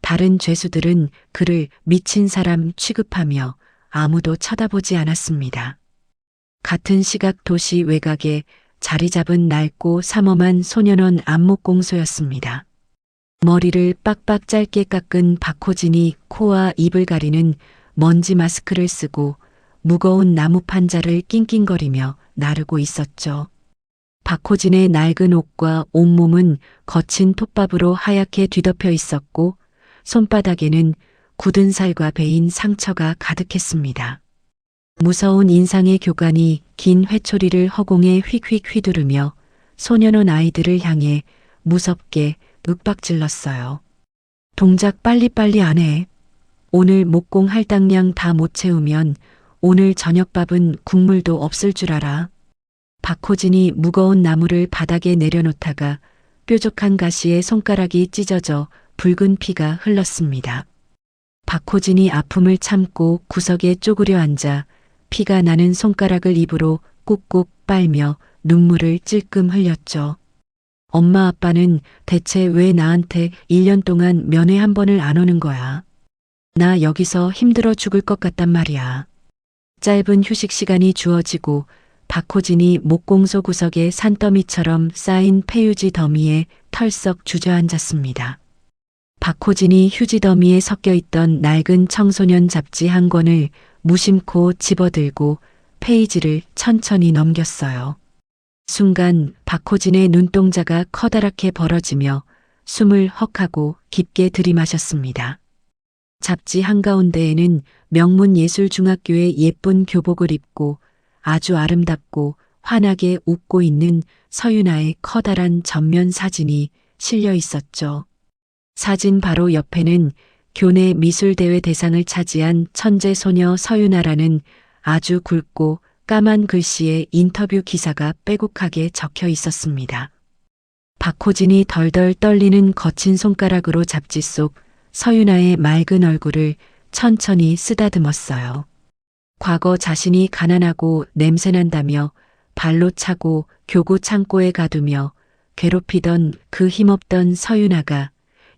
다른 죄수들은 그를 미친 사람 취급하며 아무도 쳐다보지 않았습니다. 같은 시각 도시 외곽에 자리 잡은 낡고 삼엄한 소년원 안목공소였습니다. 머리를 빡빡 짧게 깎은 박호진이 코와 입을 가리는 먼지 마스크를 쓰고 무거운 나무 판자를 낑낑거리며 나르고 있었죠. 박호진의 낡은 옷과 온몸은 거친 톱밥으로 하얗게 뒤덮여 있었고 손바닥에는 굳은 살과 베인 상처가 가득했습니다. 무서운 인상의 교관이 긴 회초리를 허공에 휙휙 휘두르며 소년원 아이들을 향해 무섭게 윽박질렀어요. 동작 빨리빨리 안 해. 오늘 목공 할당량 다 못 채우면 오늘 저녁밥은 국물도 없을 줄 알아. 박호진이 무거운 나무를 바닥에 내려놓다가 뾰족한 가시에 손가락이 찢어져 붉은 피가 흘렀습니다. 박호진이 아픔을 참고 구석에 쪼그려 앉아 피가 나는 손가락을 입으로 꾹꾹 빨며 눈물을 찔끔 흘렸죠. 엄마 아빠는 대체 왜 나한테 1년 동안 면회 한 번을 안 오는 거야. 나 여기서 힘들어 죽을 것 같단 말이야. 짧은 휴식 시간이 주어지고 박호진이 목공소 구석에 산더미처럼 쌓인 폐유지 더미에 털썩 주저앉았습니다. 박호진이 휴지 더미에 섞여 있던 낡은 청소년 잡지 한 권을 무심코 집어들고 페이지를 천천히 넘겼어요. 순간 박호진의 눈동자가 커다랗게 벌어지며 숨을 헉하고 깊게 들이마셨습니다. 잡지 한가운데에는 명문예술중학교의 예쁜 교복을 입고 아주 아름답고 환하게 웃고 있는 서윤아의 커다란 전면 사진이 실려 있었죠. 사진 바로 옆에는 교내 미술대회 대상을 차지한 천재소녀 서윤아라는 아주 굵고 까만 글씨의 인터뷰 기사가 빼곡하게 적혀 있었습니다. 박호진이 덜덜 떨리는 거친 손가락으로 잡지 속 서윤아의 맑은 얼굴을 천천히 쓰다듬었어요. 과거 자신이 가난하고 냄새난다며 발로 차고 교구 창고에 가두며 괴롭히던 그 힘없던 서윤아가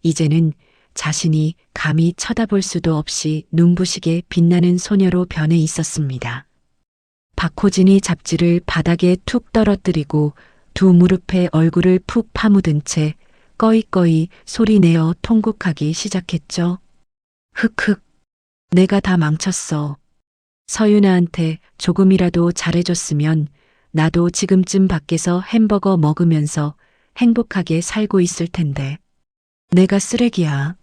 이제는 자신이 감히 쳐다볼 수도 없이 눈부시게 빛나는 소녀로 변해 있었습니다. 박호진이 잡지를 바닥에 툭 떨어뜨리고 두 무릎에 얼굴을 푹 파묻은 채 꺼이꺼이 소리내어 통곡하기 시작했죠. 흑흑, 내가 다 망쳤어. 서윤아한테 조금이라도 잘해줬으면 나도 지금쯤 밖에서 햄버거 먹으면서 행복하게 살고 있을 텐데. 내가 쓰레기야.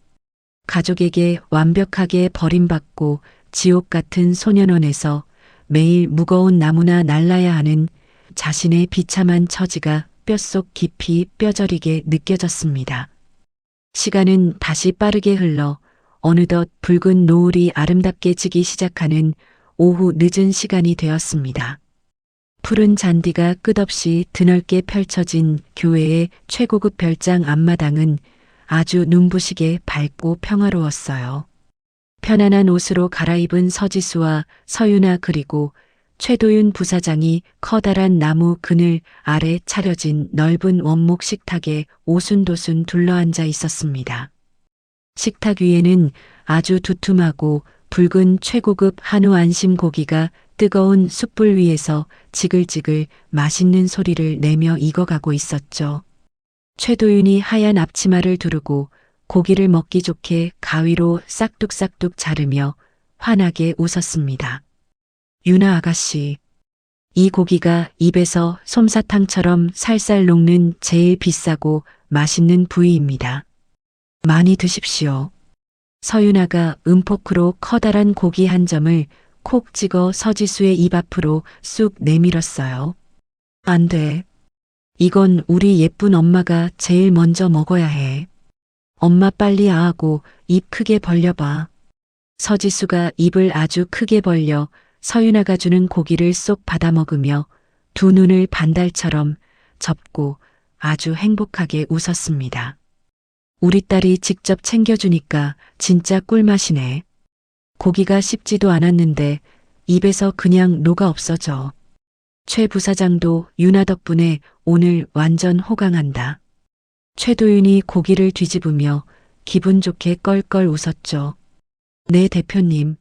가족에게 완벽하게 버림받고 지옥 같은 소년원에서 매일 무거운 나무나 날라야 하는 자신의 비참한 처지가 뼛속 깊이 뼈저리게 느껴졌습니다. 시간은 다시 빠르게 흘러 어느덧 붉은 노을이 아름답게 지기 시작하는 오후 늦은 시간이 되었습니다. 푸른 잔디가 끝없이 드넓게 펼쳐진 교회의 최고급 별장 앞마당은 아주 눈부시게 밝고 평화로웠어요. 편안한 옷으로 갈아입은 서지수와 서윤아 그리고 최도윤 부사장이 커다란 나무 그늘 아래 차려진 넓은 원목 식탁에 오순도순 둘러앉아 있었습니다. 식탁 위에는 아주 두툼하고 붉은 최고급 한우 안심 고기가 뜨거운 숯불 위에서 지글지글 맛있는 소리를 내며 익어가고 있었죠. 최도윤이 하얀 앞치마를 두르고 고기를 먹기 좋게 가위로 싹둑싹둑 자르며 환하게 웃었습니다. 윤아 아가씨, 이 고기가 입에서 솜사탕처럼 살살 녹는 제일 비싸고 맛있는 부위입니다. 많이 드십시오. 서윤아가 은포크로 커다란 고기 한 점을 콕 찍어 서지수의 입 앞으로 쑥 내밀었어요. 안 돼. 이건 우리 예쁜 엄마가 제일 먼저 먹어야 해. 엄마 빨리 아하고 입 크게 벌려봐. 서지수가 입을 아주 크게 벌려 서윤아가 주는 고기를 쏙 받아 먹으며 두 눈을 반달처럼 접고 아주 행복하게 웃었습니다. 우리 딸이 직접 챙겨주니까 진짜 꿀맛이네. 고기가 씹지도 않았는데 입에서 그냥 녹아 없어져. 최 부사장도 윤아 덕분에 오늘 완전 호강한다. 최도윤이 고기를 뒤집으며 기분 좋게 껄껄 웃었죠. 네 대표님,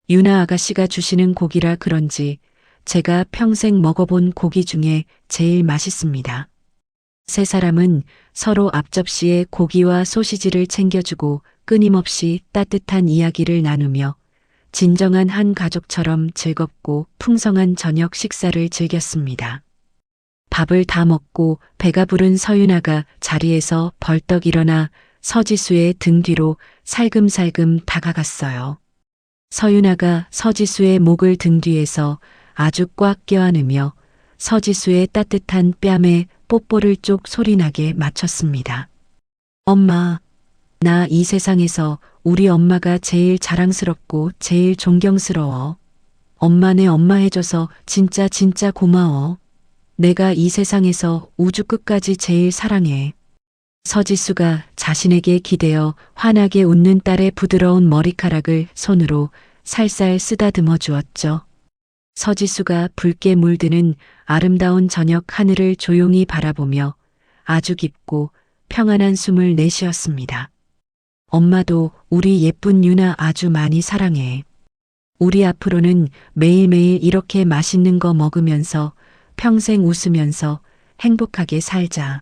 윤아 아가씨가 주시는 고기라 그런지 제가 평생 먹어본 고기 중에 제일 맛있습니다. 세 사람은 서로 앞접시에 고기와 소시지를 챙겨주고 끊임없이 따뜻한 이야기를 나누며 진정한 한 가족처럼 즐겁고 풍성한 저녁 식사를 즐겼습니다. 밥을 다 먹고 배가 부른 서윤아가 자리에서 벌떡 일어나 서지수의 등 뒤로 살금살금 다가갔어요. 서윤아가 서지수의 목을 등 뒤에서 아주 꽉 껴안으며 서지수의 따뜻한 뺨에 뽀뽀를 쪽 소리나게 맞췄습니다. 엄마, 나 이 세상에서 우리 엄마가 제일 자랑스럽고 제일 존경스러워. 엄마 내 엄마 해줘서 진짜 진짜 고마워. 내가 이 세상에서 우주 끝까지 제일 사랑해. 서지수가 자신에게 기대어 환하게 웃는 딸의 부드러운 머리카락을 손으로 살살 쓰다듬어 주었죠. 서지수가 붉게 물드는 아름다운 저녁 하늘을 조용히 바라보며 아주 깊고 평안한 숨을 내쉬었습니다. 엄마도 우리 예쁜 윤아 아주 많이 사랑해. 우리 앞으로는 매일매일 이렇게 맛있는 거 먹으면서 평생 웃으면서 행복하게 살자.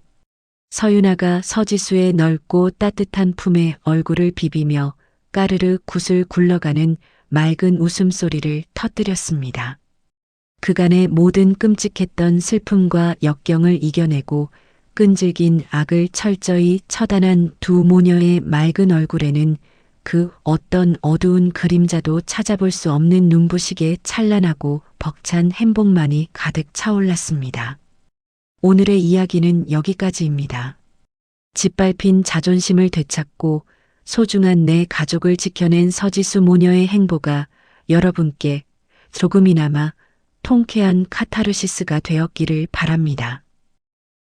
서윤아가 서지수의 넓고 따뜻한 품에 얼굴을 비비며 까르르 굿을 굴러가는 맑은 웃음소리를 터뜨렸습니다. 그간의 모든 끔찍했던 슬픔과 역경을 이겨내고 끈질긴 악을 철저히 처단한 두 모녀의 맑은 얼굴에는 그 어떤 어두운 그림자도 찾아볼 수 없는 눈부시게 찬란하고 벅찬 행복만이 가득 차올랐습니다. 오늘의 이야기는 여기까지입니다. 짓밟힌 자존심을 되찾고 소중한 내 가족을 지켜낸 서지수 모녀의 행보가 여러분께 조금이나마 통쾌한 카타르시스가 되었기를 바랍니다.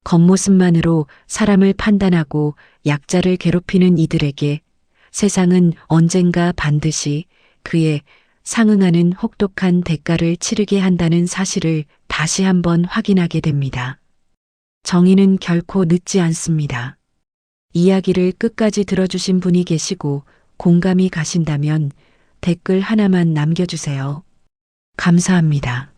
겉모습만으로 사람을 판단하고 약자를 괴롭히는 이들에게 세상은 언젠가 반드시 그에 상응하는 혹독한 대가를 치르게 한다는 사실을 다시 한번 확인하게 됩니다. 정의는 결코 늦지 않습니다. 이야기를 끝까지 들어주신 분이 계시고 공감이 가신다면 댓글 하나만 남겨주세요. 감사합니다.